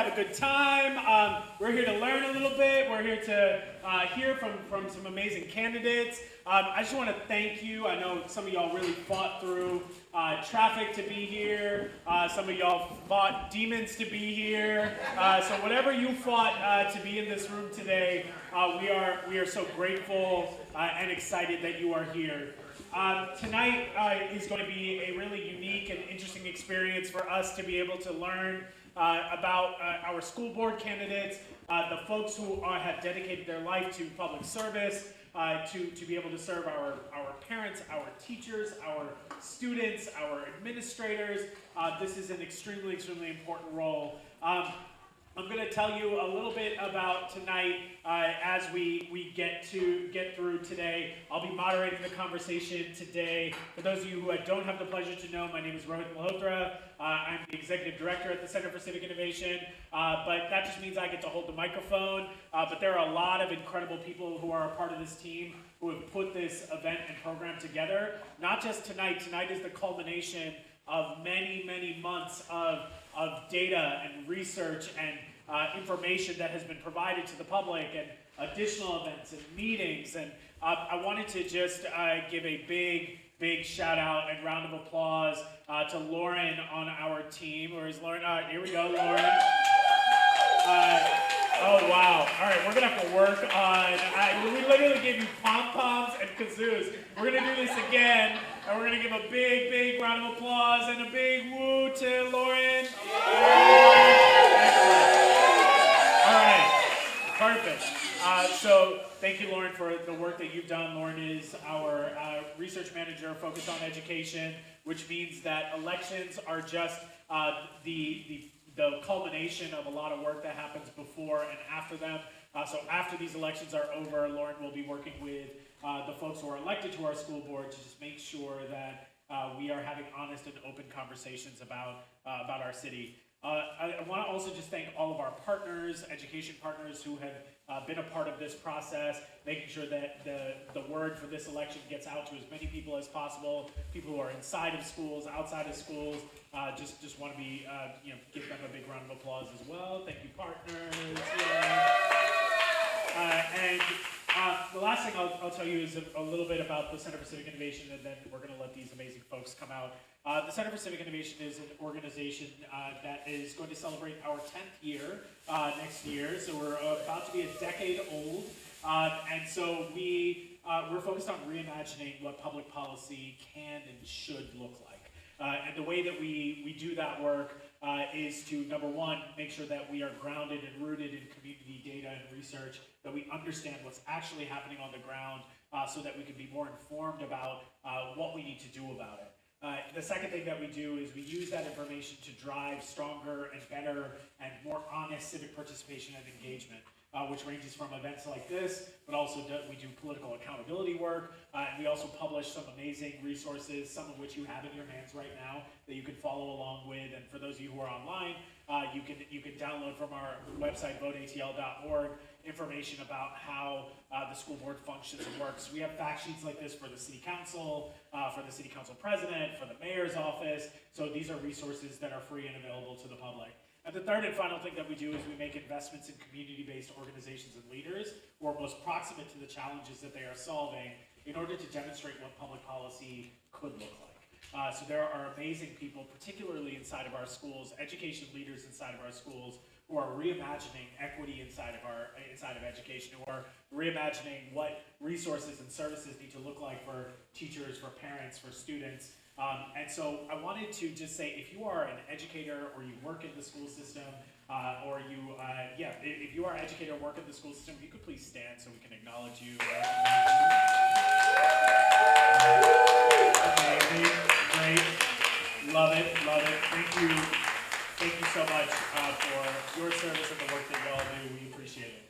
have a good time. We're here to learn a little bit. We're here to hear from some amazing candidates. I just want to thank you. I know some of y'all really fought through traffic to be here. Some of y'all fought demons to be here. So whatever you fought to be in this room today, we are so grateful and excited that you are here. Tonight is going to be a really unique and interesting experience for us to be able to learn about our school board candidates, the folks who have dedicated their life to public service, to be able to serve our parents, our teachers, our students, our administrators. This is an extremely, extremely important role. I'm going to tell you a little bit about tonight as we get through today. I'll be moderating the conversation today. For those of you who I don't have the pleasure to know, my name is Rohit Malhotra. I'm the Executive Director at the Center for Civic Innovation, but that just means I get to hold the microphone. But there are a lot of incredible people who are a part of this team who have put this event and program together. Not just tonight. Tonight is the culmination of many, many months of data and research and information that has been provided to the public, and additional events and meetings. And I wanted to just give a big shout out and round of applause to Lauren on our team. Where is Lauren? Here we go, Lauren. Oh wow! All right, we're gonna have to work on. We literally gave you pom-poms and kazoos. We're gonna do this again, and we're gonna give a big round of applause and a big woo to Lauren. Excellent. All right, perfect. So thank you, Lauren, for the work that you've done. Lauren is our research manager focused on education, which means that elections are just the culmination of a lot of work that happens before and after them. So after these elections are over, Lauren will be working with the folks who are elected to our school board to just make sure that we are having honest and open conversations about our city. I want to also just thank all of our partners, education partners who have been a part of this process, making sure that the word for this election gets out to as many people as possible, people who are inside of schools, outside of schools. Just want to be, give them a big round of applause as well. Thank you, partners. And the last thing I'll tell you is a little bit about the Center for Civic Innovation, and then we're going to let these amazing folks come out. The Center for Civic Innovation is an organization that is going to celebrate our 10th year next year. So we're about to be a decade old. And so we're focused on reimagining what public policy can and should look like. And the way that we do that work is to, number one, make sure that we are grounded and rooted in community data and research, that we understand what's actually happening on the ground so that we can be more informed about what we need to do about it. The second thing that we do is we use that information to drive stronger and better and more honest civic participation and engagement, which ranges from events like this, but also we do political accountability work, and we also publish some amazing resources, some of which you have in your hands right now that you can follow along with. And for those of you who are online, you can download from our website, voteatl.org, information about how the school board functions and works. We have fact sheets like this for the city council, for the city council president, for the mayor's office. So these are resources that are free and available to the public. And the third and final thing that we do is we make investments in community-based organizations and leaders who are most proximate to the challenges that they are solving in order to demonstrate what public policy could look like. So there are amazing people, particularly inside of our schools, education leaders inside of our schools, who are reimagining equity inside of education, who are reimagining what resources and services need to look like for teachers, for parents, for students. And so I wanted to just say, if you are an educator or you work in the school system, or you, if you are an educator or work in the school system, if you could please stand so we can acknowledge you. Amazing, great, love it. Thank you so much for your service and the work that y'all do. We appreciate it.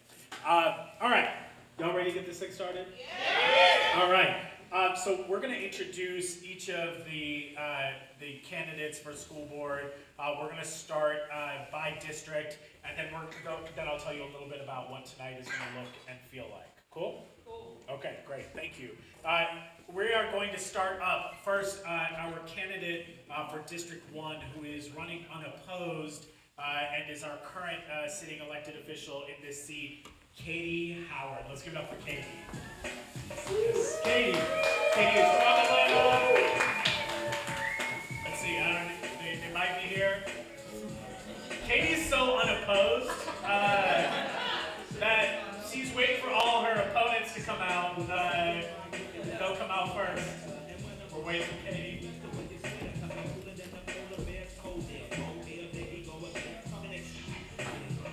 All right, y'all ready to get this thing started? Yeah. All right. So we're going to introduce each of the candidates for school board. We're going to start by district, and then I'll tell you a little bit about what tonight is going to look and feel like. Cool? Cool. Okay, great. Thank you. We are going to start up first. Our candidate for District 1, who is running unopposed, and is our current sitting elected official in this seat, Katie Howard. Let's give it up for Katie. Yes, Katie. Katie is from Atlanta. Let's see, I don't know, they might be here. Katie's so unopposed that she's waiting for all her opponents to come out. They'll come out first. We're waiting for Katie.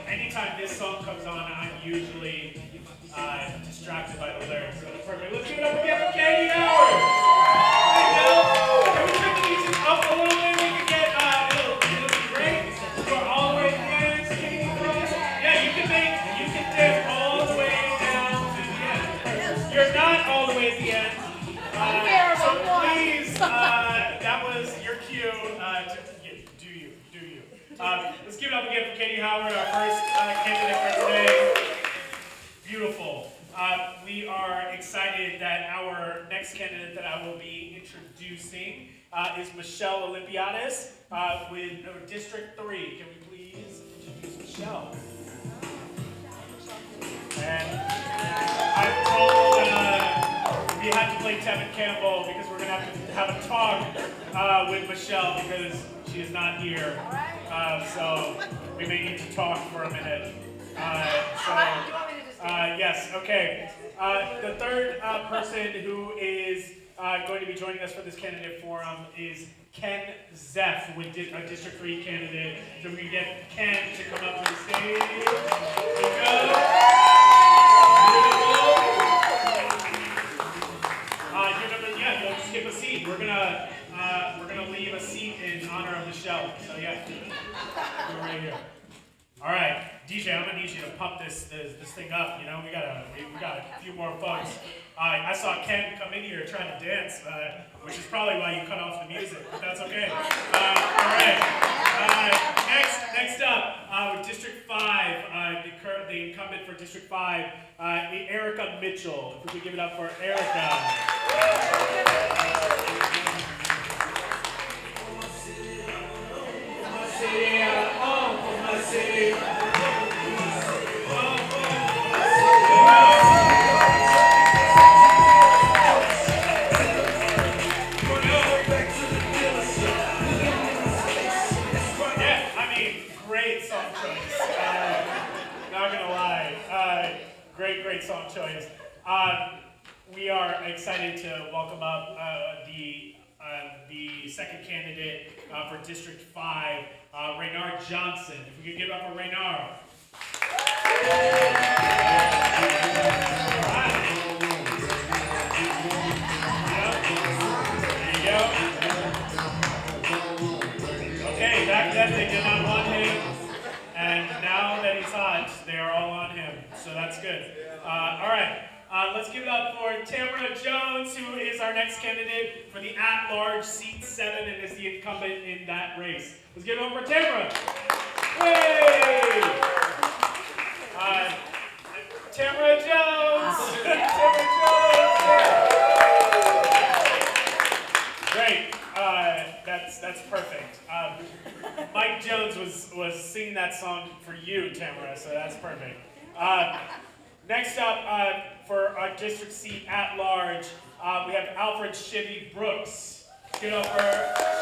Anytime this song comes on, I'm usually distracted by the lyrics. So it's perfect. Let's give it up again for Katie Howard. Can we turn the music up a little bit? We can get it'll be great. We're all the way to the end. Katie, yeah, you can dip all the way down to the end. You're not all the way at the end. So please, that was your cue. Do you? Let's give it up again for Katie Howard, our first candidate for today. Beautiful. We are excited that our next candidate that I will be introducing is Michelle Olympiadis with District 3. Can we please introduce Michelle? And I'm told we had to play Tevin Campbell because we're going to have a talk with Michelle because she is not here. So we may need to talk for a minute. Yes, okay. The third person who is going to be joining us for this candidate forum is Ken Zeff, with a District 3 candidate. So we can get Ken to come up to the stage. There we go. You'll skip a seat. We're gonna leave a seat in honor of Michelle. So yeah, we're right here. All right, DJ, I'm gonna need you to pump this thing up. You know, we got a few more folks. I saw Ken come in here trying to dance, which is probably why you cut off the music, but that's okay. All right. Next up, with District 5, the incumbent for District 5, Erica Mitchell. If we could give it up for Erica. Great song choice. We are excited to welcome up the second candidate for District 5, Raynard Johnson. If we could give it up for Raynard. There you go. Okay, back then they did not want him, and now that he's hot, they are all on him. So that's good. All right, let's give it up for Tamara Jones, who is our next candidate for the at-large seat 7 and is the incumbent in that race. Let's give it up for Tamara. Yay! Tamara Jones. Tamara Jones. Great. That's perfect. Mike Jones was singing that song for you, Tamara. So that's perfect. Next up, for our district seat at large, we have Alfred Shivy Brooks. Give it up for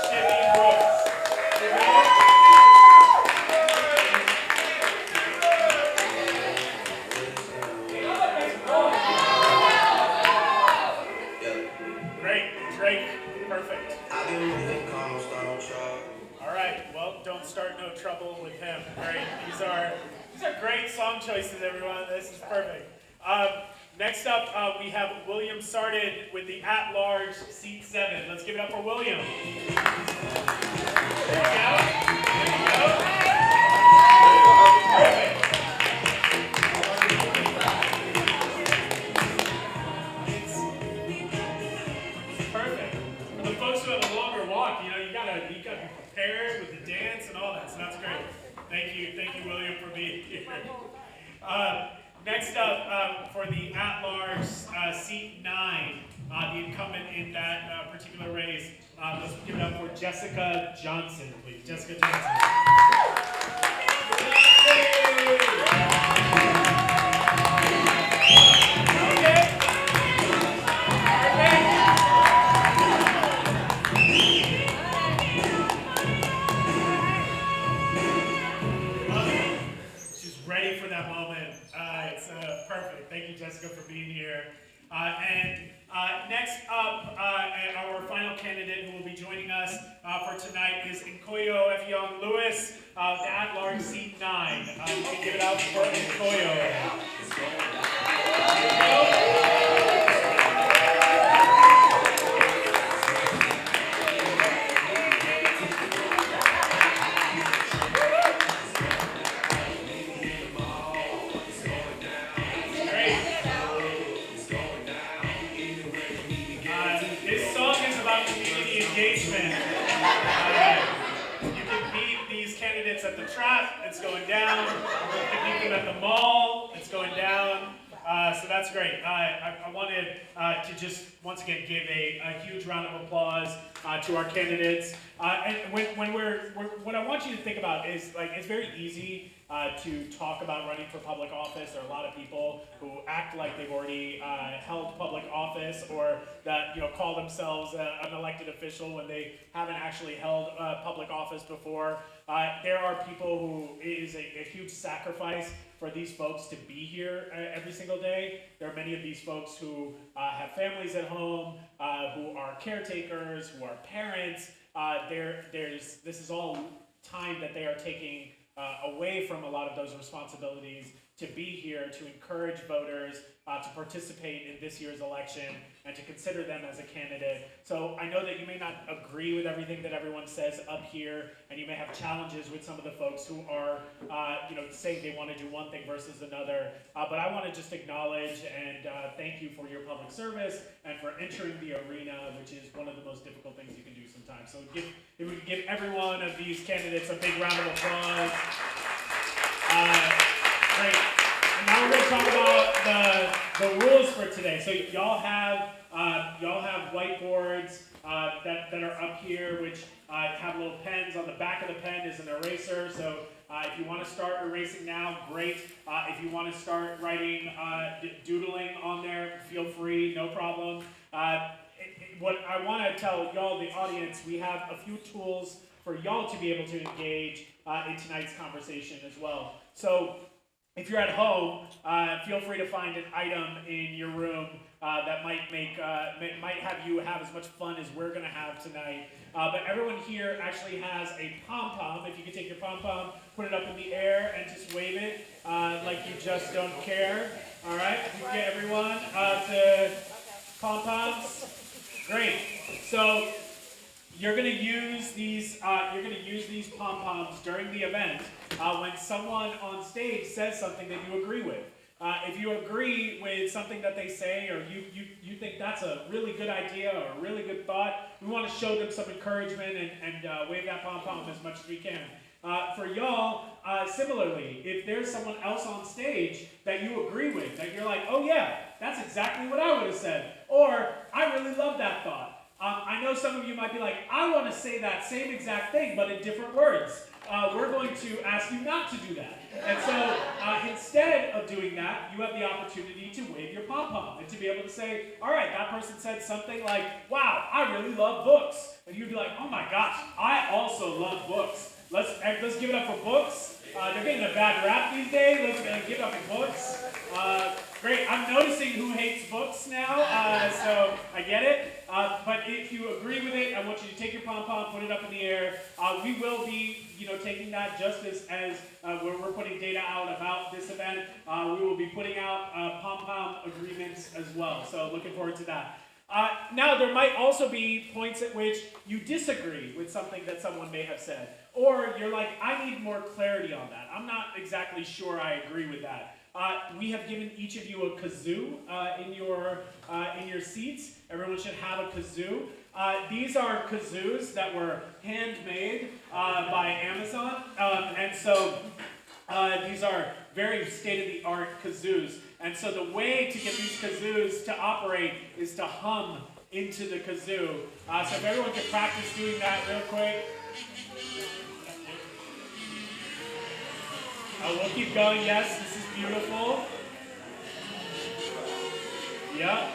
Shivy Brooks. Great, perfect. All right, well, don't start no trouble with him. Great, these are great song choices, everyone. This is perfect. Next up, we have William Sardin with the at-large seat 7. Let's give it up for William. There you go. Perfect. It's perfect. For the folks who have a longer walk, you gotta be prepared with the dance and all that. So that's great. Thank you, William, for being here. Next up, for the at-large seat 9, the incumbent in that particular race. Let's give it up for Jessica Johnson, please. Jessica Johnson. Ready for that moment. It's perfect. Thank you, Jessica, for being here. Next up, our final candidate who will be joining us for tonight is Nkoyo Effiong Lewis, the at-large seat 9. You can give it out for Nkoyo. At the trap, it's going down. You can meet them at the mall, it's going down. So that's great. I wanted to just once again give a huge round of applause to our candidates. And what I want you to think about is, like, it's very easy to talk about running for public office. There are a lot of people who act like they've already held public office, or that call themselves an elected official when they haven't actually held public office before. There are people who it is a huge sacrifice for these folks to be here every single day. There are many of these folks who have families at home, who are caretakers, who are parents. This is all time that they are taking away from a lot of those responsibilities to be here, to encourage voters to participate in this year's election and to consider them as a candidate. So I know that you may not agree with everything that everyone says up here, and you may have challenges with some of the folks who are saying they want to do one thing versus another. But I want to just acknowledge and thank you for your public service and for entering the arena, which is one of the most difficult things you can do sometimes. So if we can give every one of these candidates a big round of applause. Great. And now we're going to talk about the rules for today. So y'all have whiteboards that are up here, which have little pens. On the back of the pen is an eraser. So if you want to start erasing now, great. If you want to start writing, doodling on there, feel free, no problem. What I want to tell y'all, the audience, we have a few tools for y'all to be able to engage in tonight's conversation as well. So if you're at home, feel free to find an item in your room that might have you have as much fun as we're going to have tonight. But everyone here actually has a pom-pom. If you could take your pom-pom, put it up in the air, and just wave it like you just don't care. All right, we can get everyone to pom-poms. Great. So you're going to use these pom-poms during the event when someone on stage says something that you agree with. If you agree with something that they say, or you think that's a really good idea or a really good thought, we want to show them some encouragement and wave that pom-pom as much as we can. For y'all, similarly, if there's someone else on stage that you agree with, that you're like, oh yeah, that's exactly what I would have said, or I really love that thought. I know some of you might be like, I want to say that same exact thing, but in different words. We're going to ask you not to do that. And so instead of doing that, you have the opportunity to wave your pom-pom and to be able to say, all right, that person said something like, wow, I really love books. And you'd be like, oh my gosh, I also love books. Let's give it up for books. They're getting a bad rap these days. Let's give it up for books. Great. I'm noticing who hates books now, so I get it. But if you agree with it, I want you to take your pom-pom, put it up in the air. We will be, taking that just as we're putting data out about this event. We will be putting out pom-pom agreements as well. So looking forward to that. Now, there might also be points at which you disagree with something that someone may have said. Or you're like, I need more clarity on that. I'm not exactly sure I agree with that. We have given each of you a kazoo in your seats. Everyone should have a kazoo. These are kazoos that were handmade by Amazon. And so these are very state-of-the-art kazoos. And so the way to get these kazoos to operate is to hum into the kazoo. So if everyone could practice doing that real quick. We'll keep going. Yes, this is beautiful. Yep.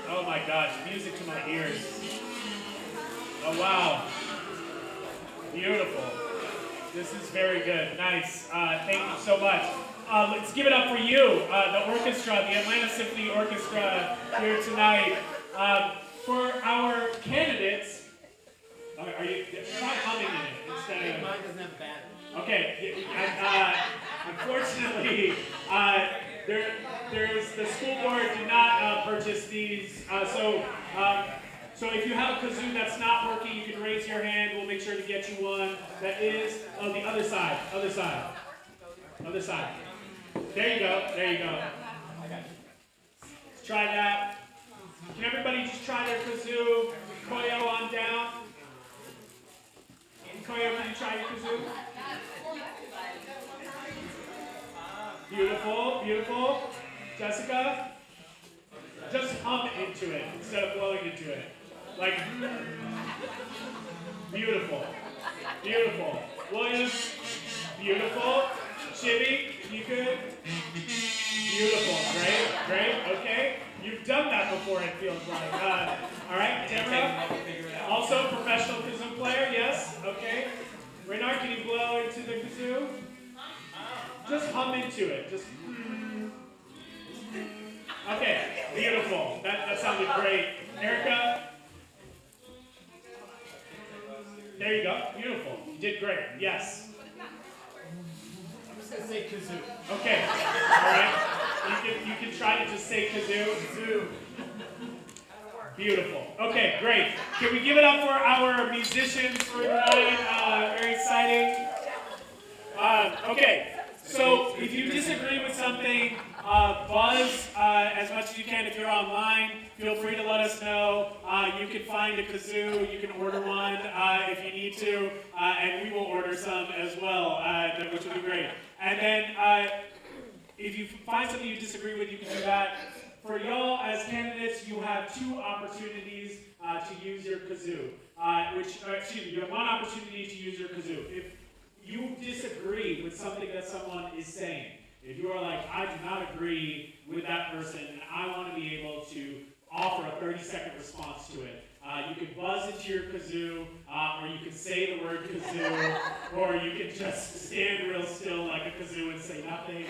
Oh my gosh, music to my ears. Oh wow. Beautiful. This is very good. Nice. Thank you so much. Let's give it up for you, the orchestra, the Atlanta Symphony Orchestra here tonight. For our candidates, are you try humming in it instead of... Mine doesn't have a bad. Okay. Unfortunately, there's the school board did not purchase these. So if you have a kazoo that's not working, you can raise your hand. We'll make sure to get you one that is. Oh, the other side. Other side. Other side. There you go. There you go. Let's try that. Can everybody just try their kazoo? Koyo on down. Koyo, can you try your kazoo? Beautiful, beautiful. Jessica? Just hum into it instead of blowing into it. Like, beautiful. Beautiful. William? Beautiful. Shibby, you good? Beautiful. Great, great. Okay. You've done that before, it feels like. All right, Deborah? Also professional kazoo player, yes? Okay. Renard, can you blow into the kazoo? Just hum into it. Just. Okay, beautiful. That sounded great. Erica? There you go. Beautiful. You did great. Yes. I'm just gonna say kazoo. Okay. All right. You can try to just say kazoo. Kazoo. Beautiful. Okay, great. Can we give it up for our musicians for tonight? Very exciting. Okay. So if you disagree with something, buzz as much as you can. If you're online, feel free to let us know. You can find a kazoo, you can order one if you need to, and we will order some as well, which would be great. And then if you find something you disagree with, you can do that. For y'all as candidates, you have two opportunities to use your kazoo. You have one opportunity to use your kazoo. If you disagree with something that someone is saying, if you are like, I do not agree with that person, and I want to be able to offer a 30-second response to it, you can buzz into your kazoo, or you can say the word kazoo, or you can just stand real still like a kazoo and say nothing.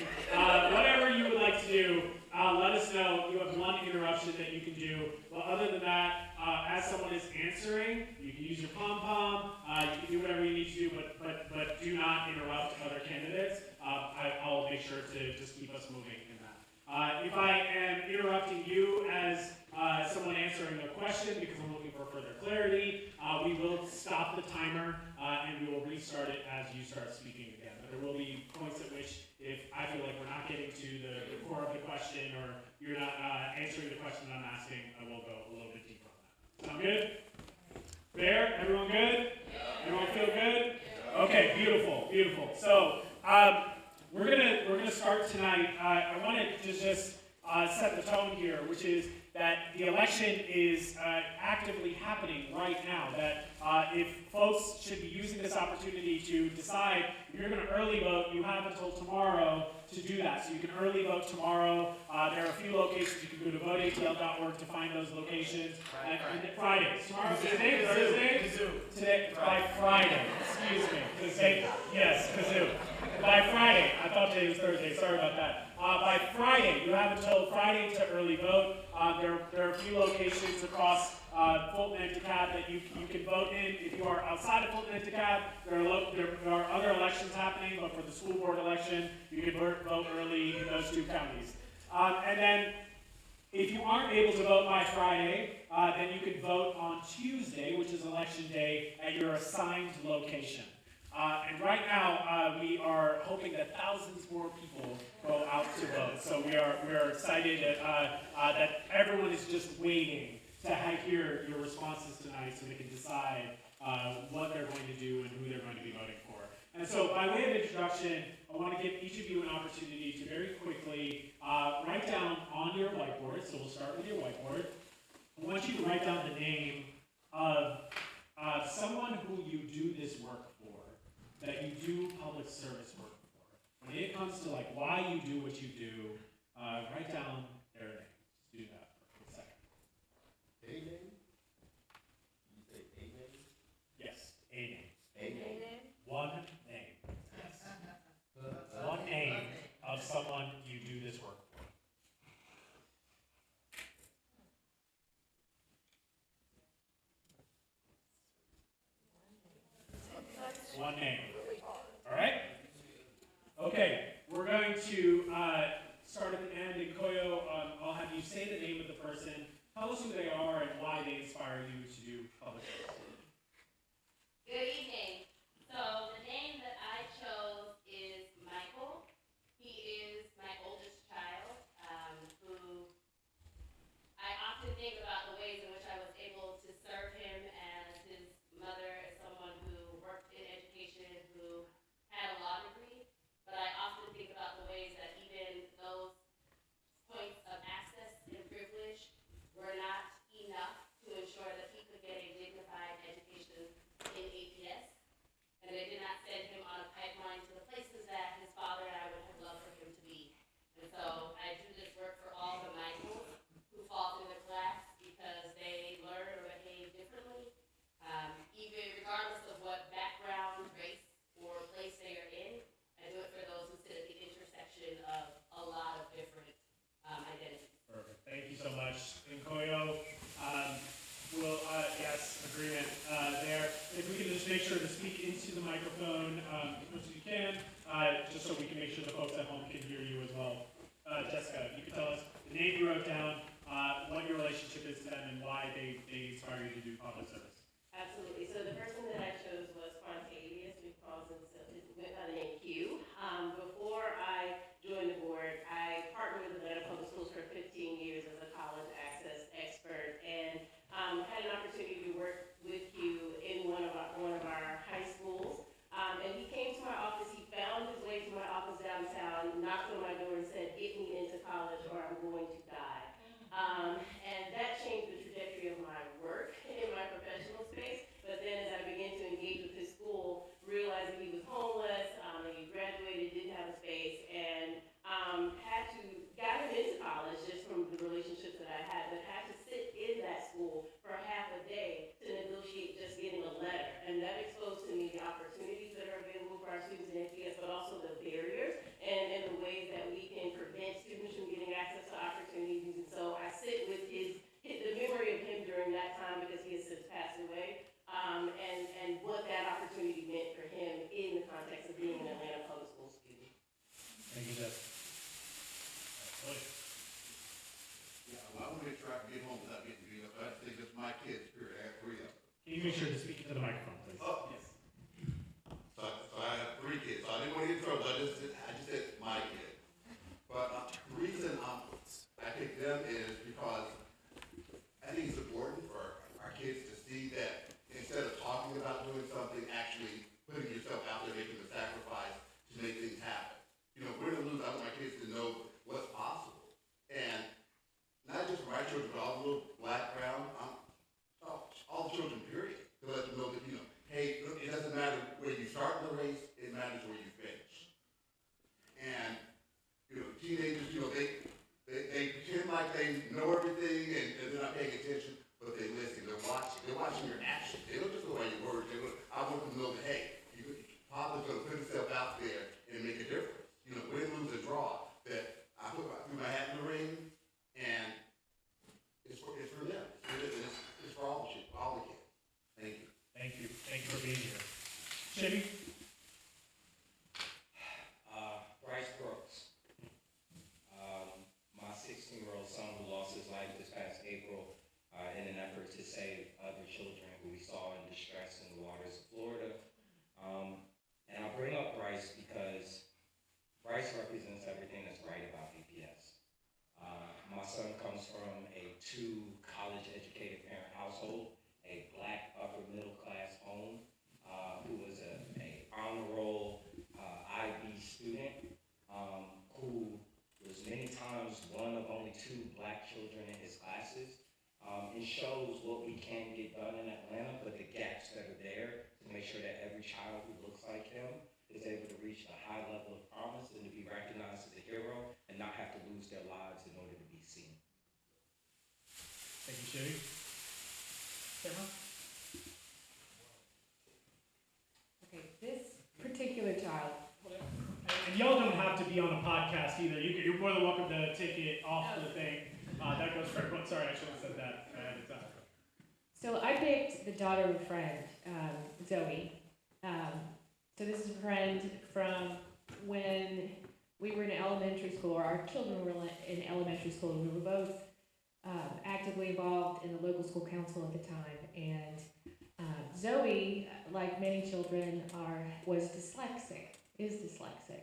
Whatever you would like to do, let us know. You have one interruption that you can do. But other than that, as someone is answering, you can use your pom-pom. You can do whatever you need to do, but do not interrupt other candidates. I'll make sure to just keep us moving in that. If I am interrupting you as someone answering a question because I'm looking for further clarity, we will stop the timer and we will restart it as you start speaking again. But there will be points at which, if I feel like we're not getting to the core of the question or you're not answering the question I'm asking, I will go a little bit deeper on that. Sound good? Fair? Everyone good? Everyone feel good? Okay, beautiful, beautiful. So we're gonna start tonight. I wanted to just set the tone here, which is that the election is actively happening right now. That if folks should be using this opportunity to decide if you're going to early vote, you have until tomorrow to do that. So you can early vote tomorrow. There are a few locations. You can go to voteatl.org to find those locations. Friday. Tomorrow, today, Thursday? Today, by Friday. Excuse me. Yes, kazoo. By Friday. I thought today was Thursday. Sorry about that. By Friday, you have until Friday to early vote. There are a few locations across Fulton and DeKalb that you can vote in. If you are outside of Fulton and DeKalb, there are other elections happening, but for the school board election, you can vote early in those two counties. And then, if you aren't able to vote by Friday, then you can vote on Tuesday, which is election day, at your assigned location. And right now, we are hoping that thousands more people go out to vote. So we are excited that everyone is just waiting to hear your responses tonight so they can decide what they're going to do and who they're going to be voting for. And so by way of introduction, I want to give each of you an opportunity to very quickly write down on your whiteboard, so we'll start with your whiteboard. I want you to write down the name of someone who you do this work for, that you do public service work for. When it comes to like why you do what you do, write down their name. Just do that for a second. A name? You say a name? Yes, a name. A name? One name. Yes. One name of someone you do this work for. One name. All right? Okay, we're going to start at the end. And Koyo, I'll have you say the name of the person, tell us who they are and why they inspire you to do public service. Good evening. So the name that I chose is Michael. He is my oldest child, who I often think about the ways in which I was able to serve him as his mother, as someone who worked in education, who had a law degree. But I often think about the ways that even those points of access and privilege were not enough to ensure that he could get a dignified education in APS, and they did not send him on a pipeline to the places that his father and I would have loved for him to be. And so I do this work for all the Michaels who fall through the class because they learn or behave differently, even regardless of what background, race, or place they are in. I do it for those who sit at the intersection of a lot of different identities. Perfect. Thank you so much. And Koyo, yes, agreement there. If we can just make sure to speak into the microphone as much as you can, just so we can make sure the folks at home can hear you as well. Jessica, if you could tell us the name you wrote down, what your relationship is to them, and why they inspire you to do public service. Absolutely. So the person that I chose was Quantavious, who calls himself, went by the name Q. Before I joined the board, I partnered with Atlanta Public Schools for 15 years as a college access expert, and had an opportunity to work with Q in one of our high schools. And he came to my office. He found his way to my office downtown, knocked on my door, and said, "Get me into college, or I'm going to die." And that changed the trajectory of my work in my professional space. But then as I began to engage with his school, realized that he was homeless, he graduated, didn't have a space, and got him into college just from the relationships that I had, but had to sit in that school for half a day to negotiate just getting a letter. And that exposed to me the opportunities that are available for our students in NPS, but also the barriers and the ways that we can prevent students from getting access to opportunities. And so I sit with the memory of him during that time, because he has since passed away, and what that opportunity meant for him in the context of being an Atlanta Public School student. Thank you, Jessica. Yeah, well, I want to make sure I can get home without getting beat up. I think it's my kids, period. I have 3 of them. Can you make sure to speak into the microphone, please? Oh. Yes. So I have 3 kids. So I didn't want to get in trouble. I just said my kid. But the reason I picked them is because I think it's important for our kids to see that instead of talking about doing something, actually putting yourself out there, making the sacrifice to make things happen. You know, win or lose, I want my kids to know what's possible. And not just for my children, but all the little black, brown, all the children, period. To let them know that, hey, it doesn't matter where you start in the race, it matters where you finish. And, teenagers, they pretend like they know everything and they're not paying attention, but they listen, they're watching your actions. They don't just go by your words. I want them to know that, hey, Papa's going to put himself out there and make a difference. Win, lose, or draw, that I threw my hat in the ring, and it's for them. It's for all the kids. Thank you. Thank you. Thank you for being here. Shibby? Bryce Brooks. My 16-year-old son who lost his life this past April in an effort to save other children who we saw in distress in the waters of Florida. And I bring up Bryce because Bryce represents everything that's right about VPS. My son comes from a 2 college-educated parent household, a black upper middle class home, who was a honor roll and shows what we can get done in Atlanta, but the gaps that are there to make sure that every child who looks like him is able to reach a high level of promise and to be recognized as a hero and not have to lose their lives in order to be seen. Thank you, Sherry. Sarah? Okay, this particular child, And y'all don't have to be on a podcast either. You're more than welcome to take it off the thing. That goes for everyone. Sorry, I should have said that ahead of time. so I picked the daughter of a friend, Zoe. So this is a friend from when we were in elementary school, or our children were in elementary school. We were both actively involved in the local school council at the time. And Zoe, like many children, is dyslexic.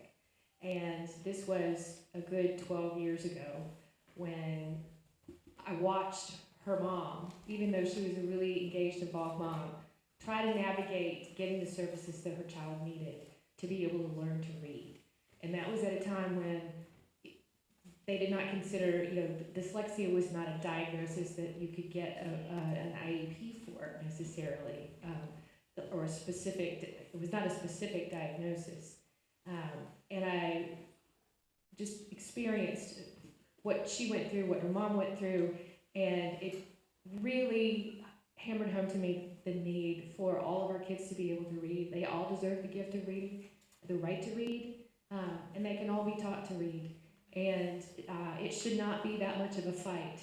And this was a good 12 years ago when I watched her mom, even though she was a really engaged, involved mom, try to navigate getting the services that her child needed to be able to learn to read. And that was at a time when they did not consider, dyslexia was not a diagnosis that you could get an IEP for necessarily, or it was not a specific diagnosis. And I just experienced what she went through, what her mom went through, and it really hammered home to me the need for all of our kids to be able to read. They all deserve the gift of reading, the right to read, and they can all be taught to read. And it should not be that much of a fight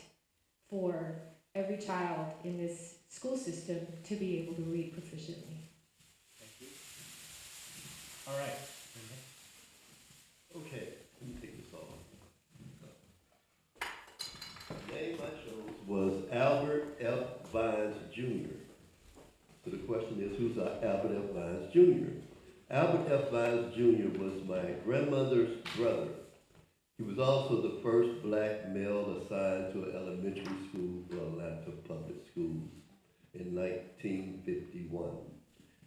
for every child in this school system to be able to read proficiently. Thank you. All right. Okay, let me take this off. The name I chose was Albert F. Vines Jr. So the question is, who's Albert F. Vines Jr.? Albert F. Vines Jr. was my grandmother's brother. He was also the first black male assigned to an elementary school for Atlanta Public Schools in 1951.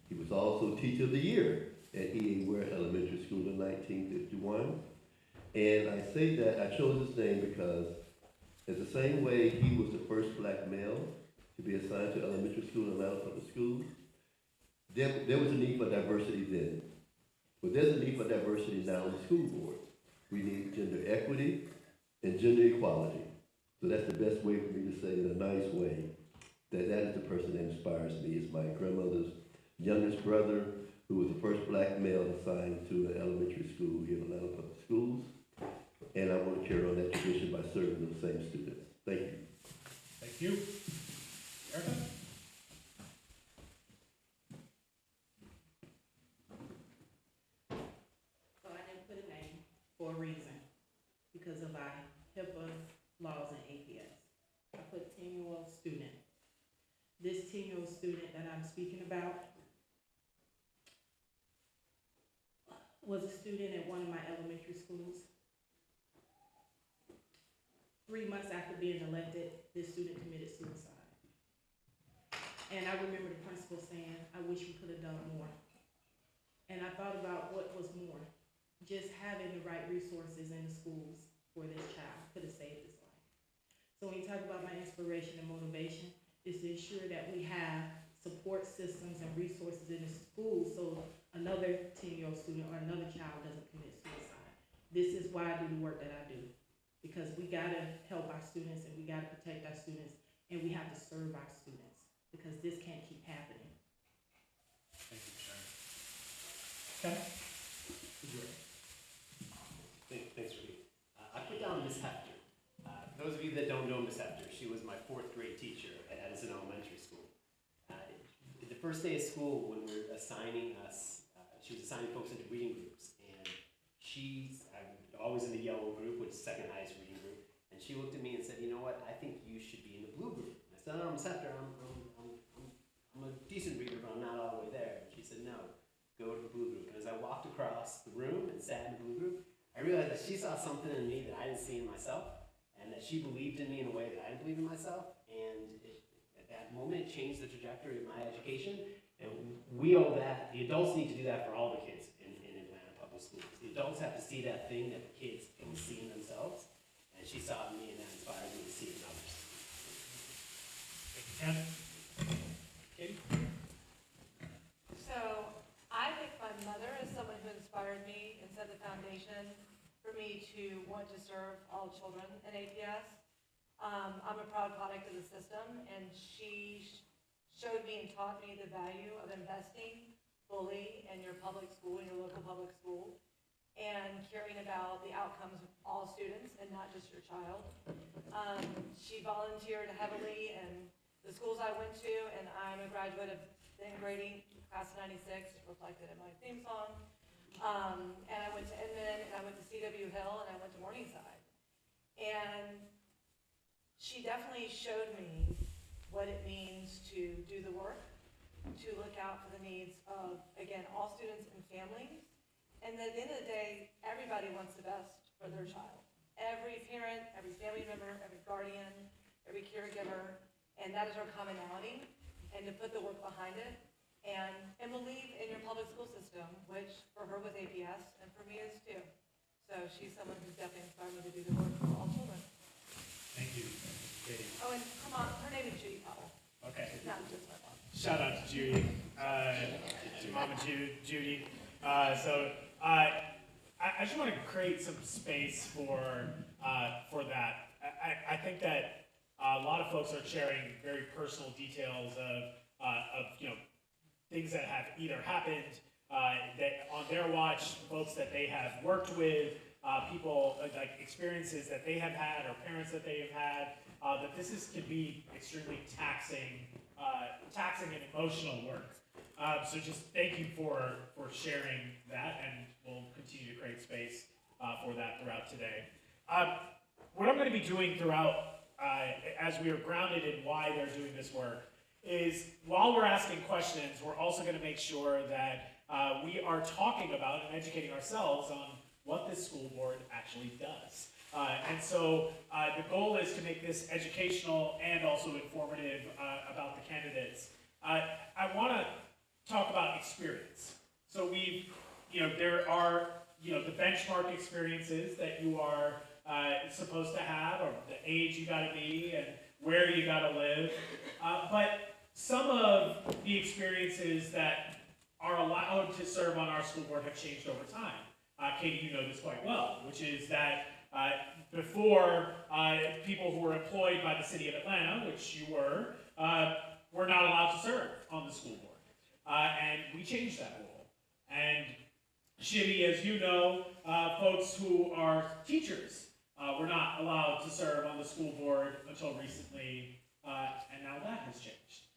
He was also Teacher of the Year at E.A. Ware Elementary School in 1951. And I say that, I chose his name because in the same way he was the first black male to be assigned to elementary school in Atlanta Public Schools, there was a need for diversity then. But there's a need for diversity now on the school board. We need gender equity and gender equality. So that's the best way for me to say in a nice way that is the person that inspires me. Is my grandmother's youngest brother, who was the first black male assigned to an elementary school here in Atlanta Public Schools. And I want to carry on that tradition by serving those same students. Thank you. Thank you. Erica? So I didn't put a name for a reason, because of our HIPAA laws and APS. I put 10-year-old student. This 10-year-old student that I'm speaking about was a student at one of my elementary schools. 3 months after being elected, this student committed suicide. And I remember the principal saying, I wish we could have done more. And I thought about what was more. Just having the right resources in the schools for this child could have saved his life. So when you talk about my inspiration and motivation, is to ensure that we have support systems and resources in the schools so another 10-year-old student or another child doesn't commit suicide. This is why I do the work that I do. Because we gotta help our students and we gotta protect our students and we have to serve our students because this can't keep happening. Thank you, Sharon. Okay. Thanks, Rudy. I put down Miss Hefter. For those of you that don't know Miss Hefter, she was my 4th grade teacher at Edison Elementary School. The first day of school, when we were assigning us, she was assigning folks into reading groups, and she's always in the yellow group, which is the second highest reading group, and she looked at me and said, you know what, I think you should be in the blue group. And I said, no, Miss Hefter, I'm a decent reader, but I'm not all the way there. And she said, no, go to the blue group. And as I walked across the room and sat in the blue group, I realized that she saw something in me that I didn't see in myself, and that she believed in me in a way that I didn't believe in myself, and at that moment, it changed the trajectory of my education, and we owe that. The adults need to do that for all the kids in Atlanta Public Schools. The adults have to see that thing that the kids can see in themselves, and she saw it in me, and that inspired me to see it in others. And, Katie? So, I think my mother is someone who inspired me and set the foundation for me to want to serve all children in APS. I'm a proud product of the system, and she showed me and taught me the value of investing fully in your public school, in your local public school, and caring about the outcomes of all students and not just your child. She volunteered heavily in the schools I went to, and I'm a graduate of then grading, class of '96, reflected in my theme song. And I went to Inman, and I went to C.W. Hill, and I went to Morningside. And she definitely showed me what it means to do the work, to look out for the needs of, again, all students and families. And at the end of the day, everybody wants the best for their child. Every parent, every family member, every guardian, every caregiver, and that is our commonality. And to put the work behind it, and believe in your public school system, which for her was APS, and for me is too. So she's someone who's definitely inspired me to do the work for all children. Thank you, Katie. Oh, and come on, her name is Judy Powell, Okay. not just my mom. Shout out to Judy, Mama Judy. I just want to create some space for that. I think that a lot of folks are sharing very personal details of things that have either happened that on their watch, folks that they have worked with, people like experiences that they have had or parents that they have had. That this can be extremely taxing and emotional work. So just thank you for sharing that, and we'll continue to create space for that throughout today. What I'm going to be doing throughout, as we are grounded in why they're doing this work, is while we're asking questions, we're also going to make sure that we are talking about and educating ourselves on what this school board actually does. And so the goal is to make this educational and also informative about the candidates. I want to talk about experience. So there are, the benchmark experiences that you are supposed to have, or the age you gotta be, and where you gotta live. But some of the experiences that are allowed to serve on our school board have changed over time. Katie, you know this quite well, which is that before people who were employed by the city of Atlanta, which you were not allowed to serve on the school board. And we changed that rule. And Shibby, as you know, folks who are teachers were not allowed to serve on the school board until recently, and now that has changed.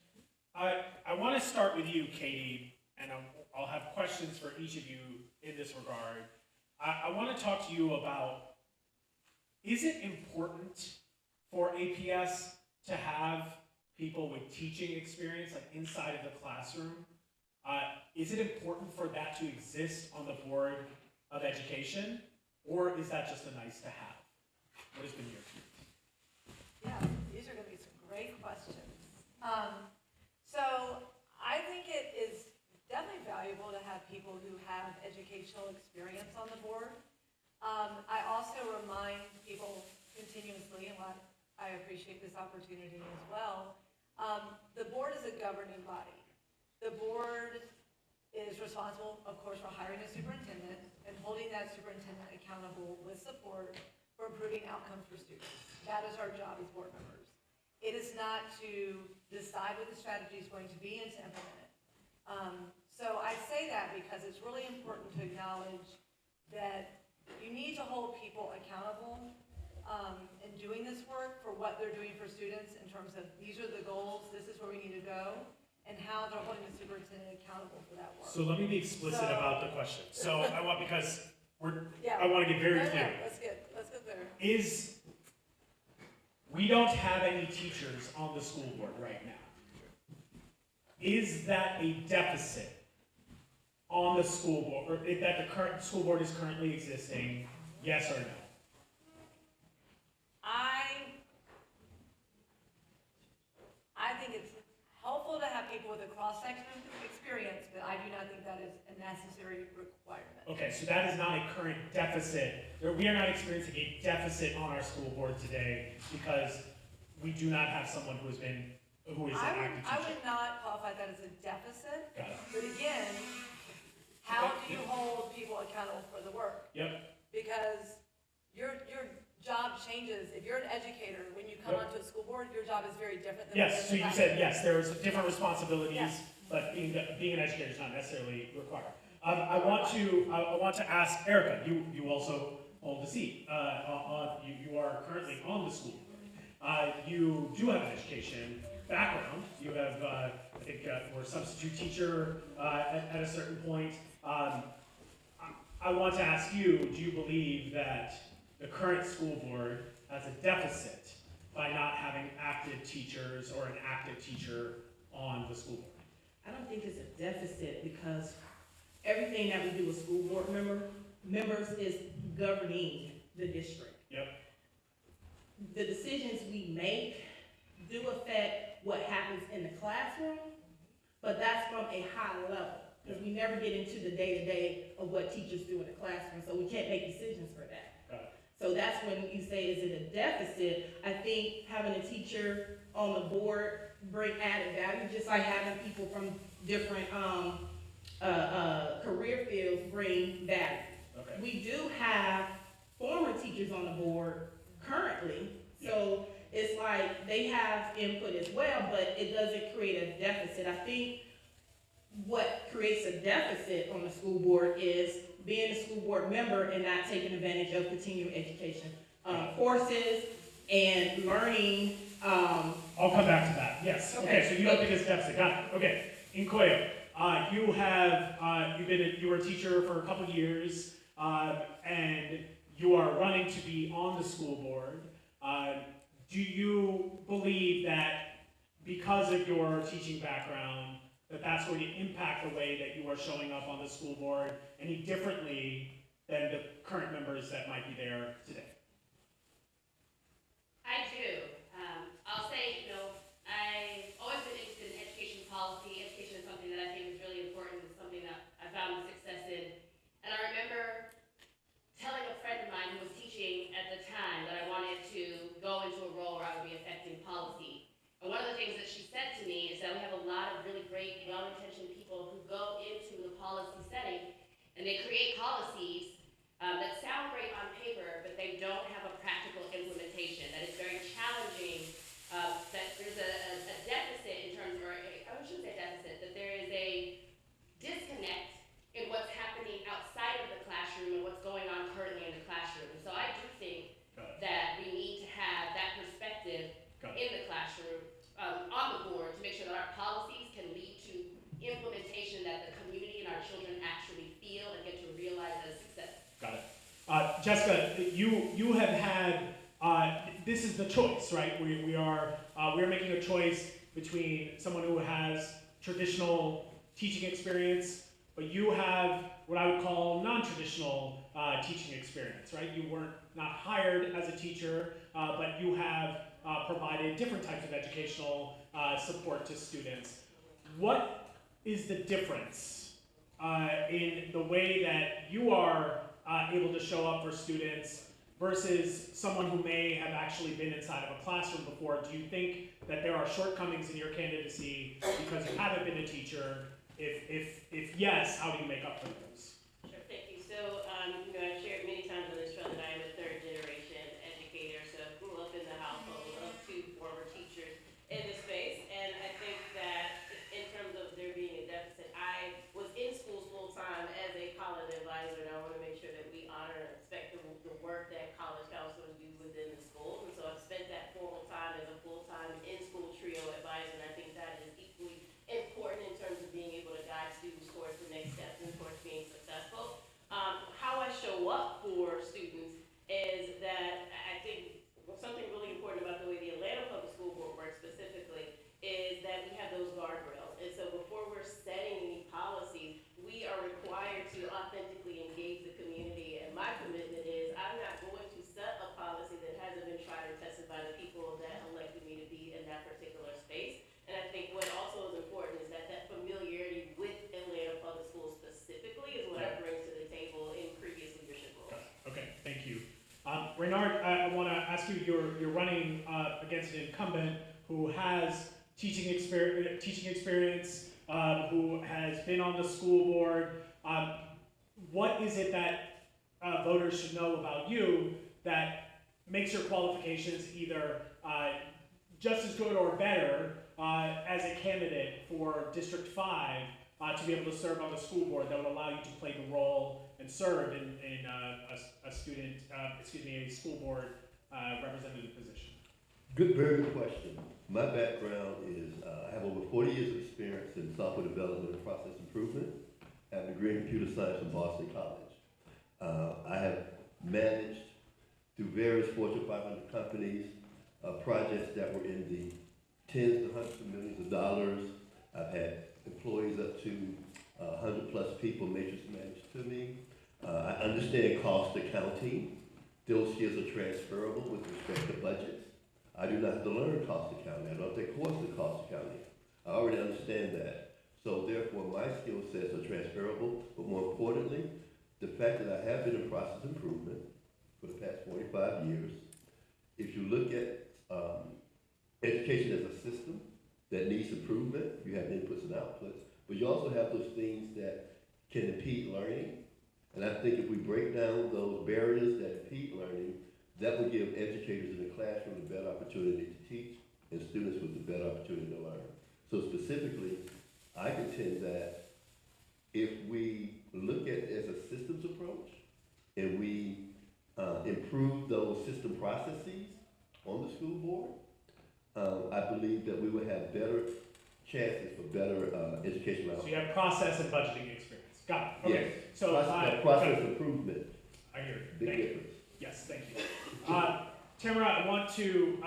I want to start with you, Katie, and I'll have questions for each of you in this regard. I want to talk to you about, is it important for APS to have people with teaching experience, like inside of the classroom? Is it important for that to exist on the Board of Education, or is that just a nice to have? What has been your view? Yeah, these are gonna be some great questions. So I think it is definitely valuable to have people who have educational experience on the board. I also remind people continuously, and I appreciate this opportunity as well, the board is a governing body. The board is responsible, of course, for hiring a superintendent and holding that superintendent accountable with support for improving outcomes for students. That is our job as board members. It is not to decide what the strategy is going to be and to implement it. So I say that because it's really important to acknowledge that you need to hold people accountable in doing this work for what they're doing for students in terms of these are the goals, this is where we need to go, and how they're holding the superintendent accountable for that work. So let me be explicit about the question. So I want, because Yeah. I want to get very No, clear. let's get there. We don't have any teachers on the school board right now. Is that a deficit on the school board, or that the current school board is currently existing? Yes or no? I think it's helpful to have people with a cross-section of experience, but I do not think that is a necessary requirement. Okay, so that is not a current deficit. We are not experiencing a deficit on our school board today because we do not have someone who has been who is an active I teacher. would not qualify that as a deficit, Got it. but again, how do you hold people accountable for the work? Yep, Because your job changes. If you're an educator, when you come Yep. onto a school board, your job is very different than. yes, so you said, yes, there's different responsibilities, Yes. but being an educator is not necessarily required. I want to ask Erica, you also hold the seat, you are currently on the school board. You do have an education background, you have, I think, were a substitute teacher, at a certain point. I want to ask you, do you believe that the current school board has a deficit by not having active teachers or an active teacher on the school board? I don't think it's a deficit because everything that we do as school board members is governing the district. Yep. The decisions we make do affect what happens in the classroom, but that's from a high level. Because we never get into the day-to-day of what teachers do in the classroom, so we can't make decisions for that. Got it. So that's when you say, is it a deficit? I think having a teacher on the board bring added value, just like having people from different career fields bring value. Okay. We do have former teachers on the board currently, so it's like they have input as well, but it doesn't create a deficit. I think what creates a deficit on the school board is being a school board member and not taking advantage of continuing education courses and learning. I'll come back to that, yes. Okay, so you don't think it's a deficit, got it. Okay, Inkoyo, you were a teacher for a couple of years, and you are running to be on the school board. Do you believe that because of your teaching background, that's going to impact the way that you are showing up on the school board any differently than the current members that might be there today? I do. I'll say, I've always been interested in education policy. Education is something that I think is really important. It's something that I found success in. And I remember telling a friend of mine who was teaching at the time that I wanted to go into a role where I would be affecting policy. And one of the things that she said to me is that we have a lot of really great, well-intentioned people who go into the policy setting and they create policies that sound great on paper, but they don't have a practical implementation. That it's very challenging. That there's a deficit in terms, or I shouldn't say deficit, that there is a disconnect in what's happening outside of the classroom and what's going on currently in the classroom. And so I do think that we need to have that perspective in the classroom, on the board, to make sure that our policies can lead to implementation that the community and our children actually feel and get to realize as success. Got it. Jessica, you have had, this is the choice, right? We are making a choice between someone who has traditional teaching experience, but you have what I would call non-traditional teaching experience, right? You weren't not hired as a teacher, but you have provided different types of educational support to students. What is the difference in the way that you are able to show up for students versus someone who may have actually been inside of a classroom before? Do you think that there are shortcomings in your candidacy because you haven't been a teacher? If yes, how do you make up for those? Sure, thank you. So, I've shared many times on this show that I am a third generation educator, so I grew up in the household of two former teachers in this space, and I think that in terms of there being a deficit, I was in schools full time as a college advisor, and I want to make sure that we honor and respect the work that college counselors do within the schools, and so I've spent that formal time as a full-time in-school trio advisor, and I think that is equally important in terms of being able to guide students towards the next steps and towards being successful. How I show up for students is that I think something really important about the way the Atlanta Public School Board works specifically is that we have those guardrails. And so before we're setting any policies, we are required to authentically engage the community. And my commitment is I'm not going to set a policy that hasn't been tried and tested by the people that elected me to be in that particular space. And I think what also is important is that familiarity with Atlanta Public Schools specifically is what I bring to the table in previous leadership roles. Okay, thank you. Reynard, I want to ask you, you're running against an incumbent who has teaching experience, who has been on the school board. What is it that voters should know about you that makes your qualifications either just as good or better as a candidate for District 5 to be able to serve on the school board that would allow you to play the role and serve in a school board representative position? Good, very good question. My background is, I have over 40 years of experience in software development and process improvement. I have a degree in computer science from Boston College. I have managed through various Fortune 500 companies, projects that were in the tens to hundreds of millions of dollars. I've had employees up to 100 plus people matrix managed to me. I understand cost accounting. Those skills are transferable with respect to budgets. I do not have to learn cost accounting. I don't take courses in cost accounting. I already understand that. So therefore, my skill sets are transferable, but more importantly, the fact that I have been in process improvement for the past 45 years, if you look at education as a system that needs improvement, you have inputs and outputs, but you also have those things that can impede learning. And I think if we break down those barriers that impede learning, that will give educators in the classroom a better opportunity to teach and students with a better opportunity to learn. So specifically, I contend that if we look at it as a systems approach and we improve those system processes on the school board, I believe that we will have better chances for better educational outcomes. So you have process and budgeting experience. Got it. Okay. Yes. So Process improvement. I hear you. Big Thank you. difference. Yes, thank you. Tamara, I want to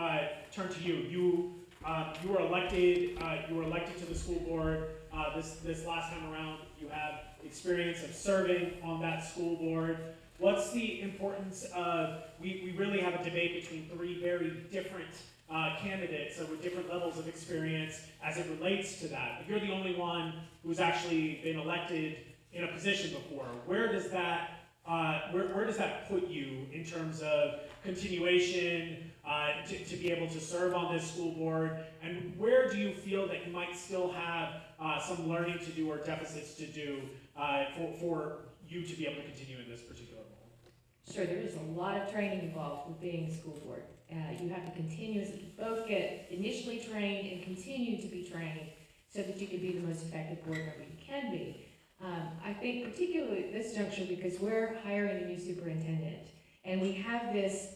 turn to you. You were elected. You were elected to the school board this last time around. You have experience of serving on that school board. What's the importance of? We really have a debate between three very different candidates with different levels of experience as it relates to that. But you're the only one who's actually been elected in a position before. Where does that put you in terms of continuation to be able to serve on this school board? And where do you feel that you might still have some learning to do or deficits to do for you to be able to continue in this particular role? Sure, there is a lot of training involved with being a school board. You have to continuously both get initially trained and continue to be trained so that you can be the most effective board member you can be. I think particularly at this juncture because we're hiring a new superintendent and we have this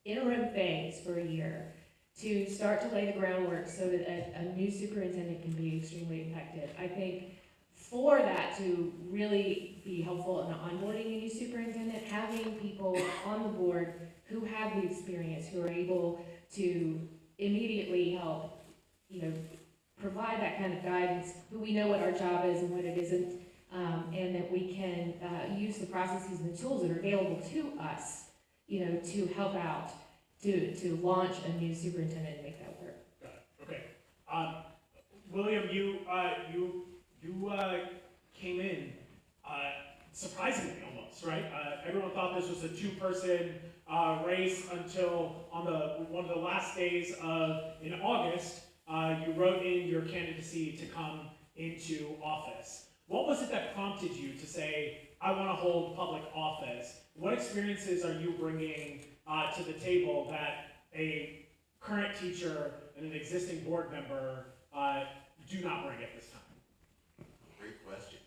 interim phase for a year to start to lay the groundwork so that a new superintendent can be extremely effective. I think for that to really be helpful in onboarding a new superintendent, having people on the board who have the experience, who are able to immediately help, provide that kind of guidance, who we know what our job is and what it isn't, and that we can use the processes and the tools that are available to us, to help out, to launch a new superintendent and make that work. Got it. Okay. William, you came in surprisingly almost, right? Everyone thought this was a two-person race until on one of the last days in August, you wrote in your candidacy to come into office. What was it that prompted you to say, I want to hold public office? What experiences are you bringing to the table that a current teacher and an existing board member do not bring at this time? Great question.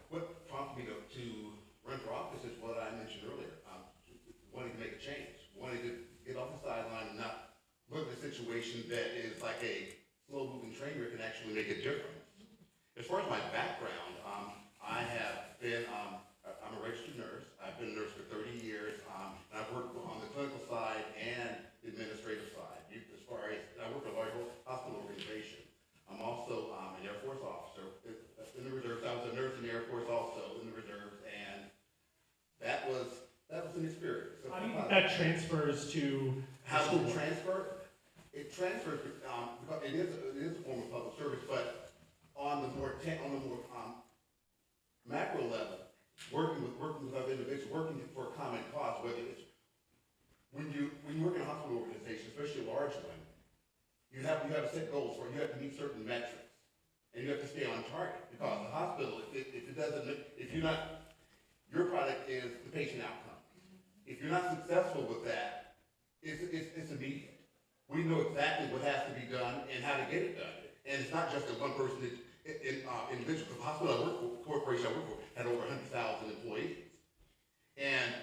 What prompted me to run for office is what I mentioned earlier. Wanting to make a change, wanting to get off the sideline and not look at a situation that is like a slow-moving train wreck and actually make a difference. As far as my background, I have been, I'm a registered nurse. I've been a nurse for 30 years, and I've worked on the clinical side and the administrative side. As far as, I work for a large hospital organization. I'm also an Air Force officer in the reserves. I was a nurse in the Air Force also in the reserves, and that was an experience. So how do you think that transfers to how does it transfer? It transfers because it is a form of public service, but on the more macro level, working with other individuals, working for a common cause, whether it's when you work in a hospital organization, especially a large one, you have a set target, because the hospital, if it doesn't, if you're not, your product is the patient outcome. If you're not successful with that, it's immediate. We know exactly what has to be done and how to get it done. And it's not just a one person individual. The hospital I work for, corporation I work for, had over 100,000 employees. And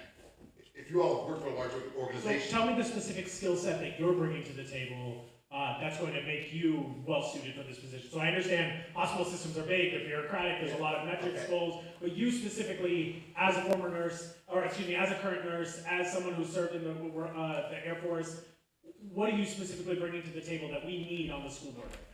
if you all work for a large So organization. tell me the specific skill set that you're bringing to the table that's going to make you well suited for this position. So I understand hospital systems are big, they're bureaucratic, there's a lot of metrics, goals, but you specifically, as a former nurse, or excuse me, as a current nurse, as someone who served in the Air Force, what are you specifically bringing to the table that we need on the school board right now?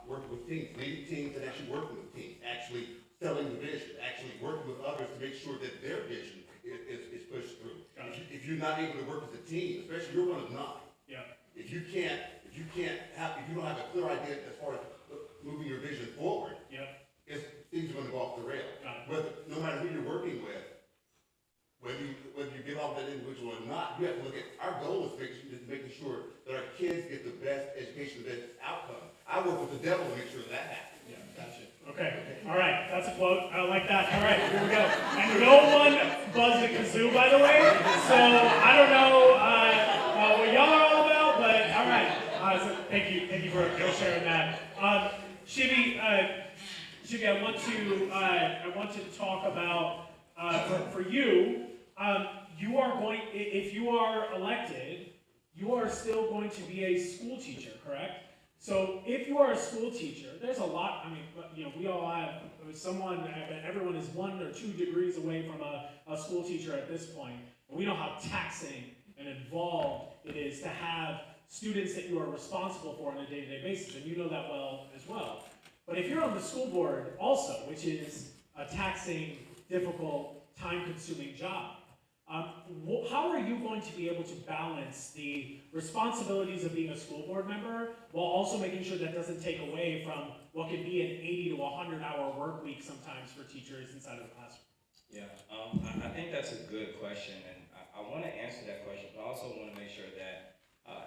Working with teams, leading teams and actually working with teams, actually selling the vision, actually working with others to make sure that their vision is pushed through. If you're not able to work as a team, especially you're one of 9. Yeah. If you don't have a clear idea as far as moving your vision forward, Yeah. things are going to go off the rail. No matter who you're working with, whether you get off that individual or not, you have to look at, our goal is making sure that our kids get the best education, the best outcome. I work with the devil to make sure that happens. Yeah, gotcha. Okay, all right, that's a quote. I like that. All right, here we go. And no one buzzed a kazoo, by the way, so I don't know what y'all are all about, but all right. So thank you for sharing that. Shivi, I want to talk about for you. You are going, if you are elected, you are still going to be a school teacher, correct? So if you are a school teacher, there's a lot, I mean, we all have everyone is 1 or 2 degrees away from a school teacher at this point. And we know how taxing and involved it is to have students that you are responsible for on a day-to-day basis, and you know that well as well. But if you're on the school board also, which is a taxing, difficult, time-consuming job, how are you going to be able to balance the responsibilities of being a school board member while also making sure that doesn't take away from what can be an 80 to 100 hour work week sometimes for teachers inside of the classroom? Yeah, I think that's a good question, and I want to answer that question, but I also want to make sure that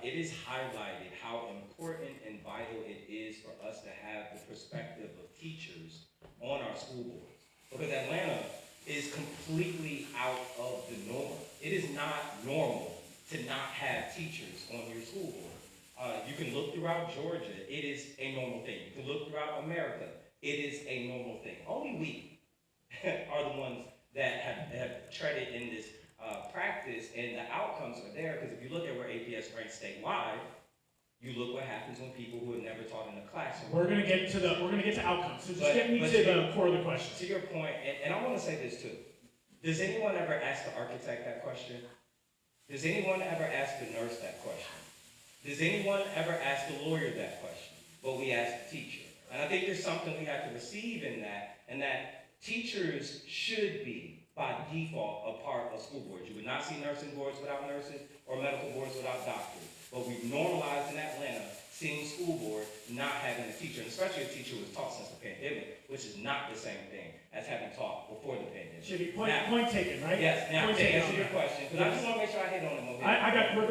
it is highlighted how important and vital it is for us to have the perspective of teachers on our school boards. Because Atlanta is completely out of the norm. It is not normal to not have teachers on your school board. You can look throughout Georgia, it is a normal thing. You can look throughout America, it is a normal thing. Only we are the ones that have treaded in this practice, and the outcomes are there, because if you look at where APS ranks statewide, you look what happens when people who have never taught in a classroom. We're gonna get to outcomes. So just get me to the core of the question. To your point, and I want to say this too. Does anyone ever ask the architect that question? Does anyone ever ask the nurse that question? Does anyone ever ask the lawyer that question? But we ask the teacher. And I think there's something we have to receive in that, and that teachers should be, by default, a part of school boards. You would not see nursing boards without nurses or medical boards without doctors. But we've normalized in Atlanta seeing school board not having a teacher, and especially a teacher who was taught since the pandemic, which is not the same thing as having taught before the pandemic. Should be point taken, right? Yes, now Point to taken answer on your that. question, because I just want to make sure I hit on it more.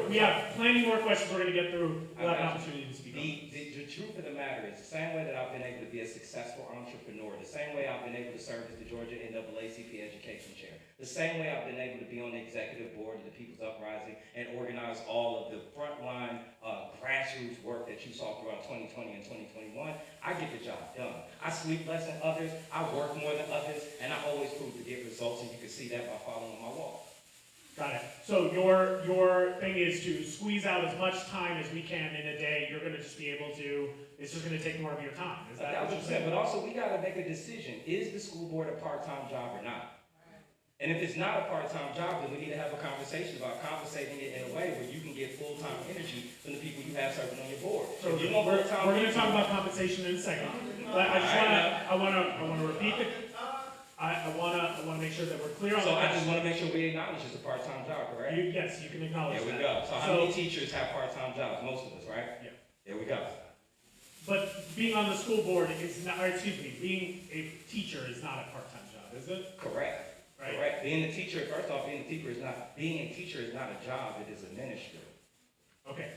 We have plenty more questions we're gonna get through. We'll have an opportunity to speak on. The truth of the matter is, the same way that I've been able to be a successful entrepreneur, the same way I've been able to serve as the Georgia NAACP Education Chair, the same way I've been able to be on the executive board of the People's Uprising and organize all of the frontline grassroots work that you saw throughout 2020 and 2021, I get the job done. I sleep less than others, I work more than others, and I always prove to get results, and you can see that by following my walk. Got it. So your thing is to squeeze out as much time as we can in a day. You're gonna just be able to, it's just gonna take more of your time. Is that what you're saying? But also, we gotta make a decision. Is the school board a part-time job or not? And if it's not a part-time job, then we need to have a conversation about compensating it in a way where you can get full-time energy from the people you have serving on your board. So If you want we're full-time gonna people- talk about compensation in a second. But I wanna repeat I wanna make sure that we're clear on So I that. just wanna make sure we acknowledge it's a part-time job, correct? Yes, you can acknowledge There that. we go. So how many teachers have part-time jobs? Most of us, right? Yeah. There we go. But being on the school board is not, or excuse me, being a teacher is not a part-time job, is it? Correct. Right. Correct. Being a teacher is not a job, it is a ministry. Okay,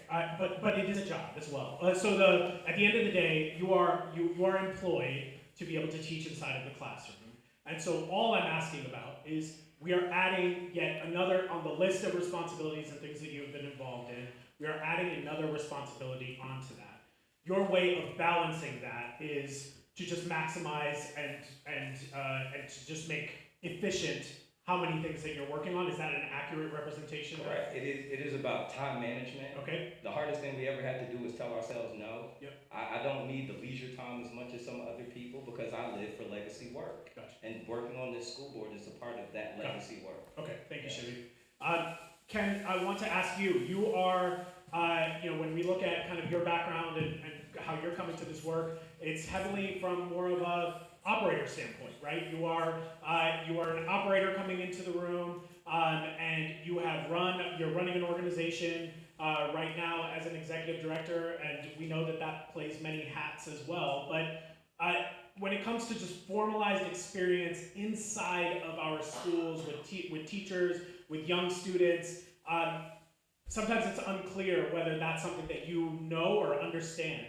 but it is a job as well. At the end of the day, you are employed to be able to teach inside of the classroom. And so all I'm asking about is we are adding yet another on the list of responsibilities and things that you have been involved in. We are adding another responsibility onto that. Your way of balancing that is to just maximize and to just make efficient how many things that you're working on. Is that an accurate representation? Correct. It is about time management. Okay. The hardest thing we ever had to do is tell ourselves no. Yep. I don't need the leisure time as much as some other people because I live for legacy work. Gotcha. And working on this school board is a part of that legacy work. Okay, thank you, Shivi. Ken, I want to ask you, you are, when we look at kind of your background and how you're coming to this work, it's heavily from more of a operator standpoint, right? You are an operator coming into the room, and you're running an organization right now as an executive director, and we know that plays many hats as well. But when it comes to just formalized experience inside of our schools with teachers, with young students, sometimes it's unclear whether that's something that you know or understand.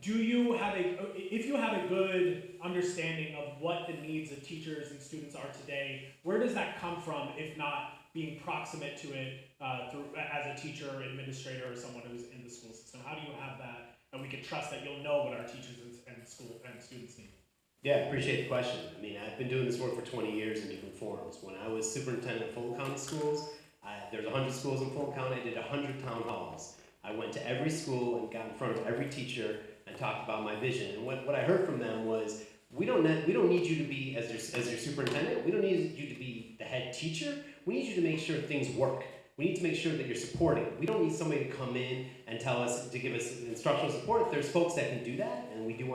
If you have a good understanding of what the needs of teachers and students are today, where does that come from, if not being proximate to it as a teacher, administrator, or someone who's in the school system? How do you have that, and we can trust that you'll know what our teachers and students need? Yeah, appreciate the question. I mean, I've been doing this work for 20 years in different forms. When I was superintendent of Fulton County Schools, there's 100 schools in Fulton County. I did 100 town halls. I went to every school and got in front of every teacher and talked about my vision. And what I heard from them was, we don't need you to be as your superintendent. We don't need you to be the head teacher. We need you to make sure things work. We need to make sure that you're supporting. We don't need somebody to come in and give us instructional support. If there's folks that can do that, and we do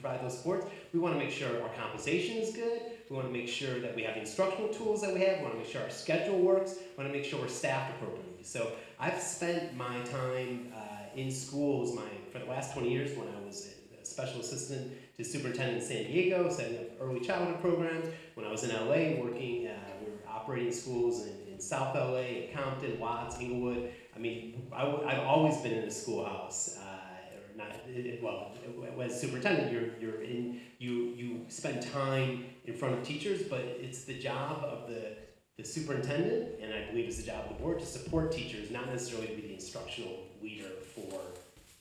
provide those supports, we want to make sure our compensation is good. We want to make sure that we have the instructional tools that we have. We want to make sure our schedule works. We want to make sure we're staffed appropriately. So I've spent my time in schools for the last 20 years when I was a special assistant to superintendent in San Diego, setting up early childhood programs. When I was in LA working, we were operating schools in South LA, Compton, Watts, Inglewood. I mean, I've always been in a schoolhouse. As superintendent, you spend time in front of teachers, but it's the job of the superintendent, and I believe it's the job of the board, to support teachers, not necessarily to be the instructional leader for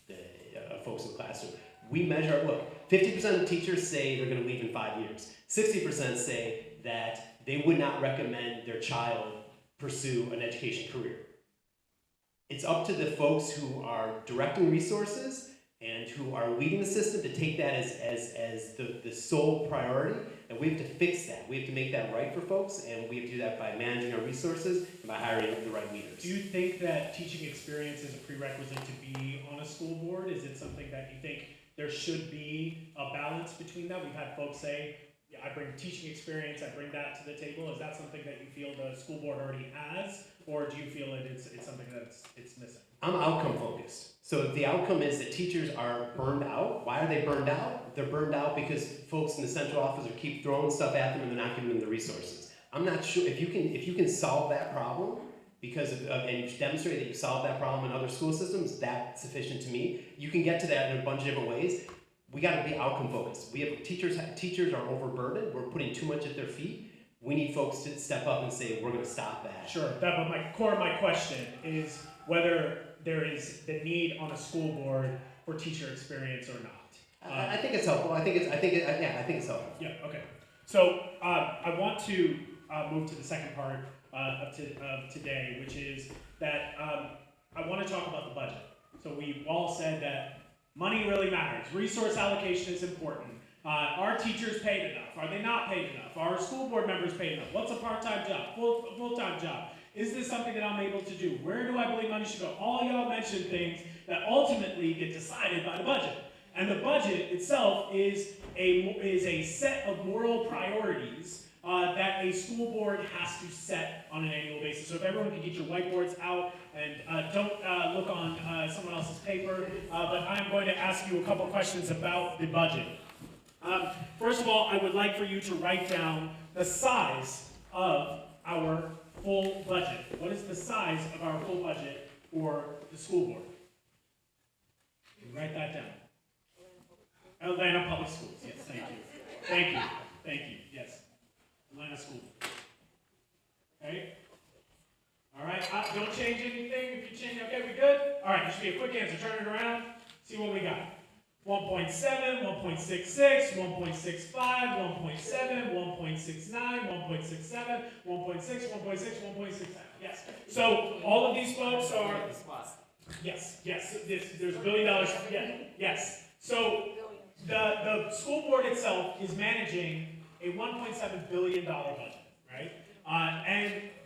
the folks in the classroom. We measure, 50% of teachers say they're going to leave in 5 years. 60% say that they would not recommend their child pursue an education career. It's up to the folks who are directing resources and who are leading the system to take that as the sole priority, and we have to fix that. We have to make that right for folks, and we have to do that by managing our resources and by hiring the right leaders. Do you think that teaching experience is a prerequisite to be on a school board? Is it something that you think there should be a balance between that? We've had folks say, yeah, I bring teaching experience, I bring that to the table. Is that something that you feel the school board already has, or do you feel it's something that's missing? I'm outcome focused. So the outcome is that teachers are burned out. Why are they burned out? They're burned out because folks in the central office are keep throwing stuff at them and they're not giving them the resources. I'm not sure if you can solve that problem and you demonstrate that you solve that problem in other school systems. That's sufficient to me. You can get to that in a bunch of different ways. We got to be outcome focused. We have teachers are overburdened. We're putting too much at their feet. We need folks to step up and say, we're going to stop that. Sure, but my core of my question is whether there is the need on a school board for teacher experience or not. I think it's helpful. I think it's helpful. Yeah. Okay. So I want to move to the second part of today, which is that I want to talk about the budget. So we've all said that money really matters. Resource allocation is important. Are teachers paid enough? Are they not paid enough? Are school board members paid enough? What's a part-time job? Full-time job? Is this something that I'm able to do? Where do I believe money should go? All y'all mentioned things that ultimately get decided by the budget. And the budget itself is a set of moral priorities that a school board has to set on an annual basis. So if everyone can get your whiteboards out and don't look on someone else's paper, but I'm going to ask you a couple questions about the budget. First of all, I would like for you to write down the size of our full budget. What is the size of our full budget for the school board? Write that down. Atlanta Public Schools, yes, thank you. Thank you, yes. Atlanta School. Okay? All right, don't change anything. If you change, okay, we good? All right, this should be a quick answer. Turn it around, see what we got. 1.7, 1.66, 1.65, 1.7, 1.69, 1.67, 1.6, 1.6, 1.67. Yes. So all of these folks are, yes, there's $1 billion, yeah, yes. So the school board itself is managing a $1.7 billion budget, right?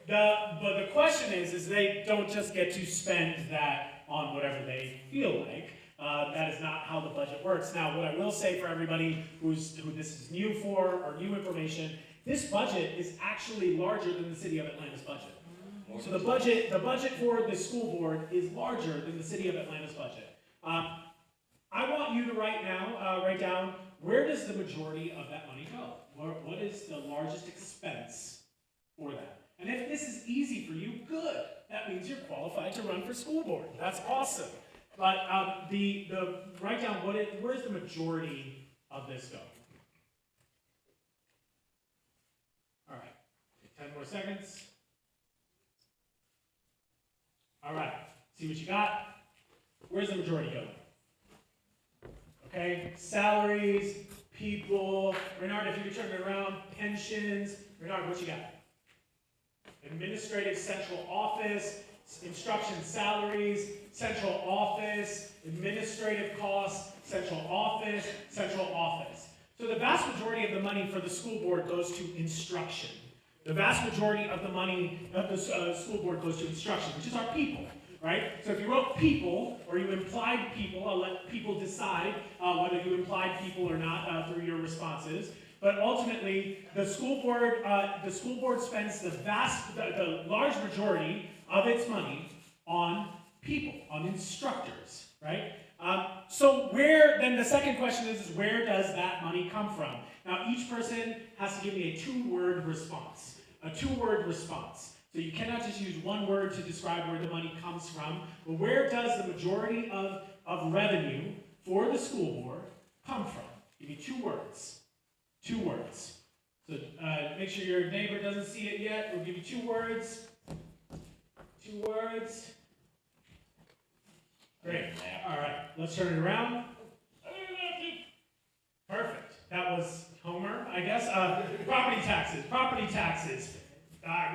But the question is they don't just get to spend that on whatever they feel like. That is not how the budget works. Now, what I will say for everybody who this is new for or new information, this budget is actually larger than the city of Atlanta's budget. So the budget for the school board is larger than the city of Atlanta's budget. I want you to write down, where does the majority of that money go? What is the largest expense for that? And if this is easy for you, good. That means you're qualified to run for school board. That's awesome. But write down where's the majority of this go? All right, 10 more seconds. All right, see what you got. Where's the majority going? Okay, salaries, people. Renard, if you could turn it around, pensions. Renard, what you got? Administrative central office, instruction salaries, central office, administrative costs, central office, central office. So the vast majority of the money for the school board goes to instruction. The vast majority of the money of the school board goes to instruction, which is our people, right? So if you wrote people, or you implied people, I'll let people decide whether you implied people or not through your responses. But ultimately, the school board spends the large majority of its money on people, on instructors, right? So then the second question is where does that money come from? Now, each person has to give me a two-word response. So you cannot just use one word to describe where the money comes from, but where does the majority of revenue for the school board come from? Give me two words. Two words. So make sure your neighbor doesn't see it yet. We'll give you two words. Two words. Great. All right. Let's turn it around. Perfect. That was Homer, I guess. Property taxes. Property taxes.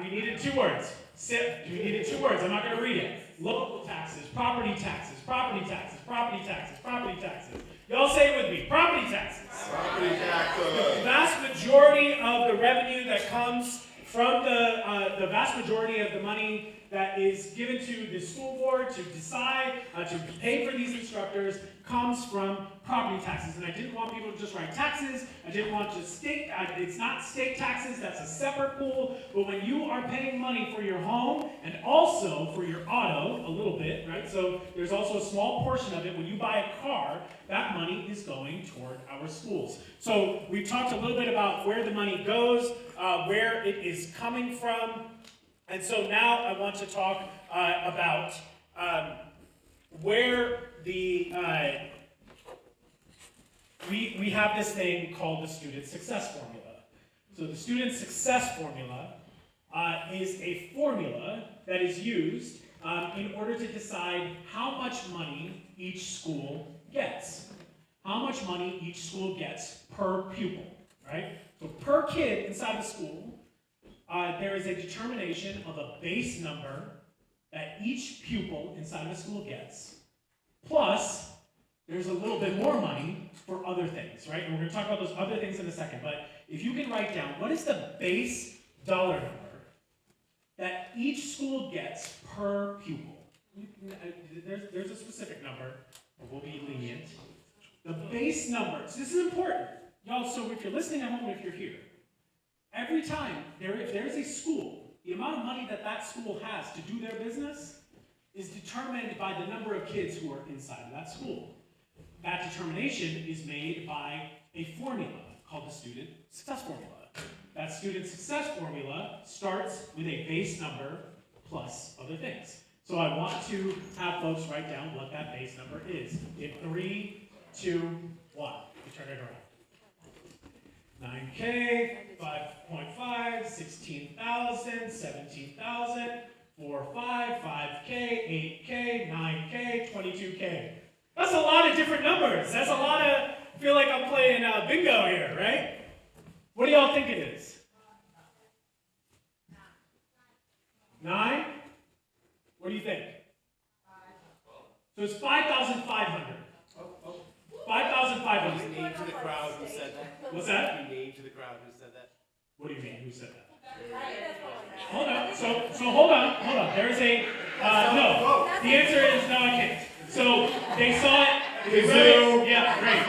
We needed two words. We needed two words. I'm not going to read it. Local taxes. Property taxes. Property taxes. Property taxes. Property taxes. Y'all say it with me. Property taxes. Property taxes. The vast majority of the revenue that comes from the vast majority of the money that is given to the school board to decide to pay for these instructors comes from property taxes. And I didn't want people to just write taxes. I didn't want just state, it's not state taxes, that's a separate pool. But when you are paying money for your home and also for your auto, a little bit, right? So there's also a small portion of it. When you buy a car, that money is going toward our schools. So we talked a little bit about where the money goes, where it is coming from. And so now I want to talk about where the, we have this thing called the student success formula. So the student success formula is a formula that is used in order to decide how much money each school gets. How much money each school gets per pupil, right? So per kid inside the school, there is a determination of a base number that each pupil inside the school gets, plus there's a little bit more money for other things, right? And we're going to talk about those other things in a second, but if you can write down, what is the base dollar number that each school gets per pupil? There's a specific number, we'll be lenient. The base number, so this is important. Y'all, so if you're listening at home, if you're here, every time if there's a school, the amount of money that that school has to do their business is determined by the number of kids who are inside of that school. That determination is made by a formula called the student success formula. That student success formula starts with a base number plus other things. So I want to have folks write down what that base number is. In 3, 2, 1. You turn it around. 9K, 5.5, 16,000, 17,000, 4, 5, 5K, 8K, 9K, 22K. That's a lot of different numbers. That's a lot of, I feel like I'm playing bingo here, right? What do y'all think it is? 9? What do you think? So it's 5,500. 5,500. Can you name to the crowd who said that? What's that? Can you name to the crowd who said that? What do you mean? Who said that? Hold on. So hold on. There's a no. The answer is no. I can't. So they saw it. Kazoo. Yeah, great.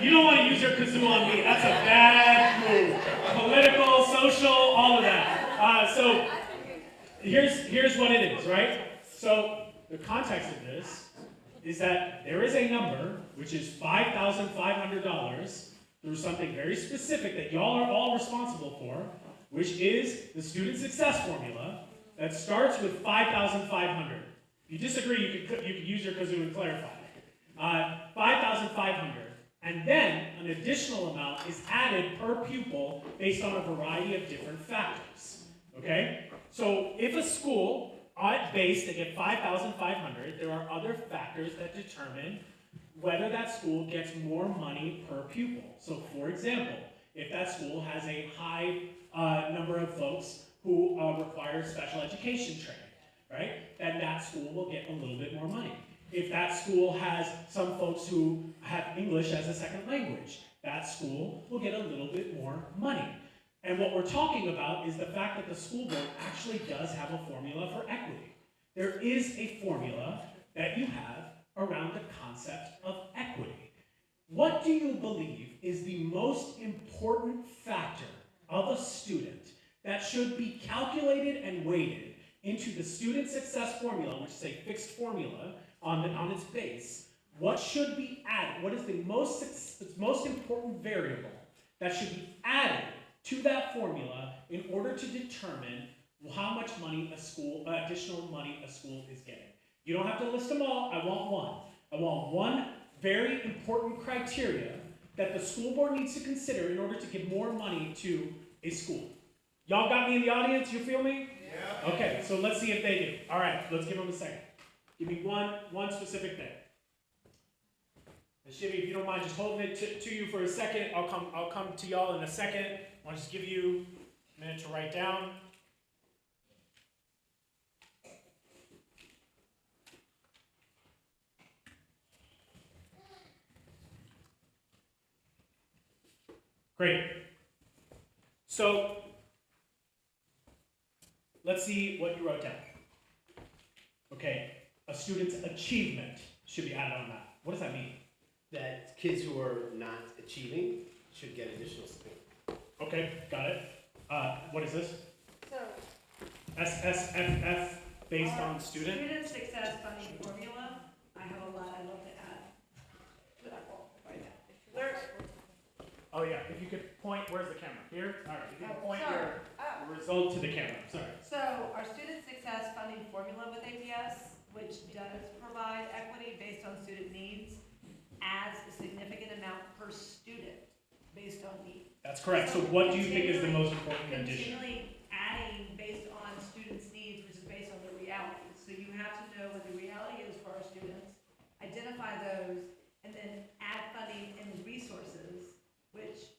You don't want to use your kazoo on me. That's a bad move. Political, social, all of that. So here's what it is, right? So the context of this is that there is a number which is $5,500 through something very specific that y'all are all responsible for, which is the student success formula that starts with 5,500. If you disagree, you could use your kazoo and clarify. 5,500, and then an additional amount is added per pupil based on a variety of different factors. Okay? So if a school at base, they get 5,500. There are other factors that determine whether that school gets more money per pupil. So for example, if that school has a high number of folks who require special education training, right, then that school will get a little bit more money. If that school has some folks who have English as a second language, that school will get a little bit more money. And what we're talking about is the fact that the school board actually does have a formula for equity. There is a formula that you have around the concept of equity. What do you believe is the most important factor of a student that should be calculated and weighted into the student success formula, which is a fixed formula on its base? What should be added? What is the most important variable that should be added to that formula in order to determine how much money additional money a school is getting? You don't have to list them all. I want one. I want one very important criteria that the school board needs to consider in order to give more money to a school. Y'all got me in the audience? You feel me? Yeah. Okay, so let's see if they do. All right, let's give them a second. Give me one specific thing. And Shivy, if you don't mind just holding it to you for a second, I'll come to y'all in a second. I'll just give you a minute to write down. Great. So, let's see what you wrote down. Okay, a student's achievement should be added on that. What does that mean? That kids who are not achieving should get additional support. Okay, got it. What is this? So, SSFF based on student? Student success funding formula, I have a lot I'd love to add. But I won't right now. Oh yeah, if you could point, where's the camera? Here? All right, if you could point Sure. your result to the camera, sorry. So our student success funding formula with APS, which does provide equity based on student needs, adds a significant amount per student based on need. That's correct. So what do you think is the most important addition? Continually adding based on students' needs, which is based on the reality. So you have to know what the reality is for our students, identify those, and then add funding and resources, which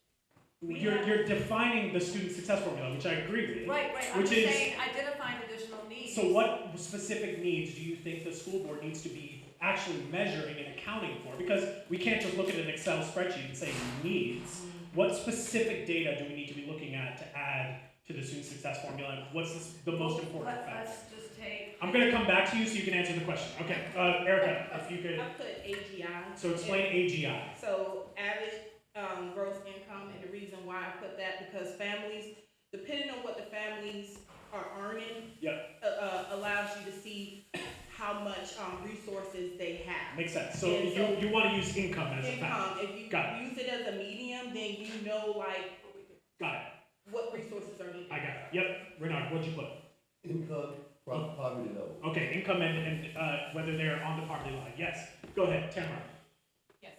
You're defining the student success formula, which I agree with. Right, I'm Which just is, saying identifying additional needs. so what specific needs do you think the school board needs to be actually measuring and accounting for? Because we can't just look at an Excel spreadsheet and say needs. What specific data do we need to be looking at to add to the student success formula? And what's the most important factor? Let's just take. I'm gonna come back to you so you can answer the question. Okay, Erica, if you could, I put AGI. so explain AGI. So average gross income, and the reason why I put that, because families, depending on what the families are earning, Yep. Allows you to see how much resources they have. Makes sense. So And so- you want to use income as a factor. Income, if you Got use it as a medium, then you know like Got it. what resources are needed. I got it. Yep. Renard, what'd you put? Income, Poverty level. Okay, income and whether they're on the poverty line. Yes, go ahead, Tamara. Yes.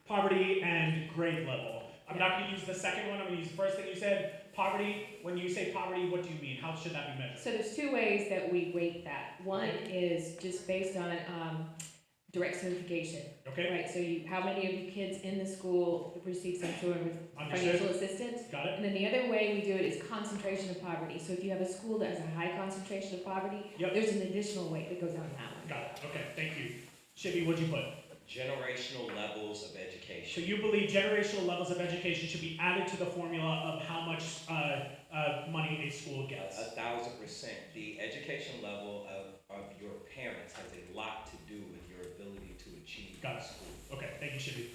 Poverty and grade level. I'm not gonna use the second one, I'm gonna use the first thing you said. Poverty, when you say poverty, what do you mean? How should that be measured? So there's two ways that we rate that. One is just based on direct certification. Okay, Right, so how many of you kids in the school receive some sort of understood, financial assistance? got it? And then the other way we do it is concentration of poverty. So if you have a school that has a high concentration of poverty, Yep. there's an additional weight that goes on that one. Got it, okay, thank you. Shippy, what'd you put? Generational levels of So education. you believe generational levels of education should be added to the formula of how much money a school gets? 1,000%. The education level of your parents has a lot to do with your ability to achieve Got in it. school. Okay, thank you, Shippy.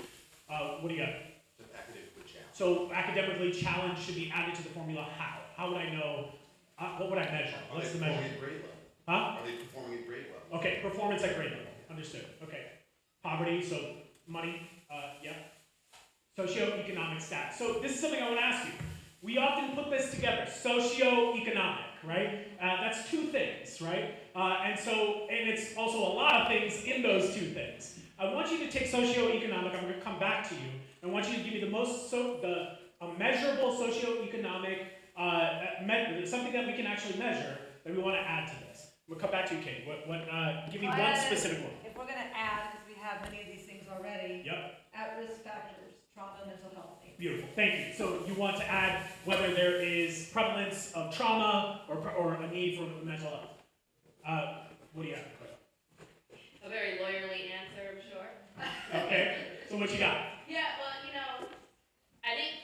What do you got? Just academically challenged. So academically challenged should be added to the formula how? How would I know, what would I measure? Are What's they the measure? performing at grade level? Huh? Are they performing at grade level? Okay, performance at grade level, understood, okay. Poverty, so money, yeah. Socioeconomic status. So this is something I want to ask you. We often put this together, socioeconomic, right? That's two things, right? And it's also a lot of things in those two things. I want you to take socioeconomic, I'm going to come back to you. I want you to give me a measurable socioeconomic, something that we can actually measure that we want to add to this. We'll come back to you, Kate. Give me one specific one. If we're gonna add, because we have many of these things already, Yep. at-risk factors, trauma, mental health needs. Beautiful, thank you. So you want to add whether there is prevalence of trauma or a need for mental health. What do you have? A very lawyerly answer, I'm sure. Okay, so what you got? Yeah, well, I think.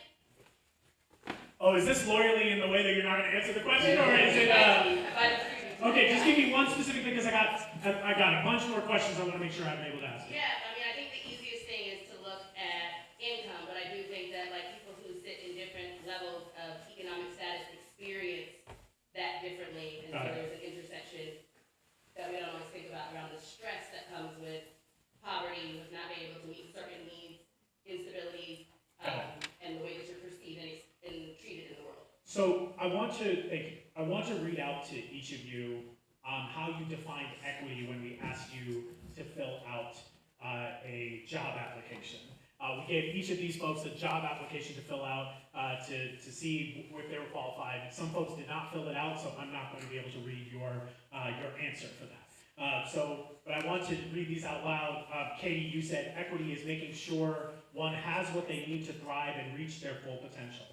Oh, is this lawyerly in the way that you're not going to answer the question, or is it? Okay, just give me one specific thing because I got a bunch more questions I want to make sure I'm able to ask. Yeah, I think the easiest thing is to look at income, but I do think that people who sit in different levels of economic status experience that differently, and so Got it. there's an intersection that we don't always think about around the stress that comes with poverty, with not being able to meet certain needs, instabilities, and the way that you're perceived and treated in the world. So I want to read out to each of you how you defined equity when we asked you to fill out a job application. We gave each of these folks a job application to fill out to see if they were qualified. Some folks did not fill it out, so I'm not going to be able to read your answer for that. But I want to read these out loud. Katie, you said equity is making sure one has what they need to thrive and reach their full potential.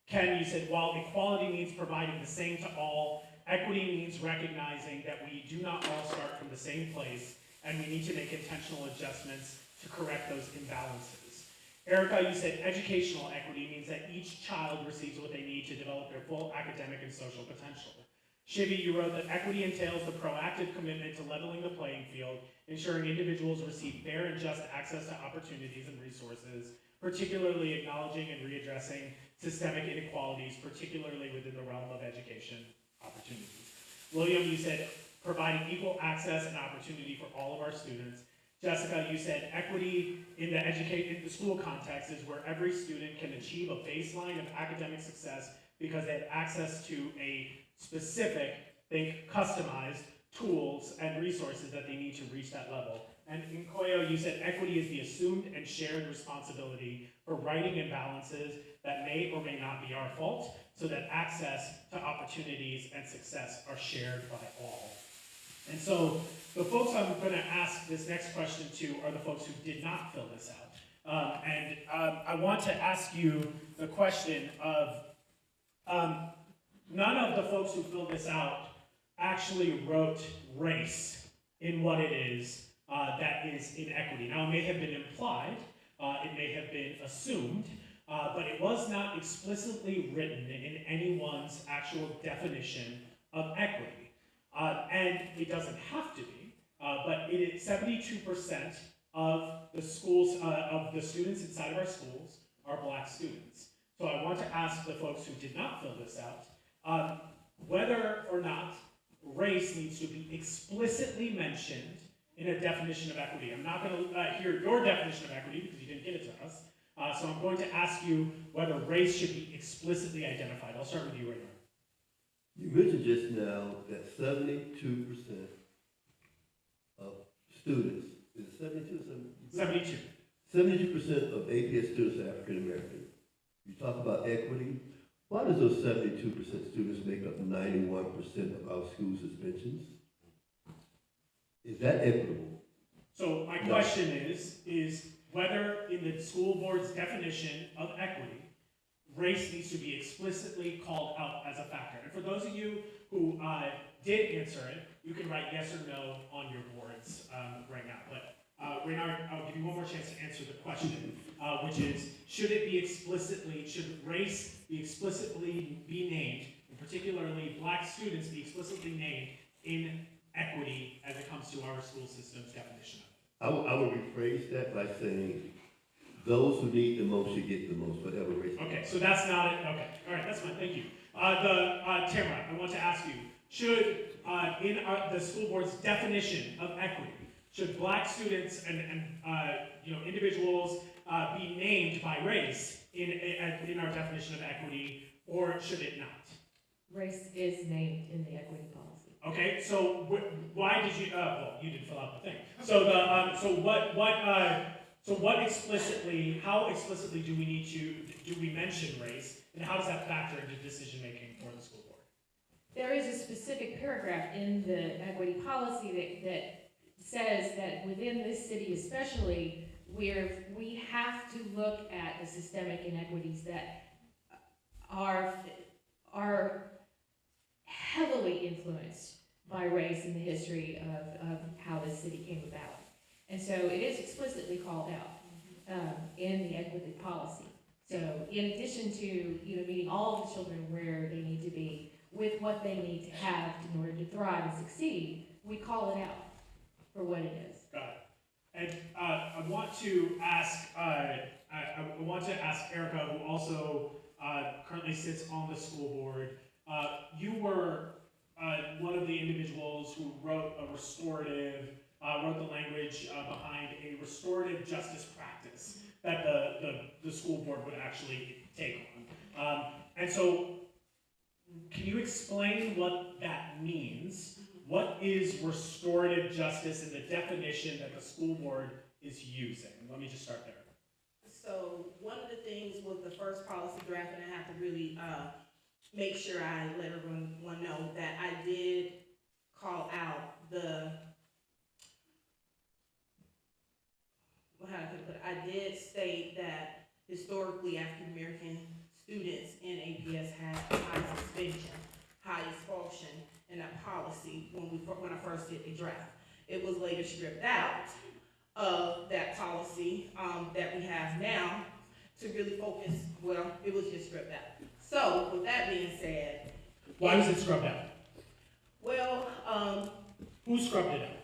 Ken, you said, while equality means providing the same to all, equity means recognizing that we do not all start from the same place, and we need to make intentional adjustments to correct those imbalances. Erica, you said educational equity means that each child receives what they need to develop their full academic and social potential. Shivi, you wrote that equity entails the proactive commitment to leveling the playing field, ensuring individuals receive fair and just access to opportunities and resources, particularly acknowledging and readdressing systemic inequalities, particularly within the realm of education opportunities. William, you said providing equal access and opportunity for all of our students. Jessica, you said equity in the school context is where every student can achieve a baseline of academic success because they have access to a specific, customized tools and resources that they need to reach that level. And in Koyo, you said equity is the assumed and shared responsibility for righting imbalances that may or may not be our fault, so that access to opportunities and success are shared by all. And so the folks I'm going to ask this next question to are the folks who did not fill this out. I want to ask you the question of, none of the folks who filled this out actually wrote race in what it is that is inequity. Now, it may have been implied, it may have been assumed, but it was not explicitly written in anyone's actual definition of equity. And it doesn't have to be, but it is 72% of the schools, of the students inside of our schools are Black students. So I want to ask the folks who did not fill this out, whether or not race needs to be explicitly mentioned in a definition of equity. I'm not going to hear your definition of equity because you didn't give it to us. So I'm going to ask you whether race should be explicitly identified. I'll start with you, Raymond. You mentioned just now that 72% of students, is it 72 or 72. 72% of APS students are African American. You talk about equity. Why does those 72% students make up 91% of our school suspensions? Is that equitable? So my No. question is whether in the school board's definition of equity, race needs to be explicitly called out as a factor. And for those of you who did answer it, you can write yes or no on your boards right now. But Reynard, I'll give you one more chance to answer the question, which is, should race be explicitly be named, and particularly black students be explicitly named in equity as it comes to our school system's definition of it? I would rephrase that by saying, those who need the most should get the most, whatever race. Okay, so that's not it. Okay, all right, that's fine. Thank you. Tamara, I want to ask you: should in the school board's definition of equity, should black students and individuals be named by race in our definition of equity, or should it not? Race is named in the equity policy. Okay, so why did you? Well, you didn't fill out the thing. So how explicitly do we mention race, and how does that factor into decision making for the school board? There is a specific paragraph in the equity policy that says that within this city especially, we have to look at the systemic inequities that are heavily influenced by race in the history of how this city came about. And so it is explicitly called out in the equity policy. So in addition to meeting all of the children where they need to be, with what they need to have in order to thrive and succeed, we call it out for what it is. Got it. And I want to ask Erica, who also currently sits on the school board. You were one of the individuals who wrote the language behind a restorative justice practice that the school board would actually take on. And so, can you explain what that means? What is restorative justice and the definition that the school board is using? Let me just start there. So one of the things with the first policy draft, and I have to really make sure I let everyone know that I did call out I did state that historically African American students in APS had high suspension, high expulsion, and that policy when I first did the draft. It was later stripped out of that policy that we have now to really focus. Well, it was just stripped out. So with that being said, Why was it scrubbed out? well, Who scrubbed it out?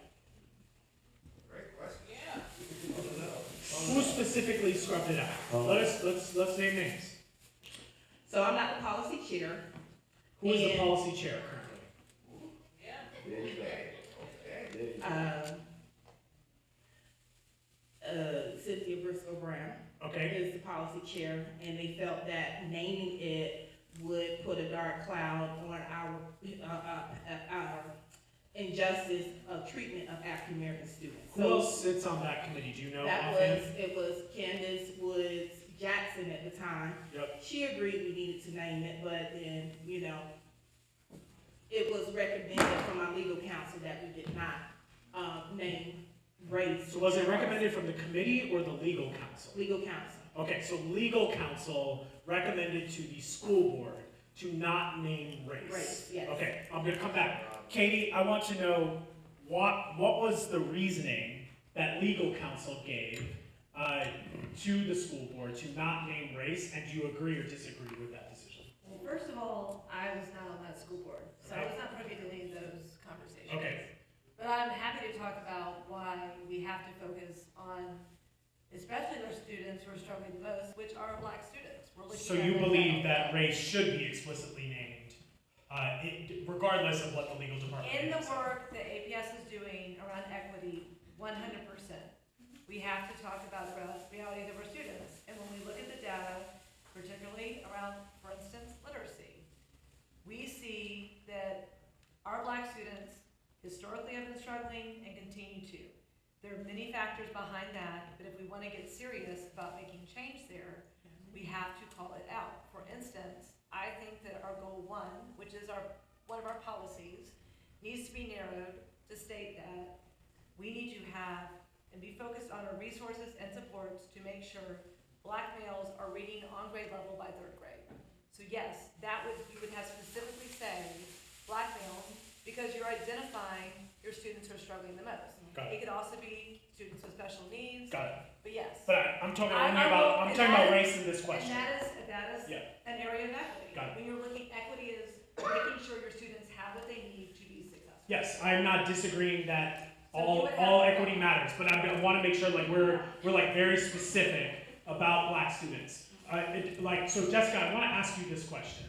Great question. Who specifically scrubbed it out? Let's name names. so I'm not the policy chair. Who is the And- policy chair currently? There you go. There you go. Cynthia Briscoe Brown Okay. is the policy chair, and they felt that naming it would put a dark cloud on our injustice of treatment of African American students. Who else sits on that committee? Do you know offhand? It was Candace Woods Jackson at the time. Yep. She agreed we needed to name it, but then, it was recommended from our legal counsel that we did not name race. So was it recommended from the committee or the legal counsel? Legal counsel. Okay, so legal counsel recommended to the school board to not name race. Race, yes. Okay, I'm gonna come back. Katie, I want to know what was the reasoning that legal counsel gave to the school board to not name race, and do you agree or disagree with that decision? Well, first of all, I was not on that school board, so I was not privy to any of those conversations. Okay. But I'm happy to talk about why we have to focus on, especially those students who are struggling the most, which are Black students. We're looking So at you them believe now. that race should be explicitly named, regardless of what the legal department In the thinks? work that APS is doing around equity, 100%. We have to talk about the realities of our students. And when we look at the data, particularly around, for instance, literacy, we see that want to get serious about making change there, we have to call it out. For instance, I think that our goal 1, which is one of our policies, needs to be narrowed to state that we need to have and be focused on our resources and supports to make sure Black males are reading on grade level by 3rd grade. So yes, you would have specifically say Black males, because you're identifying your students who are struggling the most. Got It could also be students with special needs, Got it. but yes. But I'm talking I- only I about, will- I'm and talking that about is- race in this question. And that is Yeah. an area of equity. Got it. When you're looking, equity is making sure your students have what they need to be successful. Yes, I'm not disagreeing that So you all would have- equity matters, but I want to make sure like we're like very specific about Black students. So Jessica, I want to ask you this question,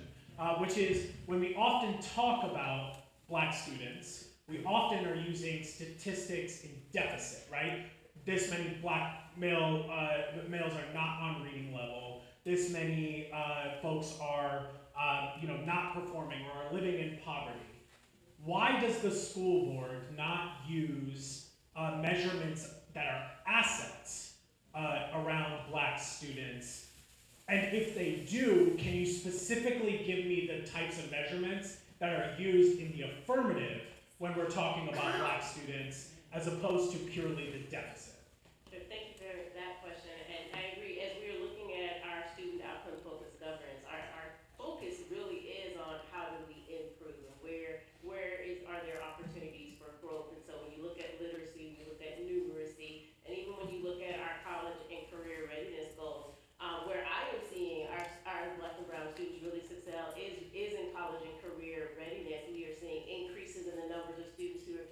which is when we often talk about Black students, we often are using statistics in deficit, right? This many Black males are not on reading level. This many folks are, not performing or are living in poverty. Why does the school board not use measurements that are assets around Black students? And if they do, can you specifically give me the types of measurements that are used in the affirmative when we're talking about Black students as opposed to purely the deficit? Sure, thank you for that question, and I agree, as we are looking at our student outcome focused governance, our focus really is on how do we improve, and are there opportunities for growth, and so when you look at literacy, you look at numeracy, and even when you look at our college and career readiness goals, where I am seeing our Black and brown students really excel is in college and career readiness. We are seeing increases in the numbers of students who are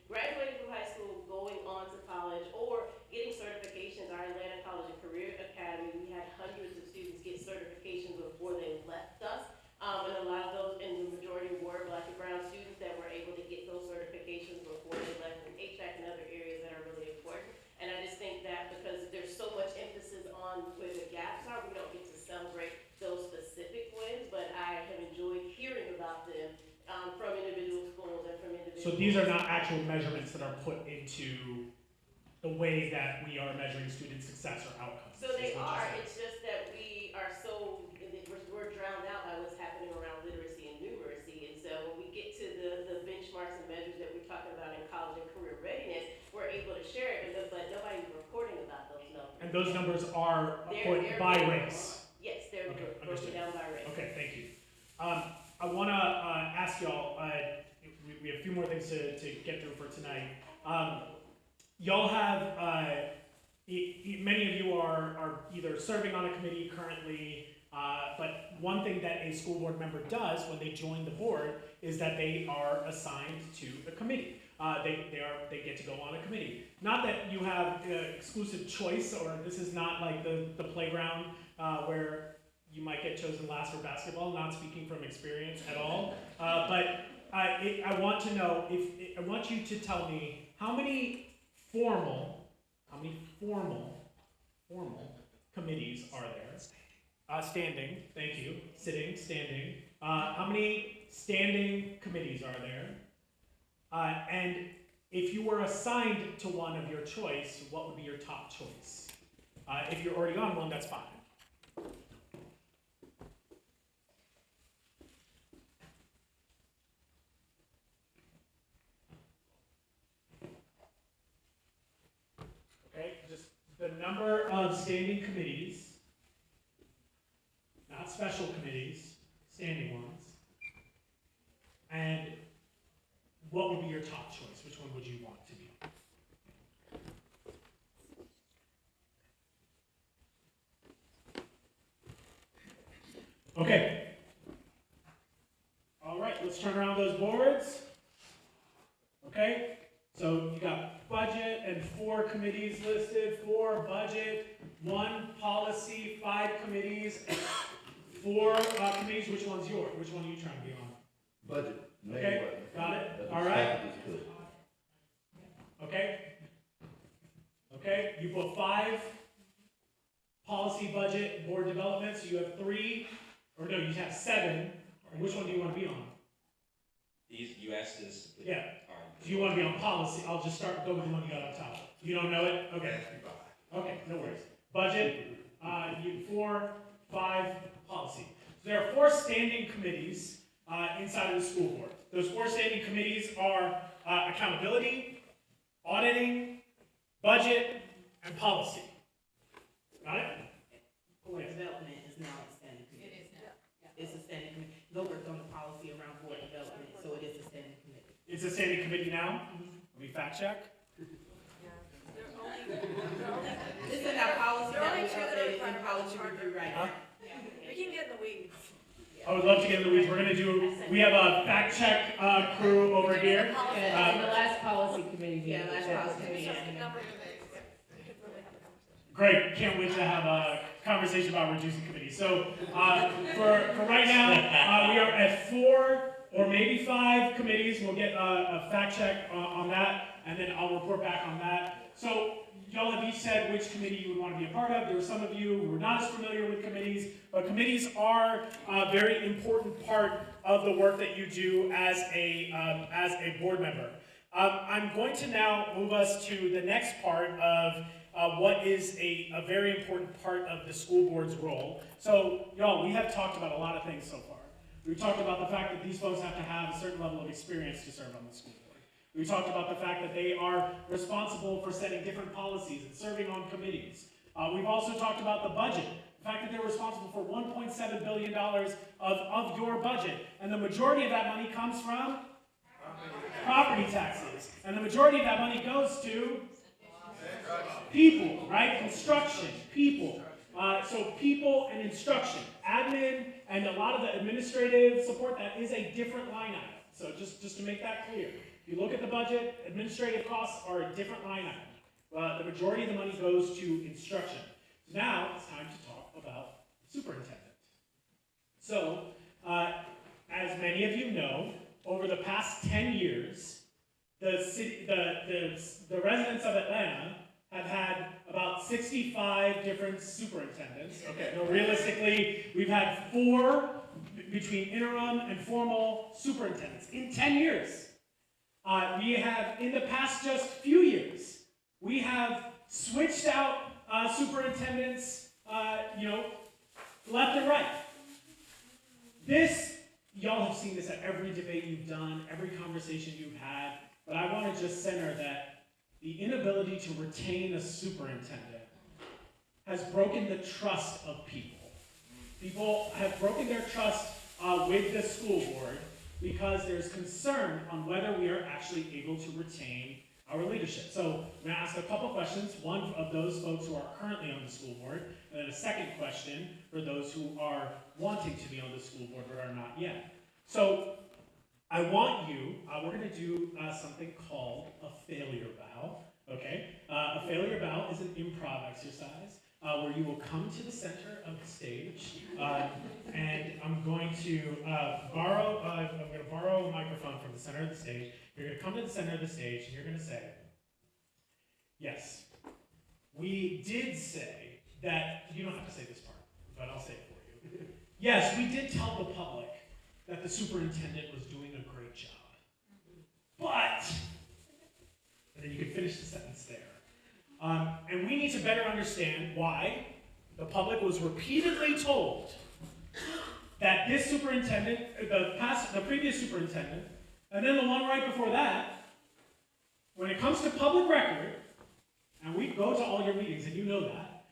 graduating from high school, going on to college, or getting certifications. Our Atlanta College and Career Academy, we had hundreds of students get certifications before they left us, and a lot of those, and the majority were Black and brown students that were able to get those certifications before they left in HVAC and other areas that are really important. And I just think that because there's so much emphasis on where the gaps are, we don't get to celebrate those specific wins, but I have enjoyed hearing about them from individual schools and from individual. So these are not actual measurements that are put into the way that we are measuring student success or outcomes. So they is what are, you're saying. it's just that we are we're drowned out by what's happening around literacy and numeracy, and so when we get to the benchmarks and measures that we're talking about in college and career readiness, we're able to share it, but nobody's reporting about those numbers. And those numbers are put They're by broken race. down. Yes, they're Okay, broken understood. down by race. Okay, thank you. I want to ask y'all, we have a few more things to get through for tonight. Y'all have, many of you are either serving on a committee currently, but one thing that a school board member does when they join the board is that they are assigned to a committee. They get to go on a committee. Not that you have exclusive choice, or this is not like the playground where you might get chosen last for basketball, not speaking from experience at all. But I want to know, I want you to tell me how many formal committees are there? Standing, thank you. Sitting, standing. How many standing committees are there? And if you were assigned to one of your choice, what would be your top choice? If you're already on one, that's fine. Okay, just the number of standing committees, not special committees, standing ones. And what would be your top choice? Which one would you want to be on? Okay. All right, let's turn around those boards. Okay, so you got budget and 4 committees listed, 4 budget, 1 policy, 5 committees, 4 committees. Which one's yours? Which one are you trying to be on? Budget. main Okay, budget. got it? That's All what right. staff is good. Okay? Okay, you put 5 policy, budget, board development, so you have 3, or no, you have 7. And which one do you want to be on? You asked this. Yeah. Do you want to be on policy? I'll just go with the one you got on top. You don't know it? Okay. Okay, no worries. Budget, 4, 5, policy. So there are 4 standing committees inside of the school board. Those 4 standing committees are accountability, auditing, budget, and policy. Got it? Board development is now a standing committee. It is now. It's a standing committee. They'll work on the policy around board development, so it is a standing committee. It's a standing committee now? Let me fact check. This is our policy that we updated in policy review right now. We can get in the weeds. I would love to get in the weeds. We're gonna do, we have a fact check crew over here. And the last policy committee meeting. Yeah, last policy committee. Great, can't wait to have a conversation about reducing committees. So, for right now, we are at 4 or maybe 5 committees. We'll get a fact check on that, and then I'll report back on that. So, y'all have each said which committee you would want to be a part of. There were some of you who were not as familiar with committees, but committees are a very important part of the work that you do as a board member. I'm going to now move us to the next part of what is a very important part of the school board's role. So, y'all, we have talked about a lot of things so far. We've talked about the fact that these folks have to have a certain level of experience to serve on the school board. We talked about the fact that they are responsible for setting different policies and serving on committees. We've also talked about the budget, the fact that they're responsible for $1.7 billion of your budget, and the majority of that money comes from property taxes, and the majority of that money goes to people, right? Construction, people. So people and instruction, admin, and a lot of the administrative support, that is a different line item. So just to make that clear. If you look at the budget, administrative costs are a different line item. The majority of the money goes to instruction. So now it's time to talk about superintendent. So, as many of you know, over the past 10 years, the residents of Atlanta have had about 65 different superintendents. Okay, no, realistically, we've had 4 between interim and formal superintendents in 10 years. We have, in the past just few years, we have switched out superintendents, left and right. This, y'all have seen this at every debate you've done, every conversation you've had, but I want to just center that the inability to retain a superintendent has broken the trust of people. People have broken their trust with the school board because there's concern on whether we are actually able to retain our leadership. So I'm going to ask a couple questions, one of those folks who are currently on the school board, and then a second question for those who are wanting to be on the school board but are not yet. So I want you, we're going to do something called a failure bow, okay? A failure bow is an improv exercise where you will come to the center of the stage, and I'm going to borrow a microphone from the center of the stage. You're going to come to the center of the stage, and you're going to say, yes, we did say that, you don't have to say this part, but I'll say it for you. Yes, we did tell the public that the superintendent was doing a great job. But, and then you can finish the sentence there. And we need to better understand why the public was repeatedly told that this superintendent, the previous superintendent, and then the one right before that, when it comes to public record, and we go to all your meetings and you know that,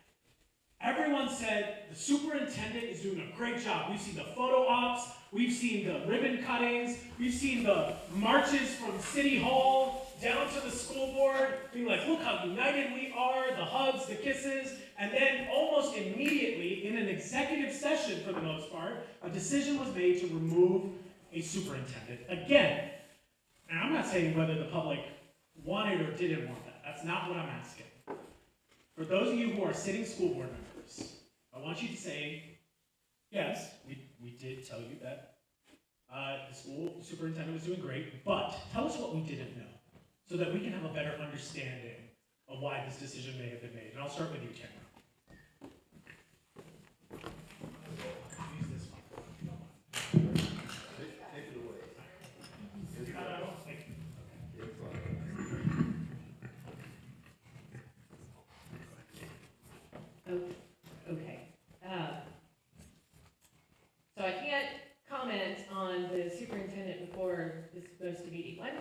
everyone said the superintendent is doing a great job. We've seen the photo ops, we've seen the ribbon cuttings, we've seen the marches from City Hall down to the school board, being like, look how united we are, the hugs, the kisses, and then almost immediately, in an executive session for the most part, a decision was made to remove a superintendent. Again, and I'm not saying whether the public wanted or didn't want that. That's not what I'm asking. For those of you who are sitting school board members, I want you to say, yes, we did tell you that the school superintendent was doing great, but tell us what we didn't know so that we can have a better understanding of why this decision may have been made. And I'll start with you, Tamara. Use this one. Take it away.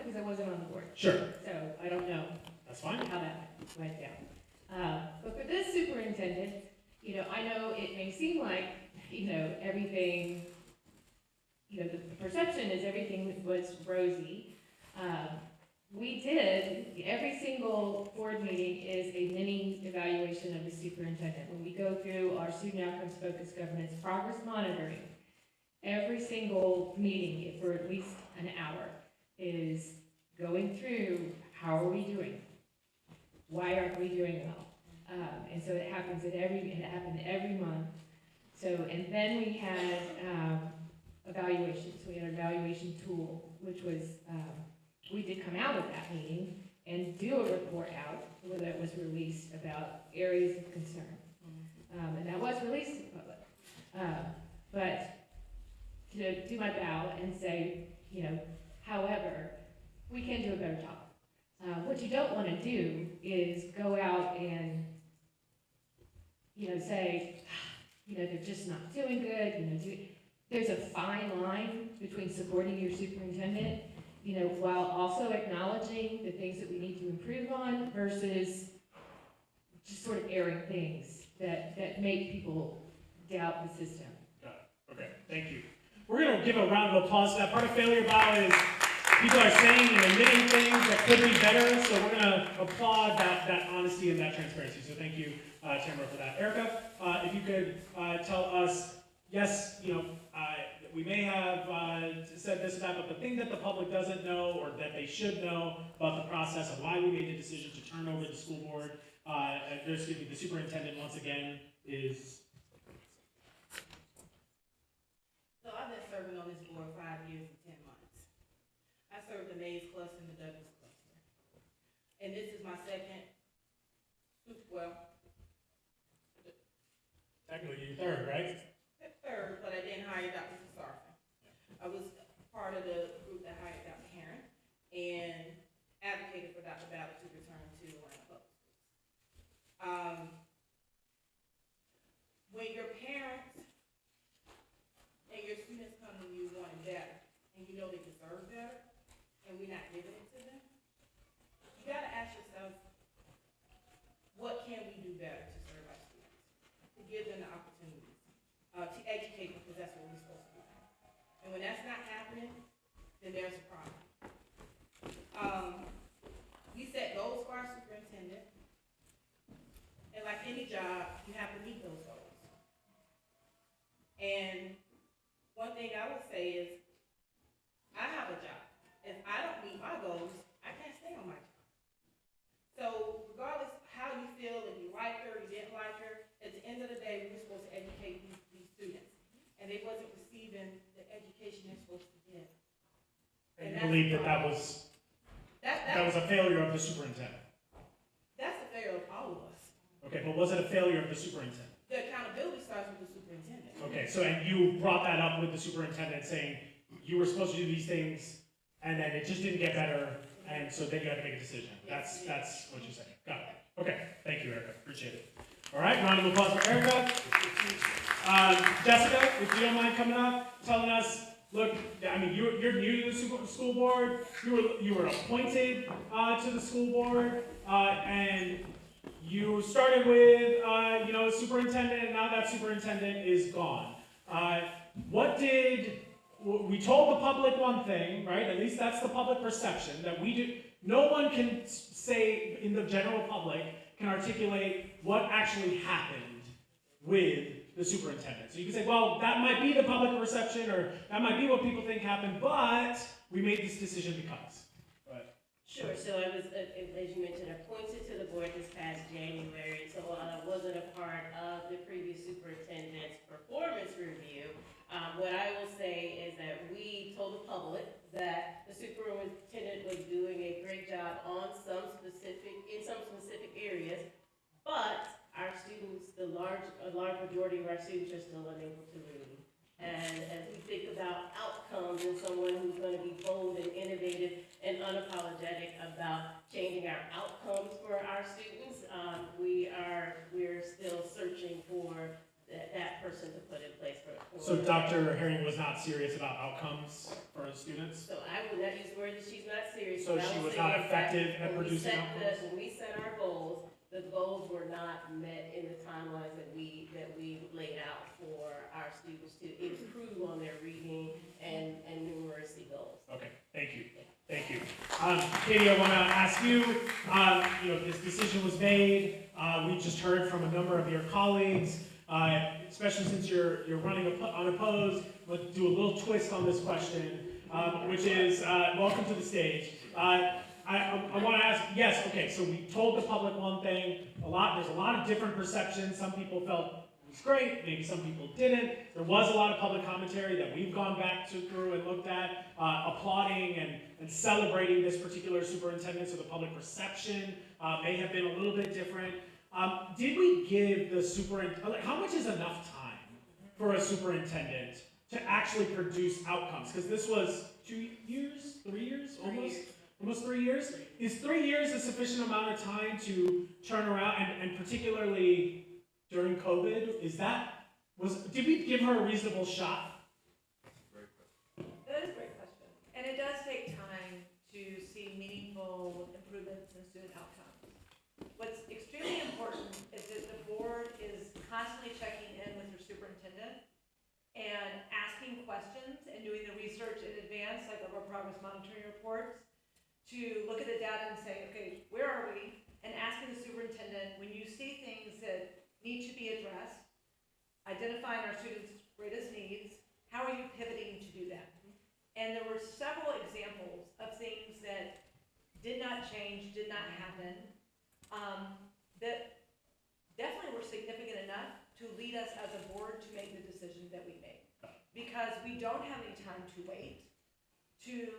because I wasn't on the board, Sure, so I don't know that's fine. how that went down. But for this superintendent, I know it may seem like, everything, the perception is everything was rosy. We did, every single board meeting is a mini evaluation of the superintendent. When we go through our student outcomes focused governance progress monitoring, every single meeting for at least an hour is going through, how are we doing? Why aren't we doing well? And so it happened every month. So, and then we had evaluations. We had an evaluation tool, which was, we did come out of that meeting and do a report out, whether it was released about areas of concern. And that was released to the public. But to do my bow and say, however, we can do a better job. What you don't want to do is go out and, say, they're just not doing good, there's a fine line between supporting your superintendent, while also acknowledging the things that we need to improve on versus just sort of airing things that make people doubt the system. Got it. Okay, thank you. We're going to give a round of applause to that. Part of failure bow is people are saying and admitting things that could be better, so we're going to applaud that honesty and that transparency. So thank you, Tamara, for that. Erica, if you could tell us, yes, we may have said this or that, but the thing that the public doesn't know or that they should know about the process of why we made the decision to turn over the school board, the superintendent once again is... So I've been serving on this board 5 years and 10 months. I served the Mays cluster and the Douglas cluster. And this is my second, Technically, you're third, right? third, but I didn't hire Dr. Sarfin. I was part of the group that hired Dr. Heron and advocated for Dr. Ballard to return to Atlanta Public Schools. When your parents and your students come to you wanting better, and you know they deserve better, and we're not giving it to them, you gotta ask yourself, what can we do better to serve our students? To give them the opportunities, to educate them, because that's what we're supposed to do. And when that's not happening, then there's a problem. We set goals for our superintendent, and like any job, you have to meet those goals. And one thing I would say is, I have a job. If I don't meet my goals, I can't stay on my job. So regardless how you feel, if you liked her, you didn't like her, at the end of the day, we're supposed to educate these students. And they wasn't receiving the education they're supposed to get. And you believe that was a failure of the superintendent? That's a failure of all of us. Okay, but was it a failure of the superintendent? The accountability starts with the superintendent. Okay, so and you brought that up with the superintendent saying you were supposed to do these things and then it just didn't get better and so then you had to make a decision. That's what you're saying. Got it. Okay, thank you, Erica. Appreciate it. All right, round of applause for Erica. Jessica, if you don't mind coming up, telling us, look, I mean, you're new to the school board. You were appointed to the school board, and you started with a superintendent, and now that superintendent is gone. We told the public one thing, right? At least that's the public perception that we do. No one can say in the general public can articulate what actually happened with the superintendent. So you can say, well, that might be the public perception, or that might be what people think happened, but we made this decision because. But. Sure, so I was, as you mentioned, appointed to the board this past January, so I wasn't a part of the previous superintendent's performance review. What I will say is that we told the public that the superintendent was doing a great job in some specific areas, but our students, a large majority of our students are still unable to read. And as we think about outcomes and someone who's going to be bold and innovative and unapologetic about changing our outcomes for our students, we're still searching for that person to put in place for. So Dr. Herring was not serious about outcomes for the students? So I would not use the word that she's not serious. So What I she was saying not is that effective at when we producing set outcomes? When we set our goals, the goals were not met in the timelines that we laid out for our students to improve on their reading and numeracy goals. Okay, thank you. Thank you. Katie, I want to ask you, this decision was made. We just heard from a number of your colleagues, especially since you're running unopposed. Let's do a little twist on this question, which is, welcome to the stage. I want to ask, yes, okay, so we told the public one thing, there's a lot of different perceptions. Some people felt it was great, maybe some people didn't. There was a lot of public commentary that we've gone back through and looked at, applauding and celebrating this particular superintendent, so the public perception may have been a little bit different. Did we give the superintendent, how much is enough time for a superintendent to actually produce outcomes? Because this was 2 years, 3 years, almost 3 years? Is 3 years a sufficient amount of time to turn around, and particularly during COVID, did we give her a reasonable shot? That is a great question. And it does take time to see meaningful improvements in student outcomes. What's extremely important is that the board is constantly checking in with your superintendent and asking questions and doing the research in advance, like of our progress monitoring reports, to look at the data and say, okay, where are we? And asking the superintendent, when you see things that need to be addressed, identifying our students' greatest needs, how are you pivoting to do that? And there were several examples of things that did not change, did not happen, that definitely were significant enough to lead us as a board to make the decision that we made. Because we don't have any time to wait to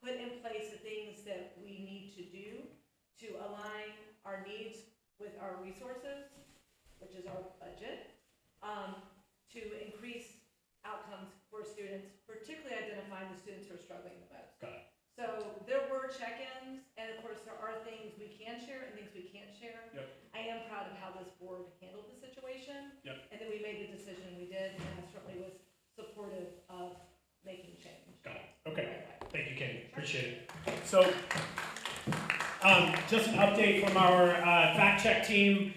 put in place the things that we need to do to align our needs with our resources, which is our budget, to increase outcomes for students, particularly identifying the students who are struggling the most. Got it. So there were check-ins, and of course there are things we can share and things we can't share. Yep. I am proud of how this board handled the situation. Yep. And that we made the decision we did, and I certainly was supportive of making change. Got it. Okay. Right. Thank you, Katie. Appreciate it. So, just an update from our fact check team.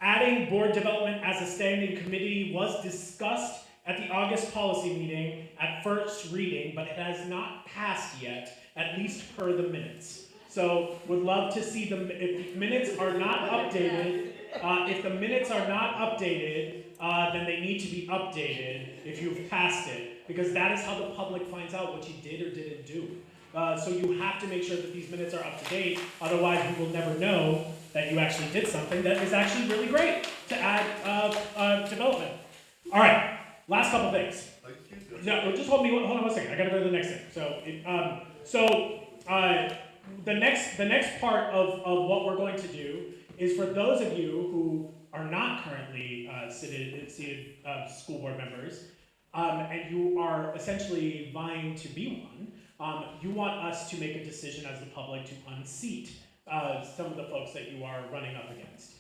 Adding board development as a standing committee was discussed at the August policy meeting at first reading, but it has not passed yet, at least per the minutes. So, would love to see if the minutes are not updated. Then they need to be updated if you've passed it, because that is how the public finds out what you did or didn't do. So you have to make sure that these minutes are up to date, otherwise we will never know that you actually did something that is actually really great to add development. All right, last couple things. No, just hold on 1 second. I gotta go to the next thing. The next part of what we're going to do is for those of you who are not currently seated school board members, and you are essentially vying to be one, you want us to make a decision as the public to unseat some of the folks that you are running up against.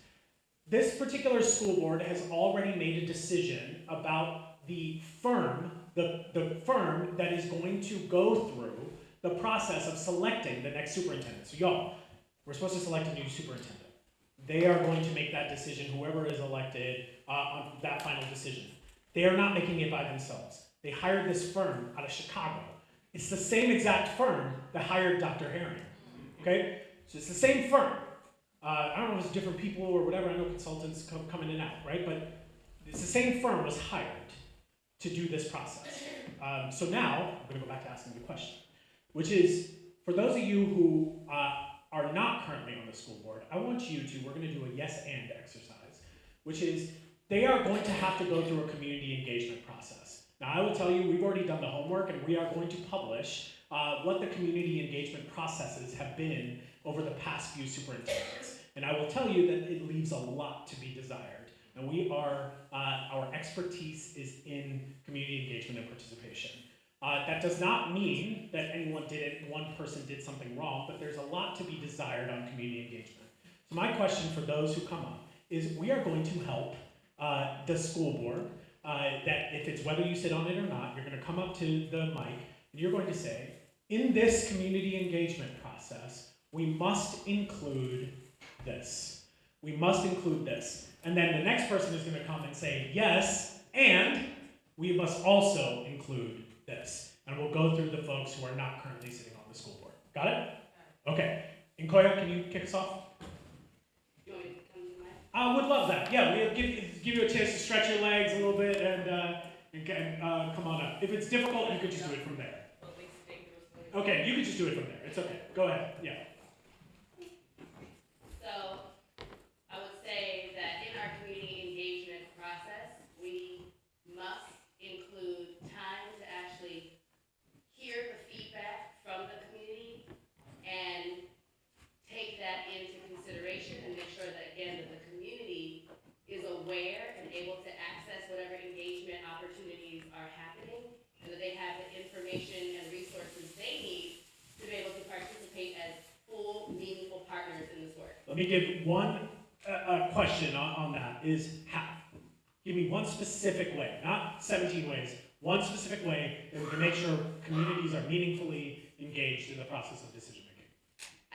This particular school board has already made a decision about the firm that is going to go through the process of selecting the next superintendent. So y'all, we're supposed to select a new superintendent. They are going to make that decision, whoever is elected, on that final decision. They are not making it by themselves. They hired this firm out of Chicago. It's the same exact firm that hired Dr. Herring, okay? So it's the same firm. I don't know if it's different people or whatever. I know consultants come in and out, right? But it's the same firm was hired to do this process. So now, I'm gonna go back to asking the question, which is, for those of you who are not currently on the school board, I want you to, we're gonna do a yes and exercise, which is, they are going to have to go through a community engagement process. Now I will tell you, we've already done the homework and we are going to publish what the community engagement processes have been over the past few superintendents. And I will tell you that it leaves a lot to be desired. And we are, our expertise is in community engagement and participation. That does not mean that one person did something wrong, but there's a lot to be desired on community engagement. So my question for those who come up is, we are going to help the school board that if it's whether you sit on it or not, you're gonna come up to the mic and you're going to say, in this community engagement process, we must include this. We must include this. And then the next person is gonna come and say, yes, and we must also include this. And we'll go through the folks who are not currently sitting on the school board. Got it? Okay. Nkoya, can you kick us off? You want me to come to the mic? I would love that. Yeah, we'll give you a chance to stretch your legs a little bit and come on up. If it's difficult, you could just do it from there. Okay, you could just do it from there. It's okay. Go ahead. Yeah. So, I would say that in our community engagement process, we must include time to actually hear the feedback from the community and take that into consideration and make sure that, again, that the community is aware and able to access whatever engagement opportunities are happening, and that they have the information and resources they need to be able to participate as full, meaningful partners in this work. Let me give one question on that is how. Give me one specific way, not 17 ways, one specific way that we can make sure communities are meaningfully engaged in the process of decision making.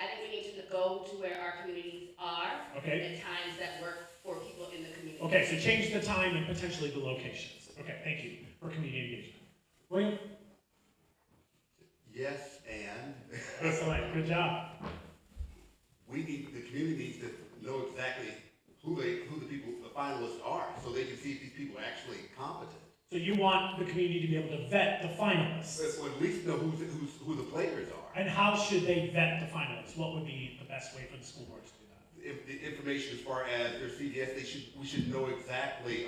I think we need to go to where our communities are Okay. at times that work for people in the community. Okay, so change the time and potentially the locations. Okay, thank you for community engagement. William? Yes, and Excellent, good job. we need, the community needs to know exactly who the people, the finalists are, so they can see if these people are actually competent. So you want the community to be able to vet the finalists. So at least know who the players are. And how should they vet the finalists? What would be the best way for the school board to do that? If the information as far as their CDS, we should know exactly,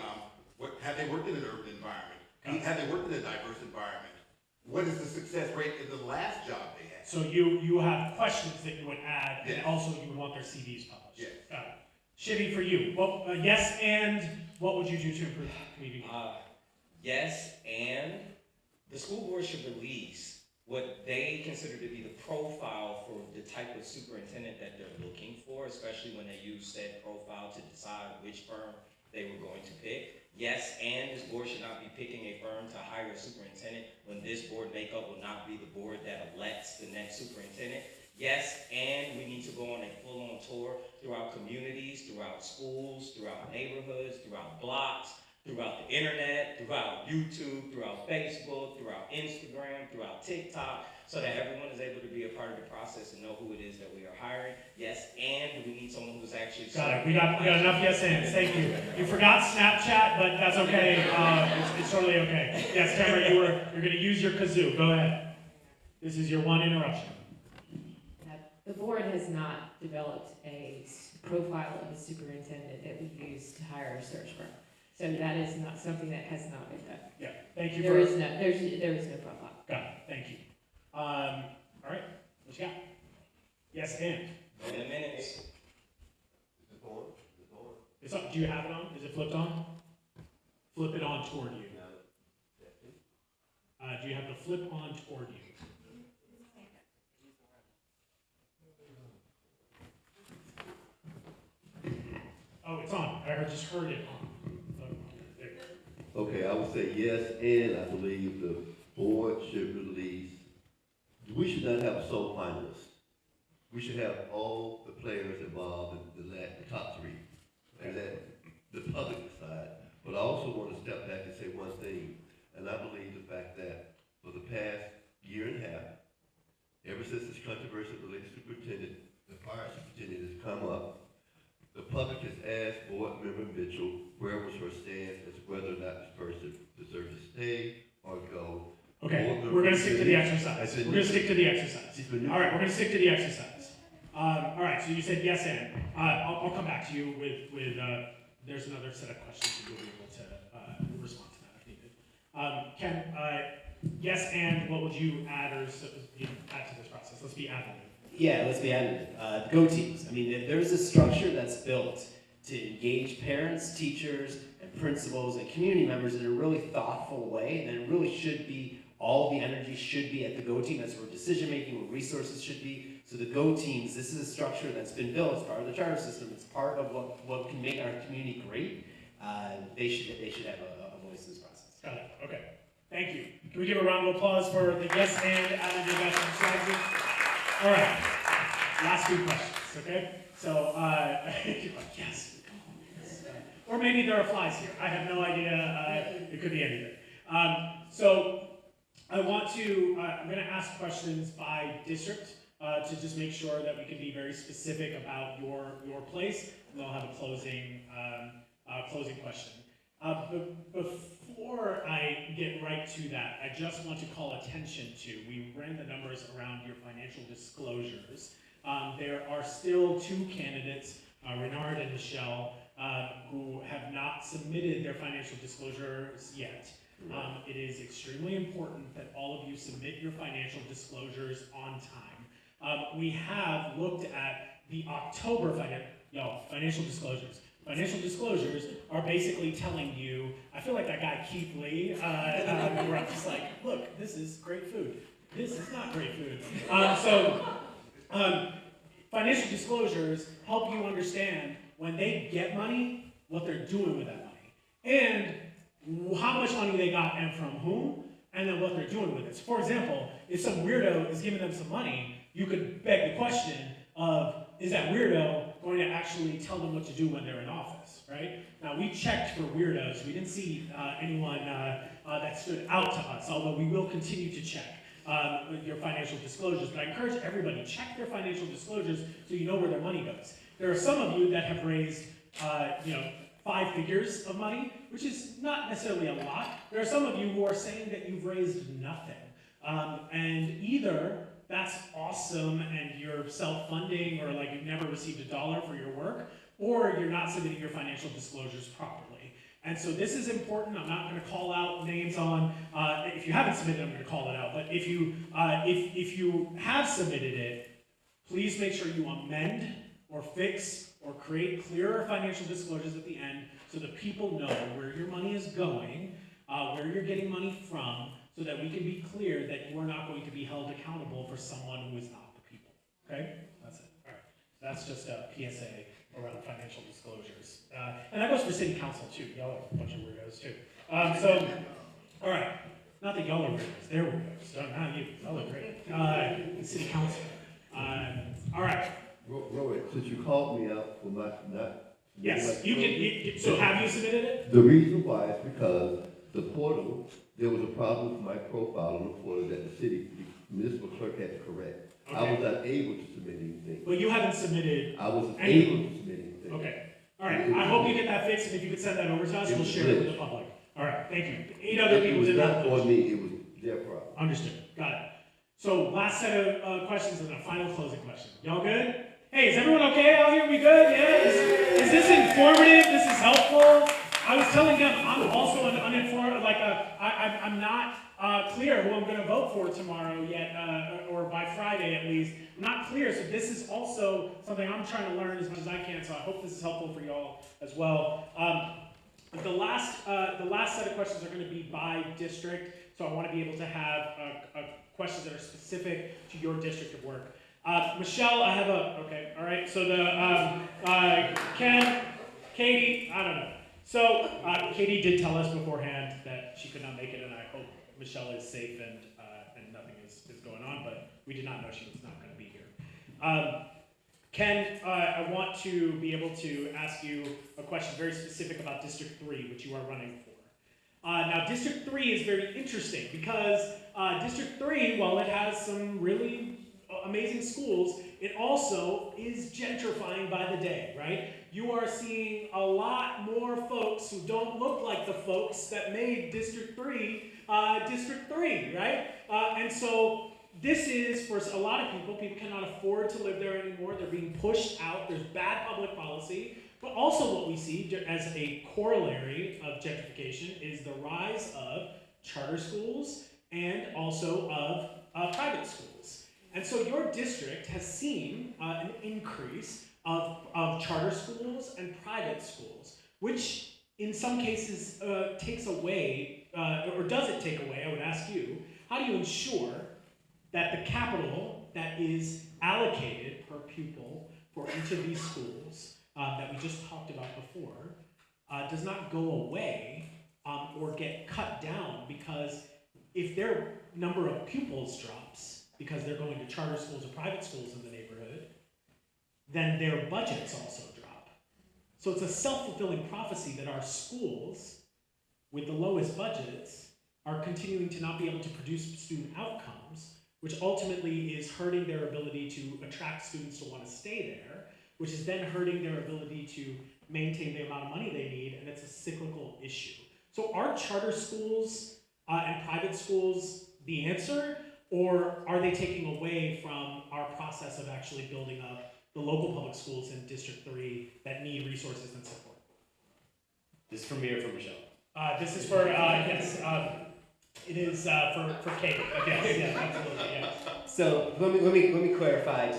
have they worked in an urban environment? Have they worked in a diverse environment? What is the success rate in the last job they had? So you have questions that you would add, and Yes. also you would want their CVs published. Yes. Got it. Shivy, for you, well, yes, and what would you do to improve community engagement? Yes, and the school board should release what they consider to be the profile for the type of superintendent that they're looking for, especially when they use said profile to decide which firm they were going to pick. Yes, and this board should not be picking a firm to hire a superintendent when this board makeup will not be the board that elects the next superintendent. Yes, and we need to go on a full-on tour throughout communities, throughout schools, throughout neighborhoods, throughout blocks, throughout the internet, throughout YouTube, throughout Facebook, throughout Instagram, throughout TikTok, so that everyone is able to be a part of the process and know who it is that we are hiring. Yes, and we need someone who's actually... Got it. We got enough yes ands. Thank you. You forgot Snapchat, but that's okay. It's totally okay. Yes, Tamara, you're going to use your kazoo. Go ahead. This is your one interruption. The board has not developed a profile of a superintendent that we use to hire a search firm. So that is not something that has not been done. Yeah, thank you There is no profile. Got it. Thank you. All right, what you got? Yes, and? In a minute. Is it on? Is it on? It's up. Do you have it on? Is it flipped on? Flip it on toward you. Do you have the flip on toward you? Oh, it's on. I just heard it on. There. Okay, I would say yes, and I believe the board should release, we should not have a sole finalist. We should have all the players involved in the top three, and let the public decide. But I also want to step back and say one thing, and I believe the fact that for the past year and a half, ever since this controversy related to superintendent, the fire superintendent has come up, the public has asked Board Member Mitchell where was her stance as to whether or not this person deserves to stay or go. Okay, we're going to stick to the exercise. We're going to stick to the exercise. All right, we're going to stick to the exercise. All right, so you said yes, and I'll come back to you with there's another set of questions that you'll be able to respond to that if needed. Ken, yes, and what would you add add to this process? Let's be additive. Yeah, let's be additive. Go teams. I mean, there's a structure that's built to engage parents, teachers, and principals and community members in a really thoughtful way. And it really should be, all the energy should be at the go team. That's where decision making, where resources should be. So the go teams, this is a structure that's been built as part of the charter system. It's part of what can make our community great. they should have a voice in this process. Got it, okay. Thank you. Can we give a round of applause for the yes and out of the investment strategy? All right, last two questions, okay? So, you're like, yes. Or maybe there are flies here. I have no idea. It could be anything. So I want to, I'm going to ask questions by district to just make sure that we can be very specific about your place, and then I'll have a closing question. Before I get right to that, I just want to call attention to, we ran the numbers around your financial disclosures. There are still two candidates, Renard and Michelle, who have not submitted their financial disclosures yet. It is extremely important that all of you submit your financial disclosures on time. We have looked at the October financial disclosures. Financial disclosures are basically telling you, I feel like that guy Keith Lee, where I'm just like, look, this is great food. This is not great food. Financial disclosures help you understand when they get money, what they're doing with that money, and how much money they got and from whom, and then what they're doing with it. So for example, if some weirdo is giving them some money, you could beg the question of, is that weirdo going to actually tell them what to do when they're in office, right? Now, we checked for weirdos. We didn't see anyone that stood out to us, although we will continue to check your financial disclosures. But I encourage everybody, check their financial disclosures so you know where their money goes. There are some of you that have raised, 5 figures of money, which is not necessarily a lot. There are some of you who are saying that you've raised nothing. And either that's awesome and you're self-funding, or like you've never received $1 for your work, or you're not submitting your financial disclosures properly. And so this is important. I'm not going to call out names on, if you haven't submitted, I'm going to call it out. But if you have submitted it, please make sure you amend or fix or create clearer financial disclosures at the end so that people know where your money is going, where you're getting money from, so that we can be clear that you are not going to be held accountable for someone who is not the people. Okay? That's it. All right. That's just a PSA around financial disclosures. And that goes for city council too. Y'all are a bunch of weirdos too. All right. Not that y'all are weirdos. They're weirdos. So not you. Y'all are great. City council. All right. Roy, since you called me out for my not. Yes, you can. So have you submitted it? The reason why is because the portal, there was a problem with my profile on the portal that the city municipal clerk had to correct. Okay. I was not able to submit anything. Well, you haven't submitted. I wasn't anything. able to submit anything. Okay. All right. I hope you get that fixed, and if you could send that over to us, we'll share it with the public. All right. Thank you. 8 other people did not. It was not for me. It was their problem. Understood. Got it. So last set of questions and a final closing question. Y'all good? Hey, is everyone okay out here? We good? Yeah? Is this informative? This is helpful? I was telling them I'm also an uninformed, I'm not clear who I'm going to vote for tomorrow yet, or by Friday at least. I'm not clear, so this is also something I'm trying to learn as much as I can, so I hope this is helpful for y'all as well. The last set of questions are going to be by district, so I want to be able to have questions that are specific to your district of work. Michelle, I have okay, all right, so Ken, Katie, I don't know. So, Katie did tell us beforehand that she could not make it, and I hope Michelle is safe and nothing is going on, but we did not know she was not going to be here. Ken, I want to be able to ask you a question very specific about District 3, which you are running for. Now, District 3 is very interesting because District 3, while it has some really amazing schools, it also is gentrifying by the day, right? You are seeing a lot more folks who don't look like the folks that made District 3, right? And so this is, for a lot of people cannot afford to live there anymore. They're being pushed out. There's bad public policy. But also what we see as a corollary of gentrification is the rise of charter schools and also of private schools. And so your district has seen an increase of charter schools and private schools, which in some cases takes away, or does it take away, I would ask you, how do you ensure that the capital that is allocated per pupil for each of these schools that we just talked about before does not go away or get cut down, because if their number of pupils drops because they're going to charter schools or private schools in the neighborhood, then their budgets also drop. So it's a self-fulfilling prophecy that our schools with the lowest budgets are continuing to not be able to produce student outcomes, which ultimately is hurting their ability to attract students to want to stay there, which is then hurting their ability to maintain the amount of money they need, and it's a cyclical issue. So are charter schools and private schools the answer, or are they taking away from our process of actually building up the local public schools in District 3 that need resources and support? This is for me or for Michelle? This is for, yes, it is for Kate, yes, yeah, absolutely, yeah. So let me clarify,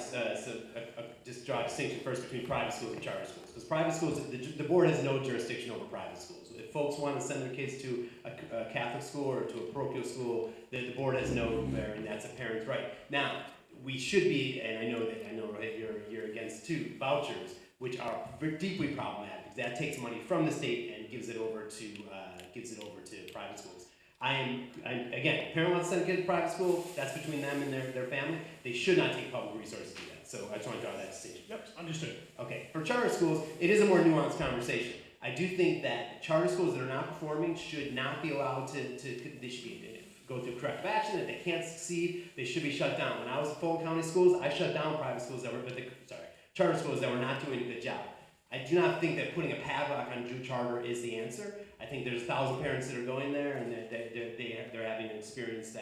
just draw a distinction first between private schools and charter schools. Because private schools, the board has no jurisdiction over private schools. If folks want to send their kids to a Catholic school or to a parochial school, the board has no there, and that's a parent's right. Now, we should be, and I know you're against too, vouchers, which are deeply problematic. That takes money from the state and gives it over to private schools. I'm again, if a parent wants to send a kid to private school, that's between them and their family. They should not take public resources to do that. So I just want to draw that distinction. Yep, understood. Okay, for charter schools, it is a more nuanced conversation. I do think that charter schools that are not performing should not be allowed they should be go through corrective action. If they can't succeed, they should be shut down. When I was at Fulton County Schools, I shut down private schools charter schools that were not doing a good job. I do not think that putting a padlock on Drew Charter is the answer. I think there's 1,000 parents that are going there, and they're having an experience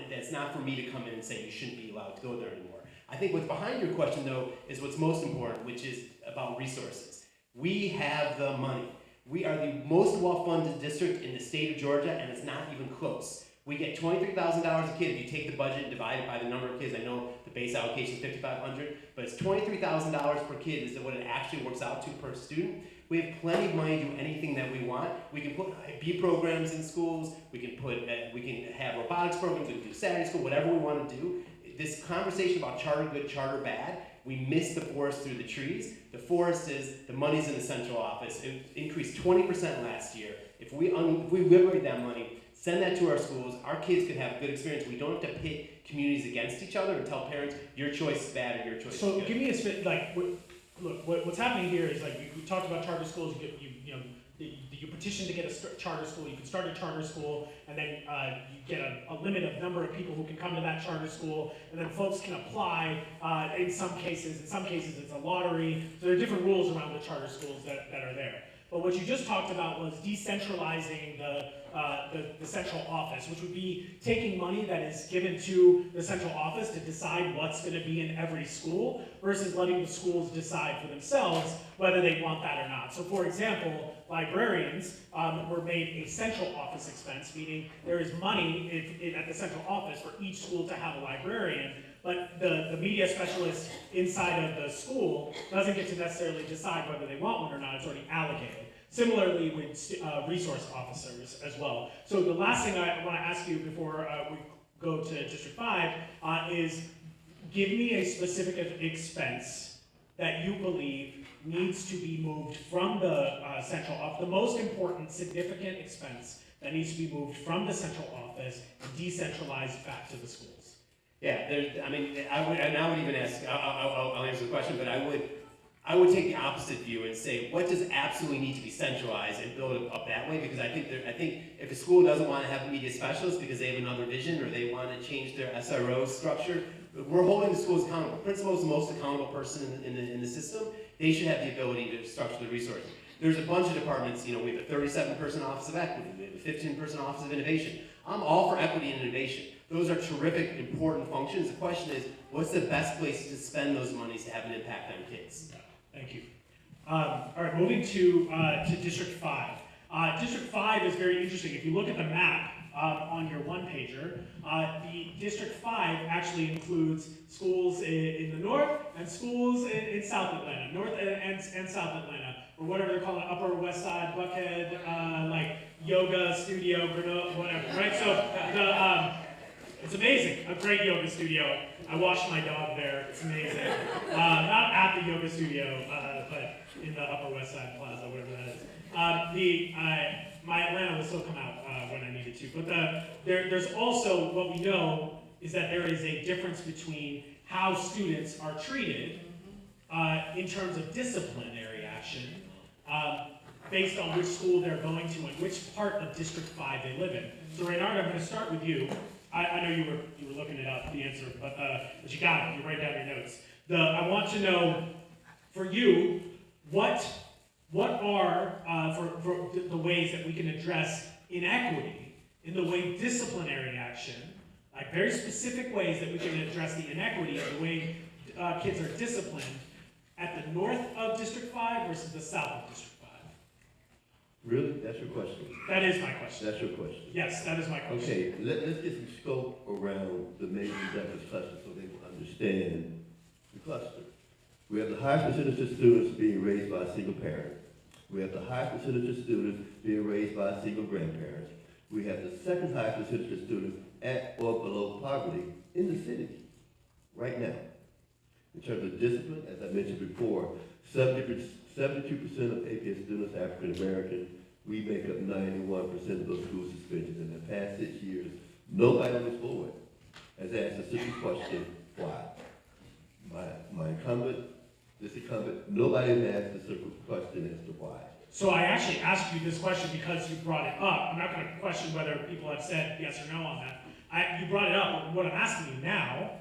that's not for me to come in and say you shouldn't be allowed to go there anymore. I think what's behind your question, though, is what's most important, which is about resources. We have the money. We are the most well-funded district in the state of Georgia, and it's not even close. We get $23,000 a kid if you take the budget and divide it by the number of kids. I know the base allocation is $5,500, but it's $23,000 per kid is what it actually works out to per student. We have plenty of money to do anything that we want. We can put B programs in schools. We can have robotics programs. We can do Saturday school, whatever we want to do. This conversation about charter good, charter bad, we miss the forest through the trees. The forest is the money's in the central office. It increased 20% last year. If we liberate that money, send that to our schools, our kids can have a good experience. We don't have to pit communities against each other and tell parents, your choice is bad or your choice is good. So give me what's happening here is we talked about charter schools. You petition to get a charter school. You can start a charter school, and then you get a limit of number of people who can come to that charter school, and then folks can apply. In some cases, it's a lottery. So there are different rules around the charter schools that are there. But what you just talked about was decentralizing the central office, which would be taking money that is given to the central office to decide what's going to be in every school versus letting the schools decide for themselves whether they want that or not. So for example, librarians were made a central office expense, meaning there is money at the central office for each school to have a librarian, but the media specialist inside of the school doesn't get to necessarily decide whether they want one or not. It's already allocated. Similarly with resource officers as well. So the last thing I want to ask you before we go to District 5 is give me a specific expense that you believe needs to be moved from the central office, the most important significant expense that needs to be moved from the central office and decentralized back to the schools. Yeah, I would even ask, I'll answer the question, but I would take the opposite view and say, what does absolutely need to be centralized and build it up that way? Because I think if a school doesn't want to have a media specialist because they have another vision or they want to change their SRO structure, we're holding the schools accountable. The principal is the most accountable person in the system. They should have the ability to structure the resources. There's a bunch of departments, we have a 37-person Office of Equity, we have a 15-person Office of Innovation. I'm all for equity and innovation. Those are terrific, important functions. The question is, what's the best place to spend those monies to have an impact on kids? Thank you. All right, moving to District 5. District 5 is very interesting. If you look at the map on your one-pager, the District 5 actually includes schools in the north and schools in South Atlanta, north and South Atlanta, or whatever they're calling it, Upper West Side, Buckhead, like yoga studio, Grenoble, whatever, right? So it's amazing, a great yoga studio. I washed my dog there, it's amazing. Not at the yoga studio, but in the Upper West Side Plaza, whatever that is. My Atlanta will still come out when I need it to. But there's also, what we know is that there is a difference between how students are treated in terms of disciplinary action based on which school they're going to and which part of District 5 they live in. So Reynard, I'm going to start with you. I know you were looking it up, the answer, but you got it. You write down your notes. I want to know, for you, what are for the ways that we can address inequity in the way disciplinary action, like very specific ways that we can address the inequity of the way kids are disciplined at the north of District 5 versus the south of District 5? Really? That's your question? That is my question. That's your question? Yes, that is my question. Okay, let's get some scope around the major Douglas cluster so they will understand the cluster. We have the highest percentage of students being raised by a single parent. We have the highest percentage of students being raised by a single grandparent. We have the second highest percentage of students at or below poverty in the city right now. In terms of discipline, as I mentioned before, 72% of APS students are African American. We make up 91% of those school suspensions. In the past 6 years, nobody on this board has asked a simple question, why? My incumbent, this incumbent, nobody has asked a simple question as to why. So I actually asked you this question because you brought it up. I'm not going to question whether people have said yes or no on that. You brought it up, but what I'm asking you now,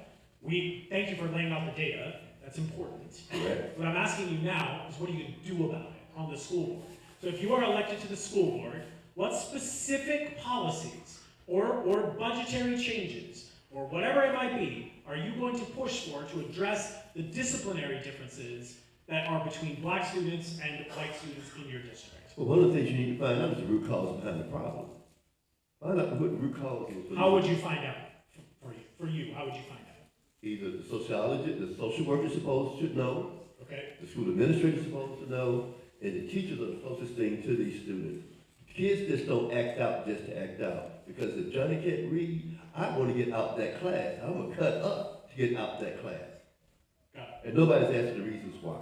thank you for laying out the data. That's important. Correct. What I'm asking you now is what are you going to do about it on the school board? So if you are elected to the school board, what specific policies or budgetary changes or whatever it might be are you going to push for to address the disciplinary differences that are between black students and white students in your district? Well, one of the things you need to find out is the root cause behind the problem. Find out what the root cause is. How would you find out? For you, how would you find out? Either the sociologist, the social worker is supposed to know, Okay. the school administrator is supposed to know, and the teachers are the closest thing to these students. Kids just don't act out just to act out. Because if Johnny can't read, I want to get out that class. I'm going to cut up to get out that class. Got it. And nobody's asking the reasons why.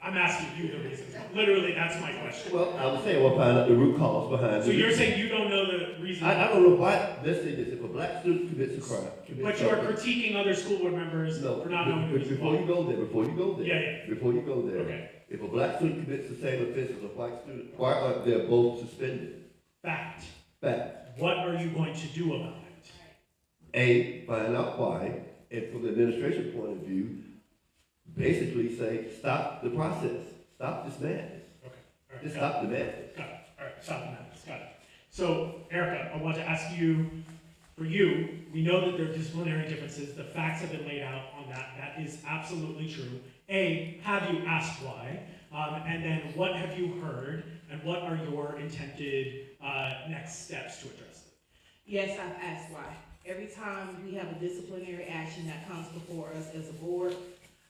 I'm asking you the reasons. Literally, that's my question. Well, I was saying, we'll find out the root cause behind it. So you're saying you don't know the reason? I don't know why. Let's say this: if a black student commits a crime, But you are critiquing other school board members for not knowing the reason before why. you go there, before you go there, Okay. if a black student commits the same offense as a white student, why aren't they both suspended? Fact. Fact. What are you going to do about it? A, find out why, and from the administration point of view, basically say, stop the process, stop this madness. Okay. All right. Just Got stop the madness. it. Got it. All right. Stop the madness. Got it. So, Erica, I want to ask you, for you, we know that there are disciplinary differences. The facts have been laid out on that. That is absolutely true. A, have you asked why? And then what have you heard? And what are your intended next steps to address it? Yes, I've asked why. Every time we have a disciplinary action that comes before us as a board,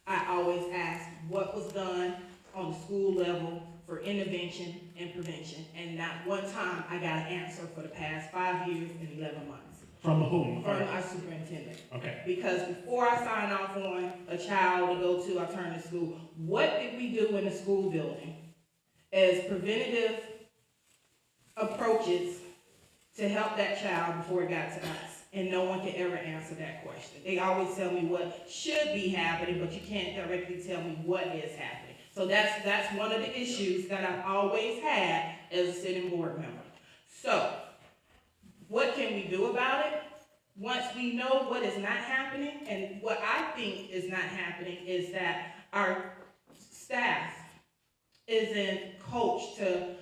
I always ask what was done on the school level for intervention and prevention. And not one time I got an answer for the past 5 years and 11 months. From whom? From our superintendent. Okay. Because before I sign off on a child to go to alternative school, what did we do in the school building as preventative approaches to help that child before it got to us? And no one can ever answer that question. They always tell me what should be happening, but you can't directly tell me what is happening. So that's one of the issues that I've always had as a sitting board member. So, what can we do about it? Once we know what is not happening, and what I think is not happening is that our staff isn't coached to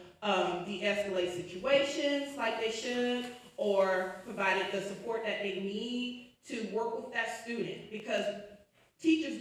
de-escalate situations like they should, or provided the support that they need to work with that student. Because teachers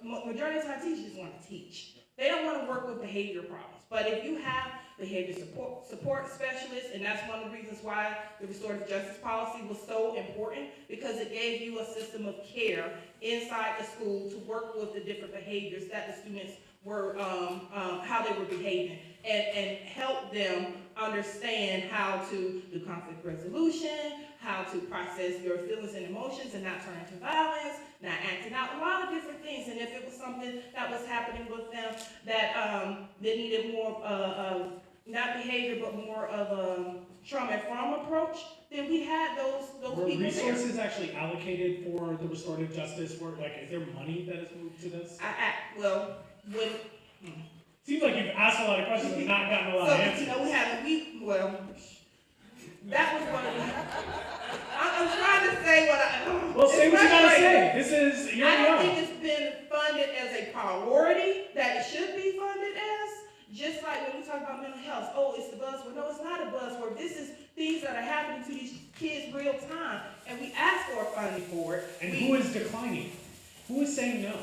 majority of the time teachers just want to teach. They don't want to work with behavior problems. But if you have behavior support specialists, and that's one of the reasons why the restorative justice policy was so important, because it gave you a system of care inside the school to work with the different behaviors that the students were, how they were behaving. and help them understand how to do conflict resolution, how to process your feelings and emotions and not turn into violence, not acting out, a lot of different things. And if it was something that was happening with them that needed more of not behavior but more of a trauma-informed approach, then we had those Were people there. resources actually allocated for the restorative justice work? Like, is there money that has moved to this? Well, when Seems like you've asked a lot of questions and not gotten a lot of answers. we haven't, that was one of the, I'm trying to say what Well, say it's what you gotta frustrating. say. This is, you're I don't young. think it's been funded as a priority that it should be funded as. Just like when we talk about mental health, oh, it's the buzzword. No, it's not a buzzword. This is things that are happening to these kids real time, and we ask for funding for it. And who is declining? Who is saying no?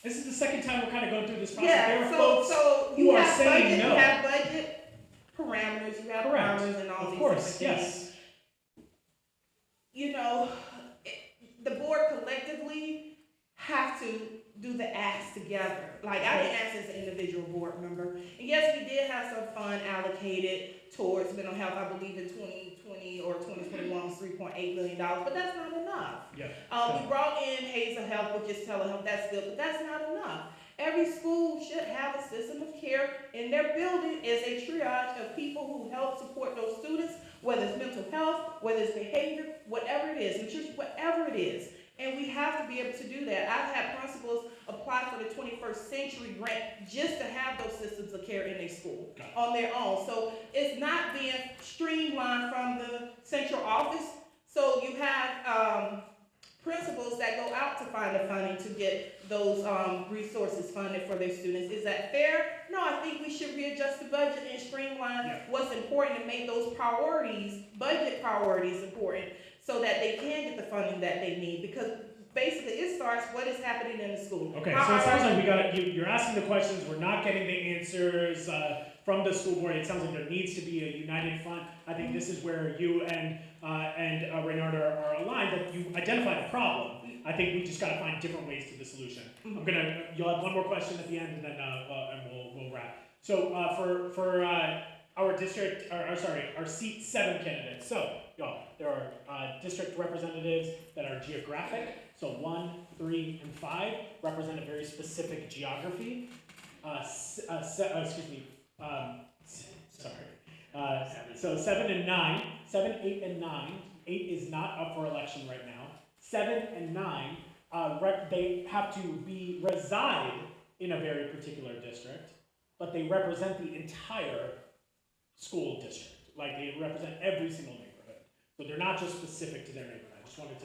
This is the second time we're kind of going through this process. Yeah, There are folks so who you are have saying budget, no. you have budget parameters, you have Correct. parameters and all Of these course, different yes. things. You know, the board collectively have to do the acts together. Like, I didn't ask as an individual board member. And yes, we did have some fund allocated towards mental health. I believe in 2020 or 2021 was $3.8 million, but that's not enough. Yeah. We brought in Hazel Health, which is telehealth, that's good, but that's not enough. Every school should have a system of care in their building as a triage of people who help support those students, whether it's mental health, whether it's behavior, whatever it is, nutrition, whatever it is. And we have to be able to do that. I've had principals apply for the 21st Century Grant just to have those systems of care in their school on their own. So it's not being streamlined from the central office. So you have principals that go out to find the funding to get those resources funded for their students. Is that fair? No, I think we should readjust the budget and streamline what's important and make those priorities, budget priorities important so that they can get the funding that they need. Because basically it starts what is happening in the school. Okay, so it sounds like you're asking the questions, we're not getting the answers from the school board. It sounds like there needs to be a united front. I think this is where you and Reynard are aligned, that you identified a problem. I think we just gotta find different ways to the solution. You'll have one more question at the end, and then we'll wrap. So for our district, our seat 7 candidates. So there are district representatives that are geographic. So 1, 3, and 5 represent a very specific geography. 7 and 9, 7, 8, and 9. 8 is not up for election right now. 7 and 9, they have to reside in a very particular district, but they represent the entire school district. Like, they represent every single neighborhood. So they're not just specific to their neighborhood. I just wanted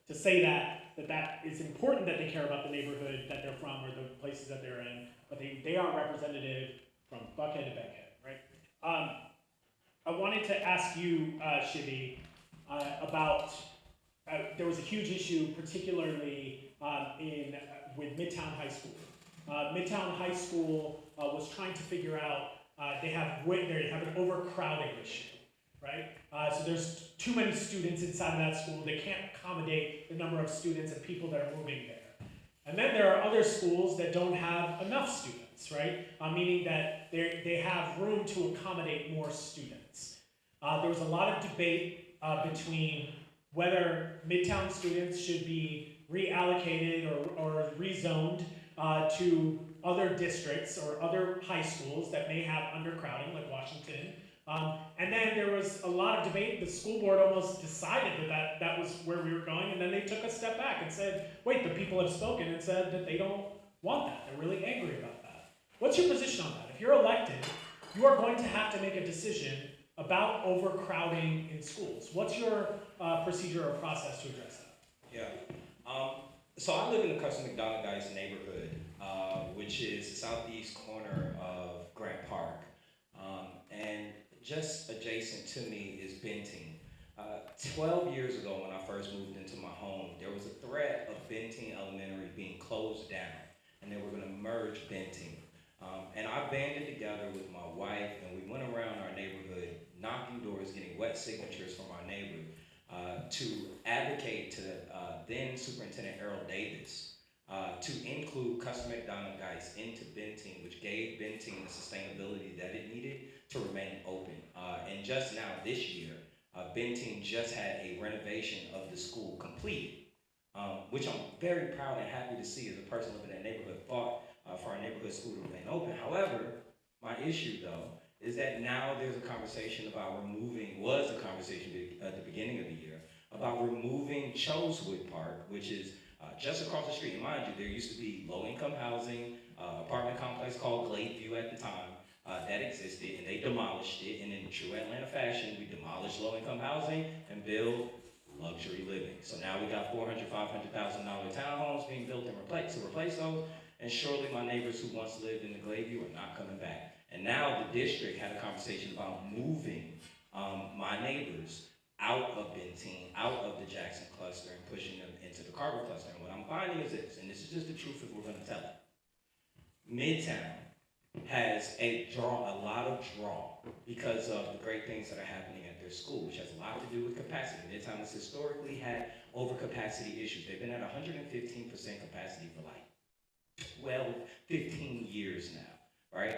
to say that is important, that they care about the neighborhood that they're from or the places that they're in, but they are representative from Buckhead to Beckhead, right? I wanted to ask you, Shivi, about, there was a huge issue, particularly with Midtown High School. Midtown High School was trying to figure out, they have an overcrowding issue, right? So there's too many students inside of that school. They can't accommodate the number of students and people that are moving there. And then there are other schools that don't have enough students, right? Meaning that they have room to accommodate more students. There was a lot of debate between whether Midtown students should be reallocated or rezoned to other districts or other high schools that may have undercrowding, like Washington. And then there was a lot of debate. The school board almost decided that was where we were going, and then they took a step back and said, wait, the people have spoken and said that they don't want that. They're really angry about that. What's your position on that? If you're elected, you are going to have to make a decision about overcrowding in schools. What's your procedure or process to address that? Yeah. So I live in the Custom McDonald Guys neighborhood, which is the southeast corner of Grant Park. And just adjacent to me is Benting. 12 years ago, when I first moved into my home, there was a threat of Benting Elementary being closed down, and they were going to merge Benting. And I banded together with my wife, and we went around our neighborhood, knocking doors, getting wet signatures from our neighbors to advocate to then Superintendent Earl Davis to include Custom McDonald Geist into Benton, which gave Benton the sustainability that it needed to remain open. And just now, this year, Benton just had a renovation of the school completed, which I'm very proud and happy to see as a person living in that neighborhood, fought for our neighborhood school to remain open. However, my issue though, is that now there's a conversation about was a conversation at the beginning of the year, about removing Chosewood Park, which is just across the street. And mind you, there used to be low-income housing, apartment complex called Glade at the time, that existed, and they demolished it. And in true Atlanta fashion, we demolished low-income housing and build luxury living. So now we got $400,000, $500,000 townhomes being built and to replace those. And surely my neighbors who once lived in the Gladeview are not coming back. And now the district had a conversation about moving my neighbors out of Benton, out of the Jackson cluster, and pushing them into the Carver cluster. And what I'm finding is this, and this is just the truth if we're gonna tell it. Midtown has a lot of draw because of the great things that are happening at their school, which has a lot to do with capacity. Midtown has historically had overcapacity issues. They've been at 115% capacity for like 12, 15 years now, right?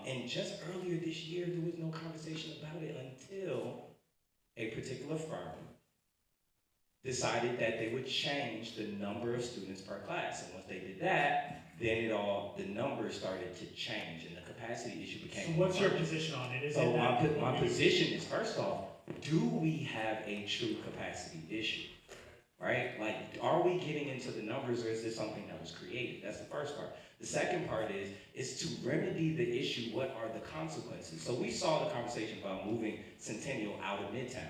And just earlier this year, there was no conversation about it until a particular firm decided that they would change the number of students per class. And once they did that, then the numbers started to change and the capacity issue became. So what's your position on it? So my position is, first off, do we have a true capacity issue? Right? Like, are we getting into the numbers or is this something that was created? That's the first part. The second part is to remedy the issue, what are the consequences? So we saw the conversation about moving Centennial out of Midtown.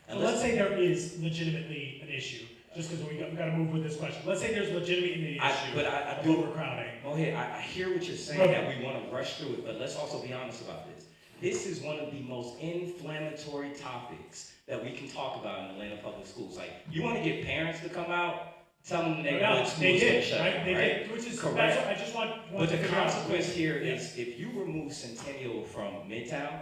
So let's say there is legitimately an issue, just because we got to move with this question. Let's say there's legitimately an issue of overcrowding. I hear what you're saying, that we want to rush through it, but let's also be honest about this. This is one of the most inflammatory topics that we can talk about in Atlanta public schools. Like, you want to get parents to come out, tell them they did, shut right? down, They right? did, which is correct. That's what I just want But to the figure out. consequence here is if you remove Centennial from Midtown,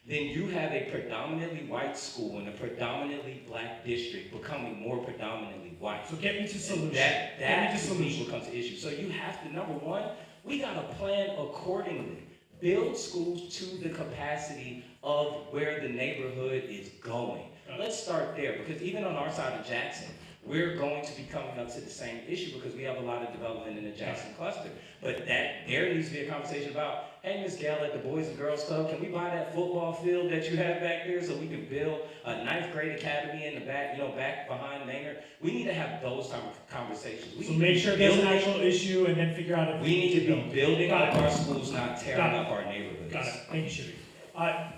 then you have a predominantly white school in a predominantly black district becoming more predominantly white. So get me to solution. That to me becomes the issue. So you have to, number one, we got to plan accordingly. Build schools to the capacity of where the neighborhood is going. Let's start there, because even on our side of Jackson, we're going to be coming up to the same issue because we have a lot of development in the Jackson cluster. But there needs to be a conversation about, hey, Ms. Gale, at the Boys and Girls Club, can we buy that football field that you have back there so we can build a ninth grade academy in the back, back behind Maynard? We need to have those type of conversations. So make sure there's an actual issue and then figure out if we need to be building up our schools, not tearing up our neighborhoods. Got it. Thank you, Shivi.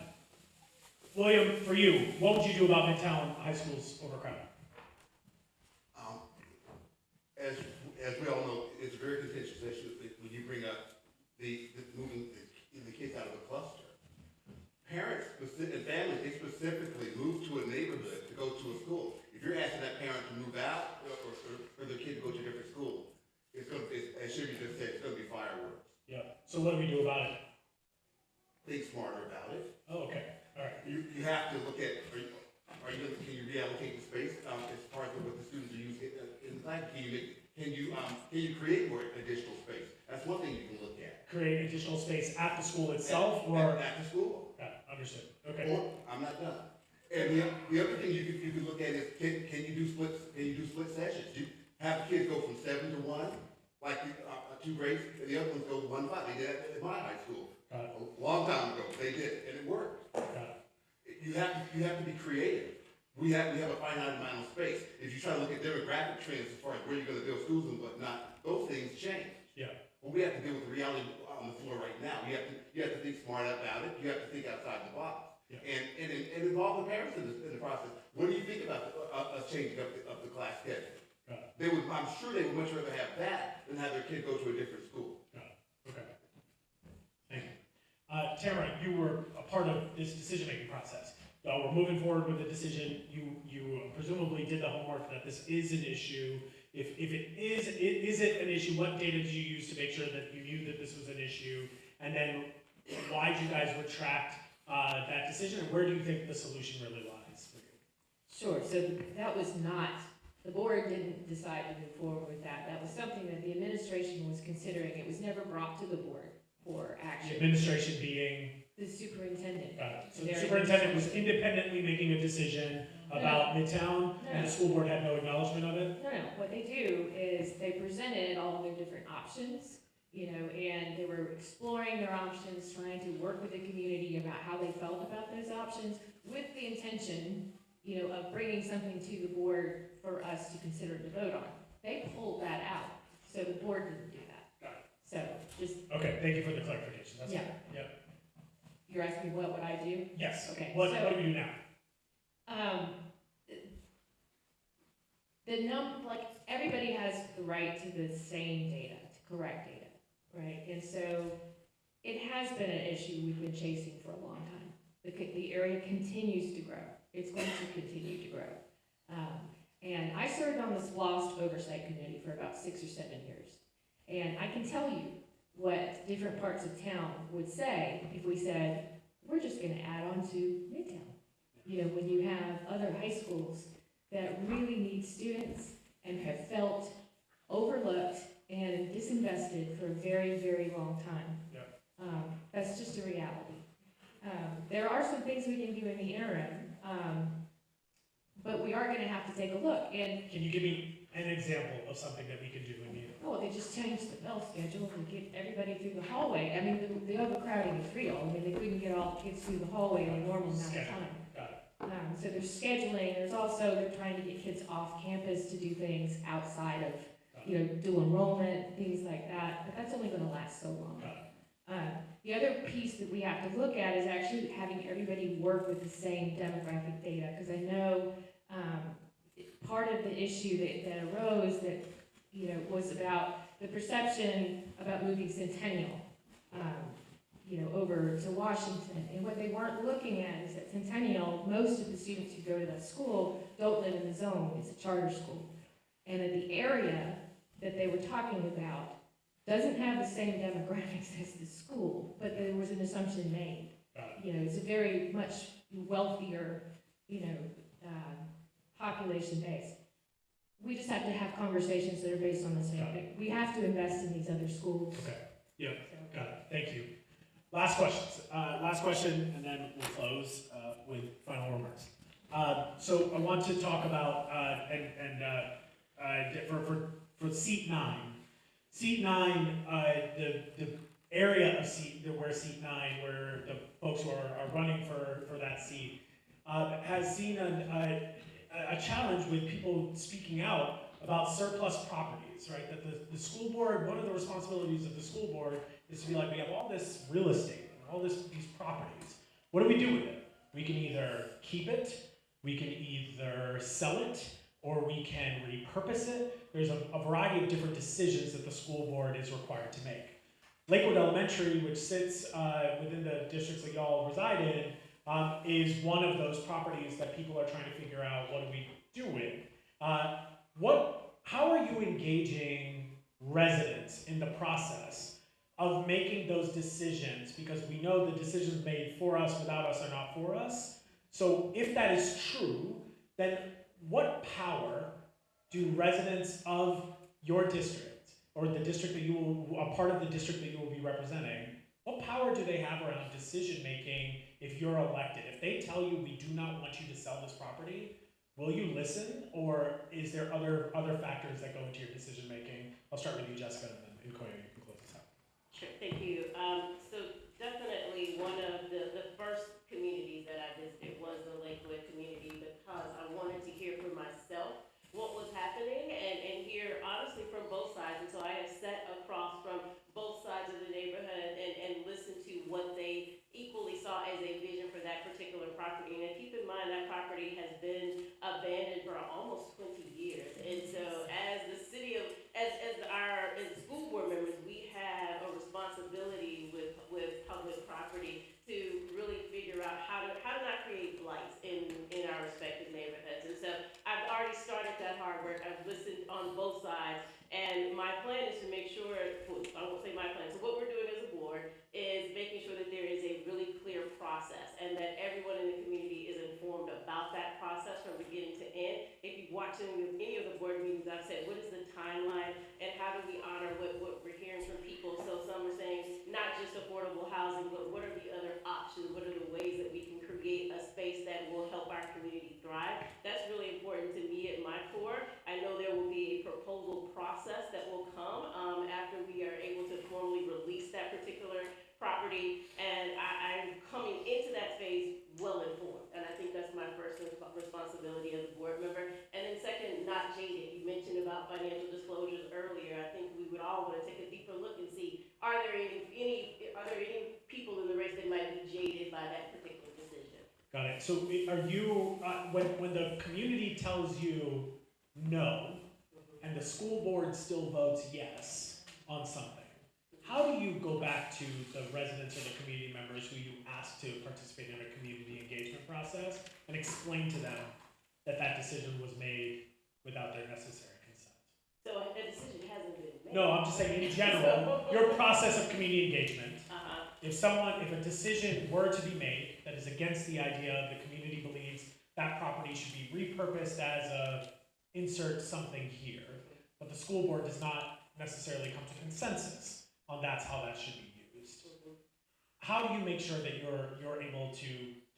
William, for you, what would you do about Midtown High School's overcrowding? As we all know, it's a very contentious issue when you bring up the moving the kids out of the cluster. Parents and families, they specifically move to a neighborhood to go to a school. If you're asking that parent to move out or their kid to go to a different school, it's as Shivi just said, it's going to be fireworks. Yeah. So what do we do about it? Think smarter about it. Oh, okay. All right. You have to look at, can you reallocate the space as part of what the students are using inside? Can you create more additional space? That's one thing you can look at. Create additional space at the school itself, or at the school? Yeah, understood. Okay. Or I'm not done. And the other thing you could look at is can you do split sessions? You have kids go from 7 to 1, like 2 grades, and the other ones go 1 to 5. They did that at my high school. Got it. A long time ago, they did, and it worked. Got it. You have to be creative. We have a finite amount of space. If you try to look at demographic trends as far as where you're going to build schools and whatnot, those things change. Yeah. But we have to deal with the reality on the floor right now. You have to think smart about it. You have to think outside the box. Yeah. And involve the parents in the process. What do you think about us changing up the class schedule? I'm sure they would much rather have that than have their kid go to a different school. Okay. Thank you. Tamara, you were a part of this decision-making process. We're moving forward with the decision. You presumably did the homework that this is an issue. If it is it an issue? What data did you use to make sure that you knew that this was an issue? And then why did you guys retract that decision? And where do you think the solution really lies for you? Sure, so that was not The board didn't decide to move forward with that. That was something that the administration was considering. It was never brought to the board for The action. administration being, The superintendent. so the superintendent was independently making a decision about Midtown, and the school board had no acknowledgement of it? No, what they do is they presented all of their different options, you know, and they were exploring their options, trying to work with the community about how they felt about those options, with the intention, you know, of bringing something to the board for us to consider to vote on. They pulled that out, so the board didn't do that. Got it. So, just, Okay, thank you for the clarification, that's Yeah. fair. Yep, you're asking me what would I do? yes. Okay, What so- do we do now? Like, everybody has the right to the same data, to correct data, right? And so, it has been an issue we've been chasing for a long time. The area continues to grow. It's going to continue to grow. And I served on this lost oversight committee for about 6 or 7 years. And I can tell you what different parts of town would say if we said, we're just gonna add on to Midtown. You know, when you have other high schools that really need students and have felt overlooked and disinvested for a very, very long time. Yeah. That's just a reality. There are some things we can do in the interim, but we are gonna have to take a look. And, Can you give me an example of something that we could do in the, oh, they just changed the bell schedule and get everybody through the hallway. I mean, the overcrowding is real. I mean, they couldn't get all the kids through the hallway in a normal amount of Schedule. time. got it, So there's scheduling, there's also, they're trying to get kids off campus to do things outside of, you know, do enrollment, things like that, but that's only gonna last so long. got it. The other piece that we have to look at is actually having everybody work with the same demographic data, because I know, part of the issue that arose that, you know, was about the perception about moving Centennial, you know, over to Washington. And what they weren't looking at is that Centennial, most of the students who go to that school don't live in the zone, it's a charter school. And that the area that they were talking about doesn't have the same demographics as the school, but there was an assumption made. Got it. You know, it's a very much wealthier, you know, population base. We just have to have conversations that are based on the same Got it. thing. We have to invest in these other schools. Okay, yeah, So- got it, thank you. Last questions, last question, and then we'll close with final remarks. So I want to talk about, for seat 9. Seat 9, the area of where seat 9, where the folks who are running for that seat, has seen a challenge with people speaking out about surplus properties, right? That the school board, one of the responsibilities of the school board is to be like, we have all this real estate and all these properties. What do we do with it? We can either keep it, we can either sell it, or we can repurpose it. There's a variety of different decisions that the school board is required to make. Lakewood Elementary, which sits within the districts that y'all reside in, is one of those properties that people are trying to figure out what do we do with. How are you engaging residents in the process of making those decisions? Because we know the decisions made for us, without us, are not for us. So if that is true, then what power do residents of your district, or the district that a part of the district that you will be representing, what power do they have around decision making if you're elected? If they tell you, we do not want you to sell this property, will you listen, or is there other factors that go into your decision making? I'll start with you, Jessica, and then Nkoya, you can close this out. Sure, thank you. So definitely one of the first communities that I visited was the Lakewood community, because I wanted to hear for myself what was happening and hear honestly from both sides. And so I have sat across from both sides of the neighborhood and listened to what they equally saw as a vision for that particular property. And keep in mind, that property has been abandoned for almost 20 years. And so as the city of, as school board members, we have a responsibility with public property to really figure out how to not create blights in our respective neighborhoods. And so I've already started that hard work. I've listened on both sides. And my plan is to make sure, I won't say my plan, so what we're doing as a board is making sure that there is a really clear process and that everyone in the community is informed about that process from beginning to end. If you watch any of the board said, what is the timeline and how do we honor what we're hearing from people? So some are saying not just affordable housing, but what are the other options? What are the ways that we can create a space that will help our community thrive? That's really important to me at my core. I know there will be a proposal process that will come after we are able to formally release that particular property, and I'm coming into that phase well informed, and I think that's my first responsibility as a board member. And then second, not jaded. You mentioned about financial disclosures earlier. I think we would all want to take a deeper look and see, are there any people in the race that might be jaded by that particular decision? Got it. So are you, when the community tells you no, and the school board still votes yes on something, how do you go back to the residents or the community members who you asked to participate in a community engagement process and explain to them that that decision was made without their necessary consent? So a decision hasn't been made. No, I'm just saying in general, your process of community engagement. Uh-huh. If a decision were to be made that is against the idea, the community believes that property should be repurposed as a insert something here, but the school board does not necessarily come to consensus on that's how that should be used. How do you make sure that you're able to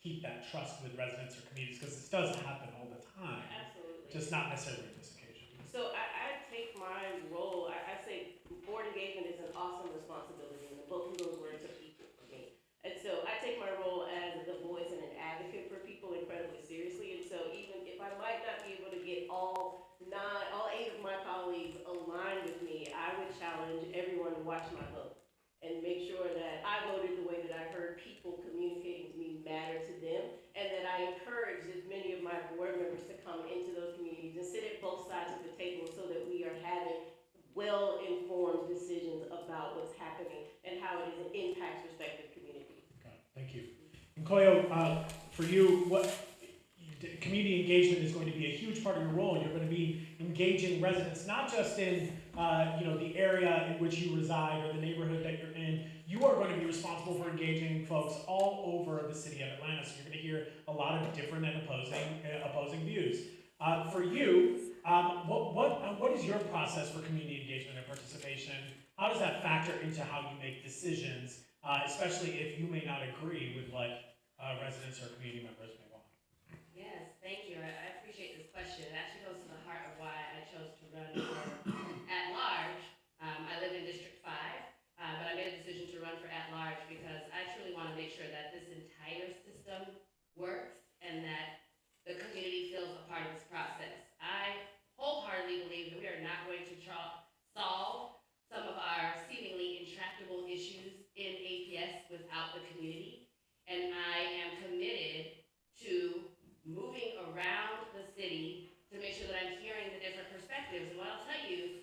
keep that trust with residents or communities? Because this does happen all the time, Absolutely. just not necessarily with this occasion. So I take my role, I say board engagement is an awesome responsibility, and both of those words are equal for me. And so I take my role as the voice and an advocate for people incredibly seriously. And so even if I might not be able to get all 8 of my colleagues aligned with me, I would challenge everyone to watch my vote and make sure that I voted the way that I heard people communicating to me matter to them, and that I encourage as many of my board members to come into those communities and sit at both sides of the table so that we are having well-informed decisions about what's happening and how it impacts respective communities. Okay, thank you. And Koyo, for you, community engagement is going to be a huge part of your role. You're going to be engaging residents, not just in the area in which you reside or the neighborhood that you're in. You are going to be responsible for engaging folks all over the city of Atlanta. So you're going to hear a lot of different and opposing views. For you, what is your process for community engagement and participation? How does that factor into how you make decisions, especially if you may not agree with what residents or community members may want? Yes, thank you. I appreciate this question. It actually goes to the heart of why I chose to run for at large. I live in District 5, but I made a decision to run for at large because I truly want to make sure that this entire system works and that the community feels a part of this process. I wholeheartedly believe that we are not going to solve some of our seemingly intractable issues in APS without the community, and I am committed to moving around the city to make sure that I'm hearing the different perspectives. And what I'll tell you,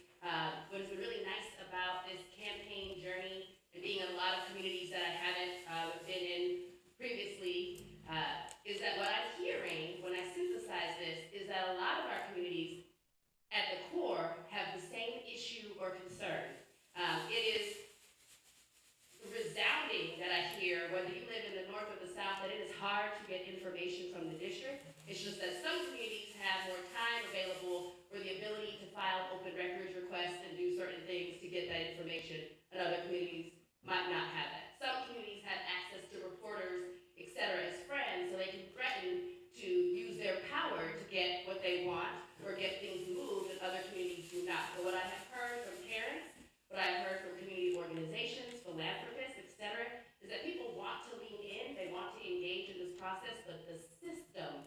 what has been really nice about this campaign journey and being in a lot of communities that I haven't been in previously, is that what I'm hearing when I synthesize this is that a lot of our communities at the core have the same issue or concern. It is resounding that I hear, whether you live in the north or the south, that it is hard to get information from the district. It's just that some communities have more time available or the ability to file open records requests and do certain things to get that information, and other communities might not have that. Some communities have access to reporters, et cetera, as friends, so they can threaten to use their power to get what they want or get things moved, and other communities do not. So what I have heard from parents, what I've heard from community organizations, philanthropists, et cetera, is that people want to lean in, they want to engage in this process, but the system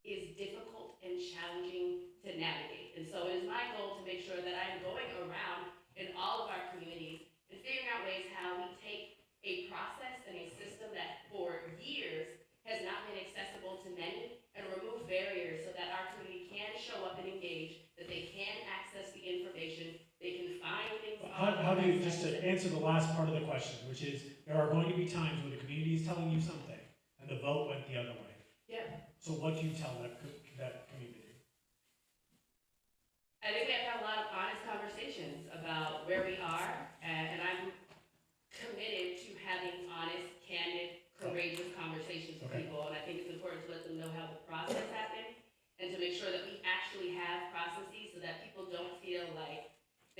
is difficult and challenging to navigate. And so it is my goal to make sure that I'm going around in all of our communities and figuring out ways how we take a process and a system that for years has not been accessible to many and remove barriers so that our community can show up and engage, that they can access the information, they can find things. How do you, just to answer the last part of the question, which is, there are going to be times when the community is telling you something and the vote went the other way. Yeah. So what do you tell that community? I think we have to have a lot of honest conversations about where we are, and I'm committed to having honest, candid, courageous conversations with people, and I think it's important to let them know how the process happened, and to make sure that we actually have processes so that people don't feel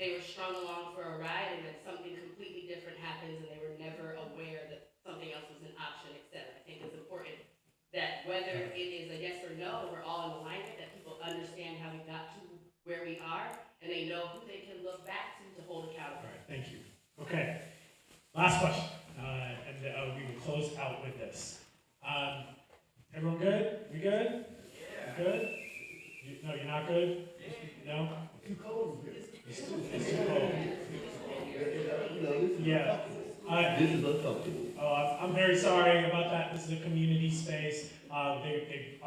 they were strung along for a ride and then something completely different happens and they were never aware that something else was an option, et cetera. I think it's important that whether it is a yes or no, we're all in alignment, that people understand how we got to where we are, and they know who they can look back to hold accountable. All right, thank you. Okay, last question, and we will close out with this. Everyone good? We good? Yeah. Good? No, you're not good? No? Too cold in here. It's too cold. Yeah. This is uncomfortable. Oh, I'm very sorry about that. This is a community space. They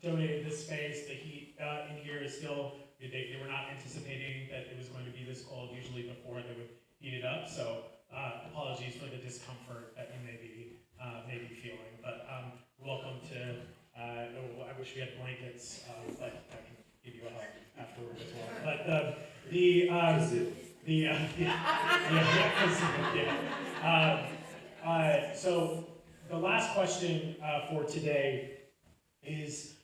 donated this space. The heat in here is still, they were not anticipating that it was going to be this cold. Usually before they would heat it up. So apologies for the discomfort that you may be feeling. But welcome to, I wish we had blankets, but I can give you a hug afterwards as well. But so the last question for today is,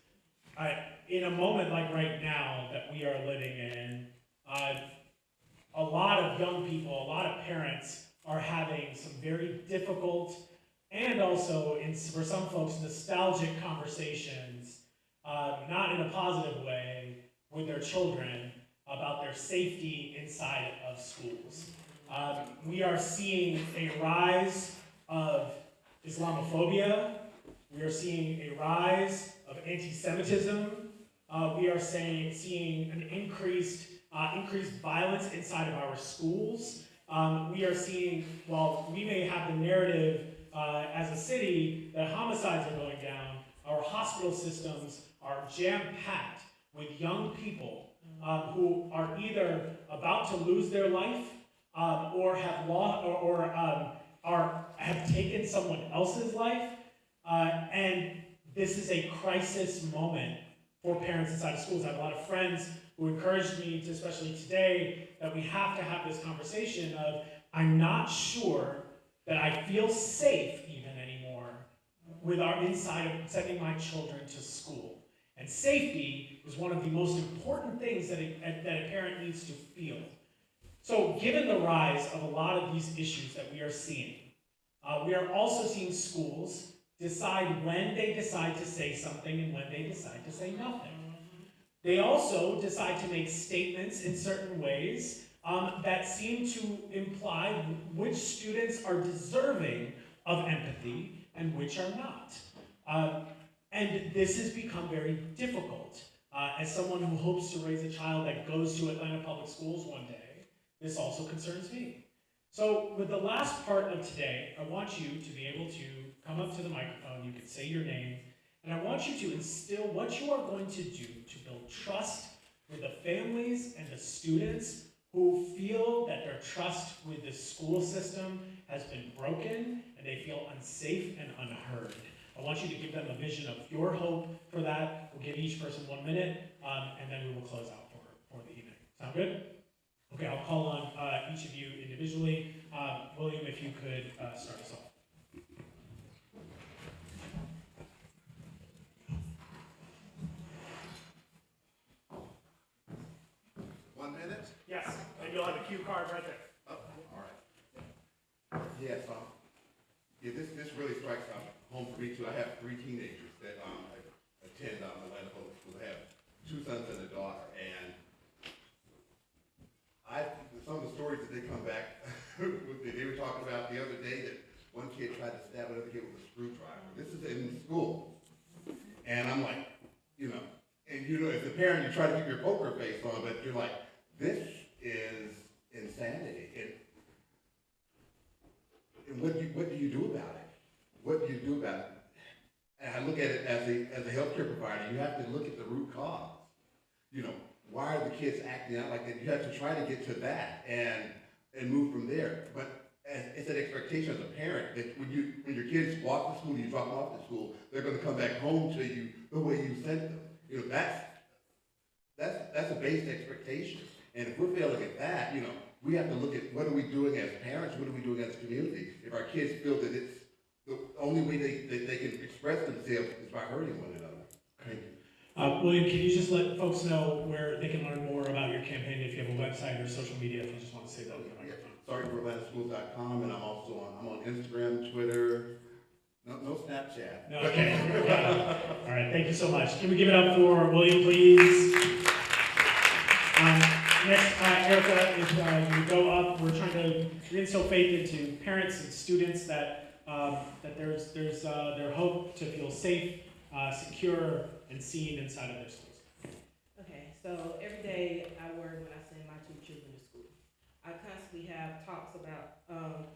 in a moment like right now that we are living in, a lot of young people, a lot of parents are having some very difficult and also, for some folks, nostalgic conversations, not in a positive way, with their children about their safety inside of schools. We are seeing a rise of Islamophobia. We are seeing a rise of anti-Semitism. We are seeing an increased violence inside of our schools. We are seeing, while we may have the narrative as a city that homicides are going down, our hospital systems are jam-packed with young people who are either about to lose their life or have lost or have taken someone else's life, and this is a crisis moment for parents inside of schools. I have a lot of friends who encouraged me to, especially today, that we have to have this conversation of, I'm not sure that I feel safe even anymore with our inside of sending my children to school. And safety is one of the most important things that a parent needs to feel. So given the rise of a lot of these issues that we are seeing, we are also seeing schools decide when they decide to say something and when they decide to say nothing. They also decide to make statements in certain ways that seem to imply which students are deserving of empathy and which are not. And this has become very difficult. As someone who hopes to raise a child that goes to Atlanta Public Schools one day, this also concerns me. So with the last part of today, I want you to be able to come up to the microphone, you can say your name, and I want you to instill what you are going to do to build trust with the families and the students who feel that their trust with the school system has been broken and they feel unsafe and unheard. I want you to give them a vision of your hope for that. We'll give each person 1 minute, and then we will close out for the evening. Sound good? Okay, I'll call on each of you individually. William, if you could start us off. 1 minute? Yes, and you'll have a cue card right there. Oh, all right. Yes, this really strikes home for me too. I have 3 teenagers that attend Atlanta Public Schools. I have 2 sons and a daughter, and some of the stories that they come back with, they were talking about the other day that one kid tried to stab another kid with a screwdriver. This is in school, and I'm like, as a parent, you try to keep your poker face on, but you're like, this is insanity. And what do you do about it? What do you do about it? And I look at it as a healthcare provider. You have to look at the root cause. Why are the kids acting out like that? You have to try to get to that and move from there. But it's an expectation as a parent that when your kids walk to school, you drop them off to school, they're going to come back home to you the way you sent them. That's a base expectation. And if we're failing at that, we have to look at what are we doing as parents, what are we doing as a community, if our kids feel that it's the only way they can express themselves is by hurting one another. Thank you. William, can you just let folks know where they can learn more about your campaign, if you have a website or social media, if you just want to say that? StartingForAtlantaSchools.com, and I'm on Instagram, Twitter, no Snapchat. No, okay. All right, thank you so much. Can we give it up for William, please? Next, Erica, if you go up, we're trying to instill faith into parents and students that there's their hope to feel safe, secure, and seen inside of their schools. Okay, so every day I worry when I send my two children to school. I constantly have talks about,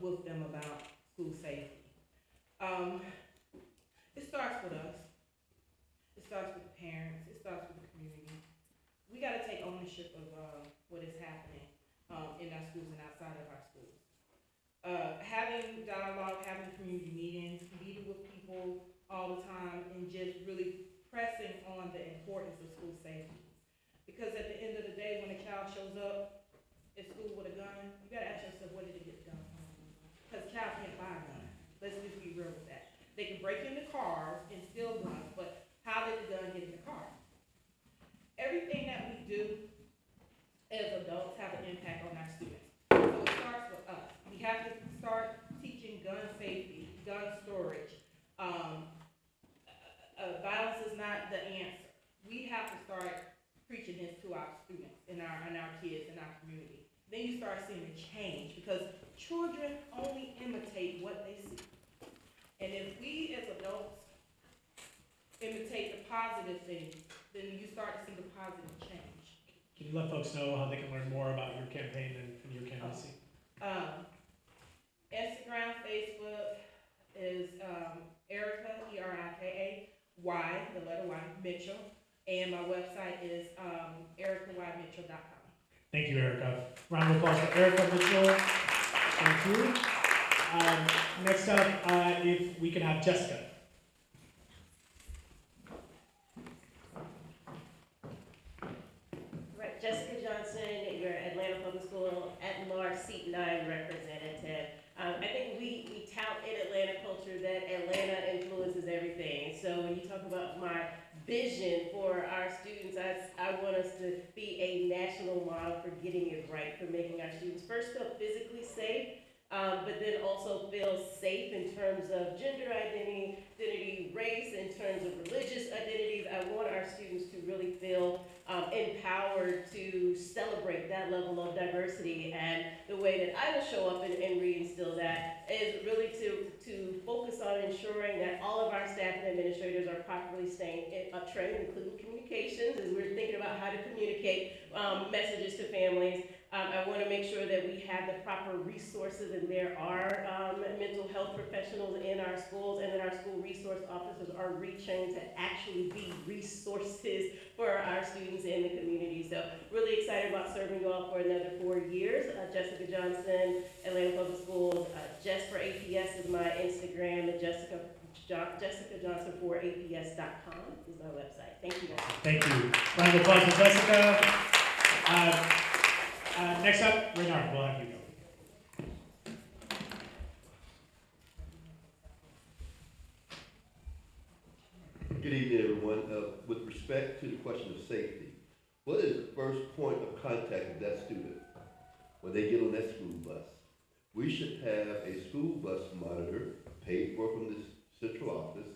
with them about school safety. It starts with us. It starts with the parents. It starts with the community. We gotta take ownership of, what is happening, in our schools and outside of our schools. Having dialogue, having community meetings, meeting with people all the time, and just really pressing on the importance of school safety. Because at the end of the day, when a child shows up at school with a gun, you gotta ask yourself, where did they get the gun from? Because a child can't buy a gun. Let's just be real with that. They can break into cars and steal guns, but how did the gun get in the car? Everything that we do as adults have an impact on our students. So it starts with us. We have to start teaching gun safety, gun storage. Violence is not the answer. We have to start preaching this to our students and our kids in our community. Then you start seeing a change, because children only imitate what they see. And if we as adults imitate the positive things, then you start to see the positive change. Can you let folks know how they can learn more about your campaign and your candidacy? Instagram, Facebook is Erica, Erika, the letter Y, Mitchell. And my website is ericaymitchell.com. Thank you, Erica. Round of applause for Erica Mitchell. Thank you. Next up, if we could have Jessica. Right, Jessica Johnson, your Atlanta Public School at-large seat 9 representative. I think we tout in Atlanta culture that Atlanta influences everything. So when you talk about my vision for our students, I want us to be a national model for getting it right, for making our students first feel physically safe, but then also feel safe in terms of gender identity, race, in terms of religious identities. I want our students to really feel empowered to celebrate that level of diversity. And the way that I will show up and re-instill that is really to focus on ensuring that all of our staff and administrators are properly trained, including communications, as we're thinking about how to communicate messages to families. I want to make sure that we have the proper resources, and there are mental health professionals in our schools, and that our school resource officers are retrained to actually be resources for our students in the community. So really excited about serving you all for another 4 years. Jessica Johnson, Atlanta Public Schools. Just for APS is my Instagram, and Jessica Johnson for APS.com is my website. Thank you guys. Thank you. Round of applause for Jessica. Next up, Renard, we'll have you go. Good evening, everyone. With respect to the question of safety, what is the first point of contact with that student when they get on that school bus? We should have a school bus monitor paid for from this central office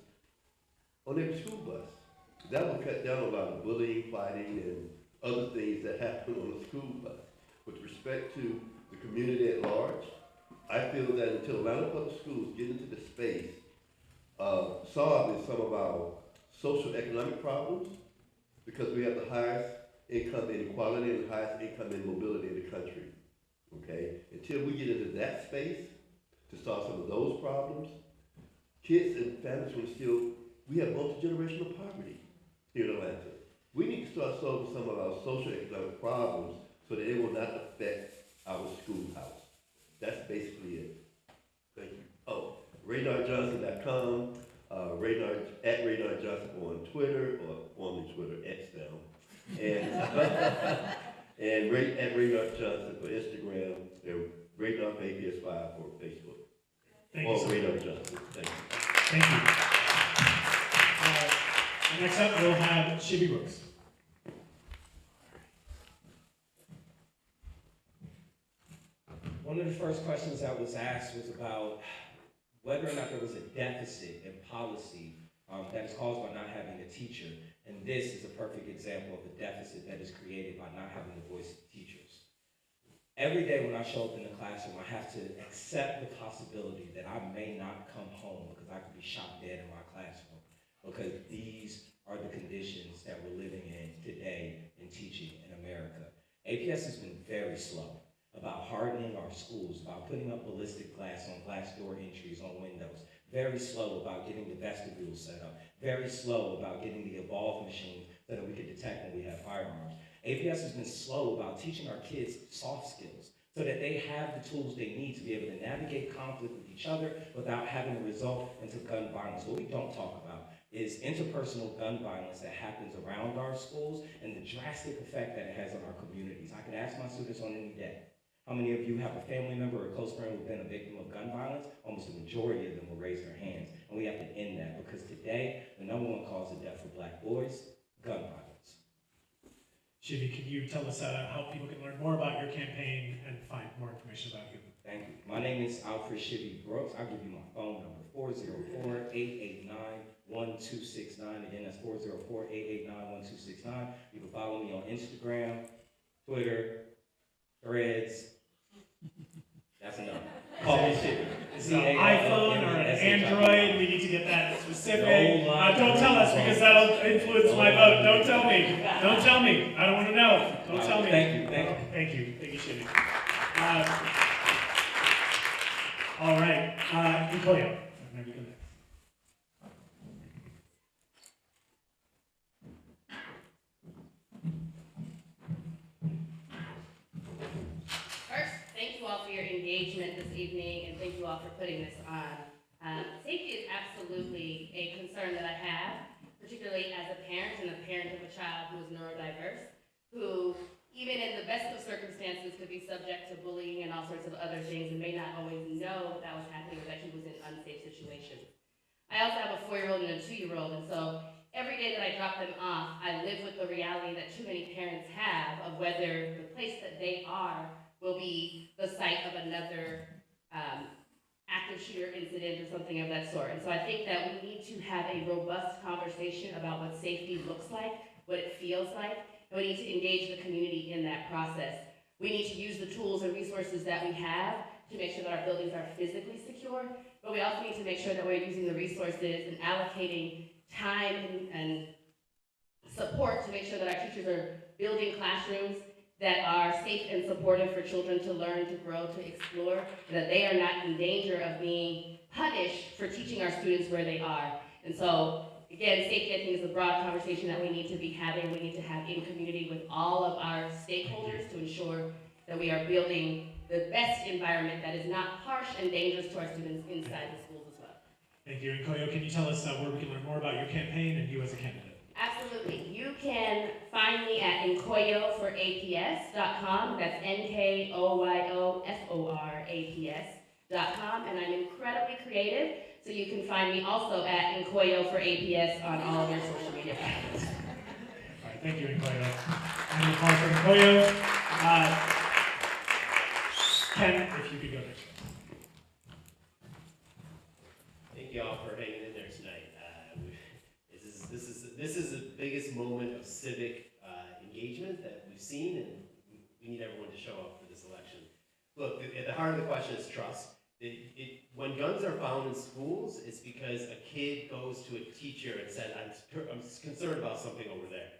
on every school bus. That will cut down a lot of bullying, fighting, and other things that happen on a school bus. With respect to the community at large, I feel that until Atlanta Public Schools get into the space of solving some of our social economic problems, because we have the highest income inequality and the highest income mobility in the country, okay? Until we get into that space to solve some of those problems, kids and families we have multi-generational poverty here in Atlanta. We need to start solving some of our social economic problems so that it will not affect our schoolhouse. That's basically it. Thank you. Oh, RadarJohnson.com, at Radar Johnson on Twitter, or formerly Twitter, X now, and at Radar Johnson for Instagram, and Radar APS5 for Facebook. Thank or you so Radar much. Johnson. Thank you. Thank you. Next up, we'll have Shibby Brooks. One of the first questions that was asked was about whether or not there was a deficit in policy that is caused by not having a teacher. And this is a perfect example of the deficit that is created by not having the voice of teachers. Every day when I show up in the classroom, I have to accept the possibility that I may not come home because I could be shot dead in my classroom, because these are the conditions that we're living in today in teaching in America. APS has been very slow about hardening our schools, about putting up ballistic glass on glass door entries on windows, very slow about getting the vestibule set up, very slow about getting the evolve machines so that we can detect when we have firearms. APS has been slow about teaching our kids soft skills so that they have the tools they need to be able to navigate conflict with each other without having to result into gun violence. What we don't talk about is interpersonal gun violence that happens around our schools and the drastic effect that it has on our communities. I can ask my students on any day, how many of you have a family member or a close friend who's been a victim of gun violence? Almost the majority of them will raise their hands. And we have to end that, because today, the number one cause of death for Black boys, gun violence. Shibby, can you tell us how people can learn more about your campaign and find more information about you? Thank you. My name is Alfred Shibby Brooks. I'll give you my phone number, 404-889-1269. Again, that's 404-889-1269. You can follow me on Instagram, Twitter, Threads. That's enough. Call me Shibby. Is it an iPhone or an Android? We need to get that specific. Don't tell us, because that'll influence my vote. Don't tell me. Don't tell me. I don't want to know. Don't tell me. Thank you. Thank you, Shibby. All right, Nicolia, maybe go next. First, thank you all for your engagement this evening, and thank you all for putting this on. Safety is absolutely a concern that I have, particularly as a parent and a parent of a child who is neurodiverse, who, even in the best of circumstances, could be subject to bullying and all sorts of other things and may not always know that was happening or that he was in unsafe situations. I also have a 4-year-old and a 2-year-old, and so every day that I drop them off, I live with the reality that too many parents have of whether the place that they are will be the site of another active shooter incident or something of that sort. And so I think that we need to have a robust conversation about what safety looks like, what it feels like, and we need to engage the community in that process. We need to use the tools and resources that we have to make sure that our buildings are physically secure, but we also need to make sure that we're using the resources and allocating time and support to make sure that our teachers are building classrooms that are safe and supportive for children to learn, to grow, to explore, and that they are not in danger of being punished for teaching our students where they are. And so, again, safety, I think, is a broad conversation that we need to be having. We need to have in community with all of our stakeholders to ensure that we are building the best environment that is not harsh and dangerous to our students inside the schools as well. Thank you. And Koyo, can you tell us where we can learn more about your campaign and you as a candidate? Absolutely. You can find me at nkoyoforaps.com. That's nkoyoforaps.com. And I'm incredibly creative, so you can find me also at nkoyoforaps on all of your social media platforms. All right, thank you, Nkoyo. And a call for Nkoyo. Ken, if you could go next. Thank you all for hanging in there tonight. This is the biggest moment of civic engagement that we've seen, and we need everyone to show up for this election. Look, at the heart of the question is trust. When guns are found in schools, it's because a kid goes to a teacher and said, I'm concerned about something over there.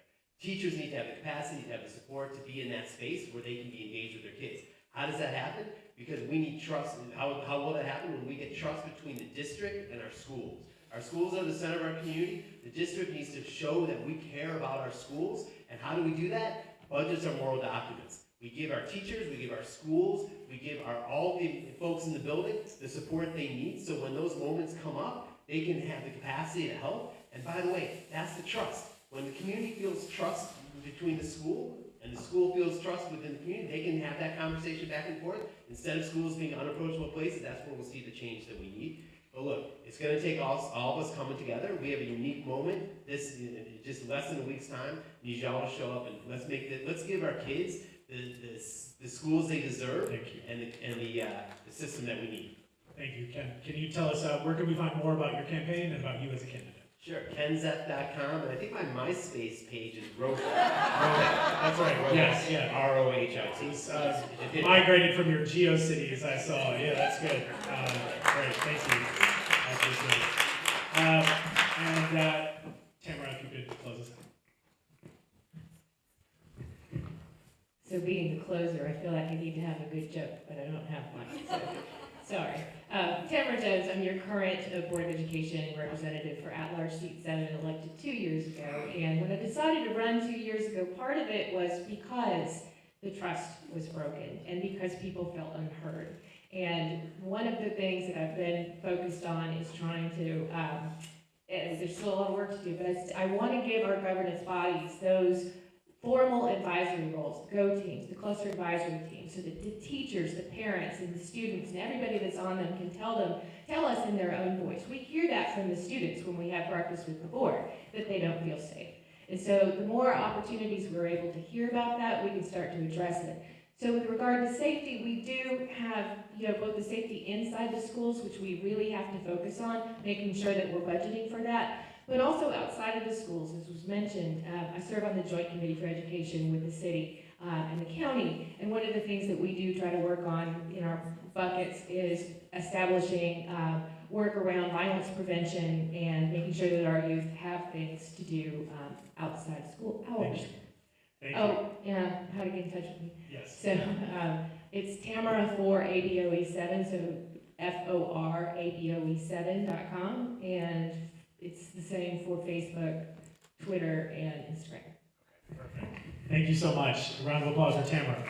Teachers need to have the capacity, to have the support to be in that space where they can be engaged with their kids. How does that happen? Because we need trust. And how will that happen? When we get trust between the district and our schools. Our schools are the center of our community. The district needs to show that we care about our schools. And how do we do that? Budgets are moral documents. We give our teachers, we give our schools, we give all the folks in the building the support they need, so when those moments come up, they can have the capacity to help. And by the way, that's the trust. When the community feels trust between the school and the school feels trust within the community, they can have that conversation back and forth. Instead of schools being unapproachable places, that's where we'll see the change that we need. But look, it's gonna take all of us coming together. We have a unique moment. This in just less than a week's time. Need y'all to show up and let's give our kids the schools they deserve. Thank you. and the system that we need. Thank you, Ken. Can you tell us where can we find more about your campaign and about you as a candidate? Sure, kenzep.com, and I think my MySpace page is Rohit. That's right. Yes, yeah. R-O-H-I-T. He's migrated from your GeoCities, I saw. Yeah, that's good. Great, thank you. I appreciate it. Tamara, if you could close us out. So being the closer, I feel like I need to have a good joke, but I don't have one, so, sorry. Tamara Jones, I'm your current Board of Education representative for at-large seat 7, elected 2 years ago. And when I decided to run 2 years ago, part of it was because the trust was broken and because people felt unheard. And one of the things that I've been focused on is trying to, there's still a lot of work to do, but I want to give our governance bodies those formal advisory roles, the GO teams, the cluster advisory teams, so that the teachers, the parents, and the students, and everybody that's on them can tell us in their own voice. We hear that from the students when we have breakfast with the board, that they don't feel safe. And so the more opportunities we're able to hear about that, we can start to address it. So with regard to safety, we do have, both the safety inside the schools, which we really have to focus on, making sure that we're budgeting for that. But also outside of the schools, as was mentioned, I serve on the Joint Committee for Education with the city and the county, and one of the things that we do try to work on in our buckets is establishing work around violence prevention and making sure that our youth have things to do outside school hours. Thank you. Oh, yeah, how to get in touch with me. Yes. So it's Tamara for ABOE7, so FORABOE7.com, and it's the same for Facebook, Twitter, and Instagram. Okay, perfect. Thank you so much. A round of applause for Tamara.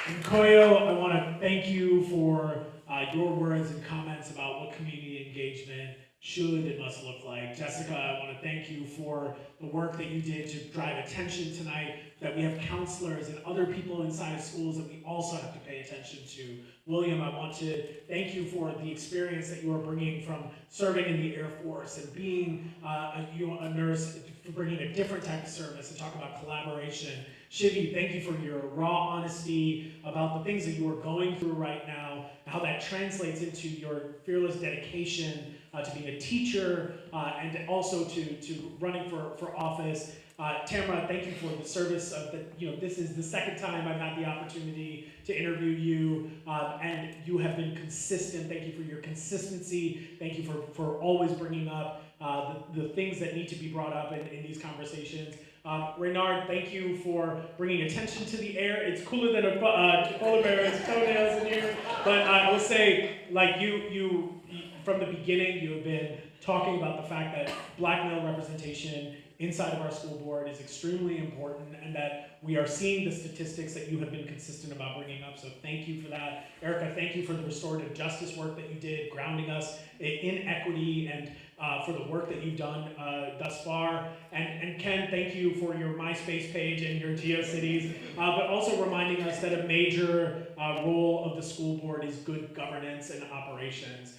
And Koyo, I want to thank you for your words and comments about what community engagement should and must look like. Jessica, I want to thank you for the work that you did to drive attention tonight, that we have counselors and other people inside of schools that we also have to pay attention to. William, I want to thank you for the experience that you are bringing from serving in the Air Force and being a nurse, for bringing a different type of service and talk about collaboration. Shivi, thank you for your raw honesty about the things that you are going through right now, how that translates into your fearless dedication to being a teacher and also to running for office. Tamara, thank you for the service of this is the second time I've had the opportunity to interview you, and you have been consistent. Thank you for your consistency. Thank you for always bringing up the things that need to be brought up in these conversations. Reynard, thank you for bringing attention to the air. It's cooler than a polar bear's toenails in here, but I will say, like you from the beginning, you have been talking about the fact that Black male representation inside of our school board is extremely important, and that we are seeing the statistics that you have been consistent about bringing up, so thank you for that. Erica, thank you for the restorative justice work that you did, grounding us in equity, and for the work that you've done thus far. And Ken, thank you for your MySpace page and your GeoCities, but also reminding us that a major role of the school board is good governance and operations.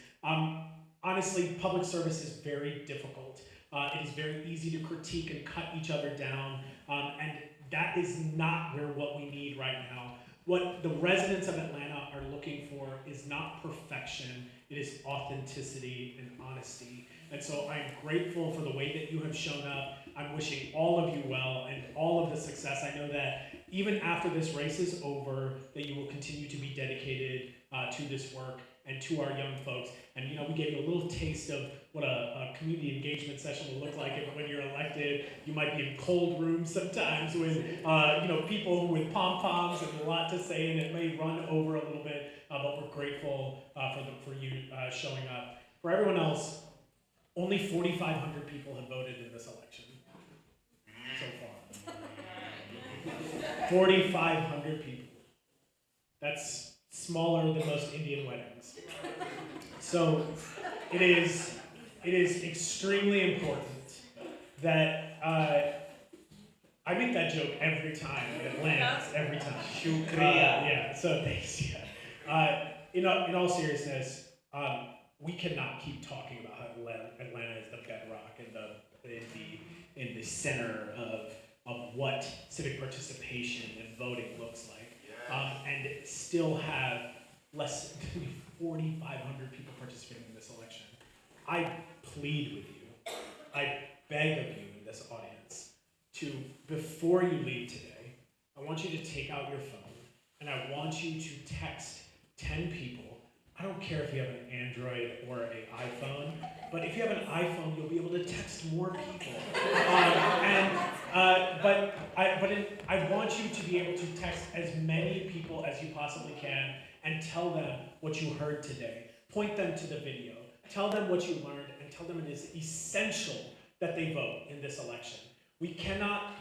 Honestly, public service is very difficult. It is very easy to critique and cut each other down, and that is not what we need right now. What the residents of Atlanta are looking for is not perfection, it is authenticity and honesty. And so I'm grateful for the way that you have shown up. I'm wishing all of you well and all of the success. I know that even after this race is over, that you will continue to be dedicated to this work and to our young folks. And we gave you a little taste of what a community engagement session will look like when you're elected. You might be in cold rooms sometimes with people with pom-poms and a lot to say, and it may run over a little bit, but we're grateful for you showing up. For everyone else, only 4,500 people have voted in this election so far. 4,500 people. That's smaller than most Indian weddings. So it is extremely important that I make that joke every time, and it lands every time. Shukriya. Yeah, so thanks. Yeah. in all seriousness, we cannot keep talking about how Atlanta is the bedrock and in the center of what civic participation and voting looks like, and still have less than 4,500 people participating in this election. I plead with you, I beg of you in this audience, to, before you leave today, I want you to take out your phone and I want you to text 10 people. I don't care if you have an Android or an iPhone, but if you have an iPhone, you'll be able to text more people. I want you to be able to text as many people as you possibly can and tell them what you heard today. Point them to the video. Tell them what you learned and tell them it is essential that they vote in this election. We cannot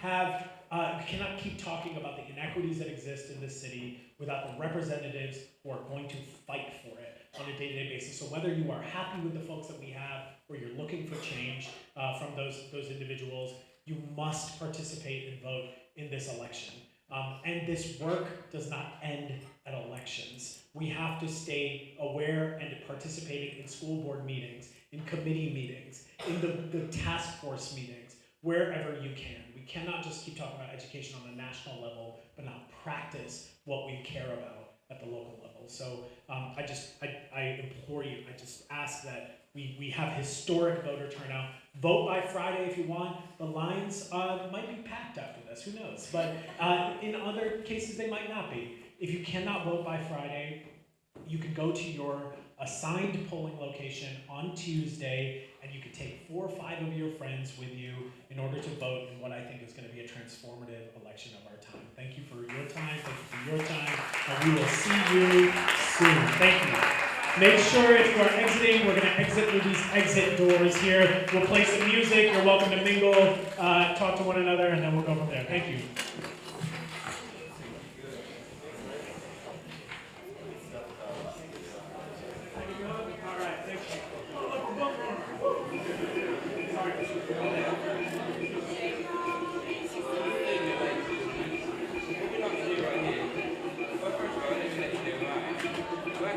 keep talking about the inequities that exist in this city without the representatives who are going to fight for it on a day-to-day basis. So whether you are happy with the folks that we have or you're looking for change from those individuals, you must participate and vote in this election. And this work does not end at elections. We have to stay aware and participating in school board meetings, in committee meetings, in the task force meetings, wherever you can. We cannot just keep talking about education on a national level, but not practice what we care about at the local level. So I implore you, I just ask that we have historic voter turnout. Vote by Friday if you want. The lines might be packed after this, who knows? But in other cases, they might not be. If you cannot vote by Friday, you can go to your assigned polling location on Tuesday, and you can take 4 or 5 of your friends with you in order to vote in what I think is going to be a transformative election of our time. Thank you for your time. Thank you for your time. And we will see you soon. Thank you. Make sure if you are exiting, we're going to exit through these exit doors here. We'll play some music. You're welcome to mingle, talk to one another, and then we'll go from there. Thank you. Black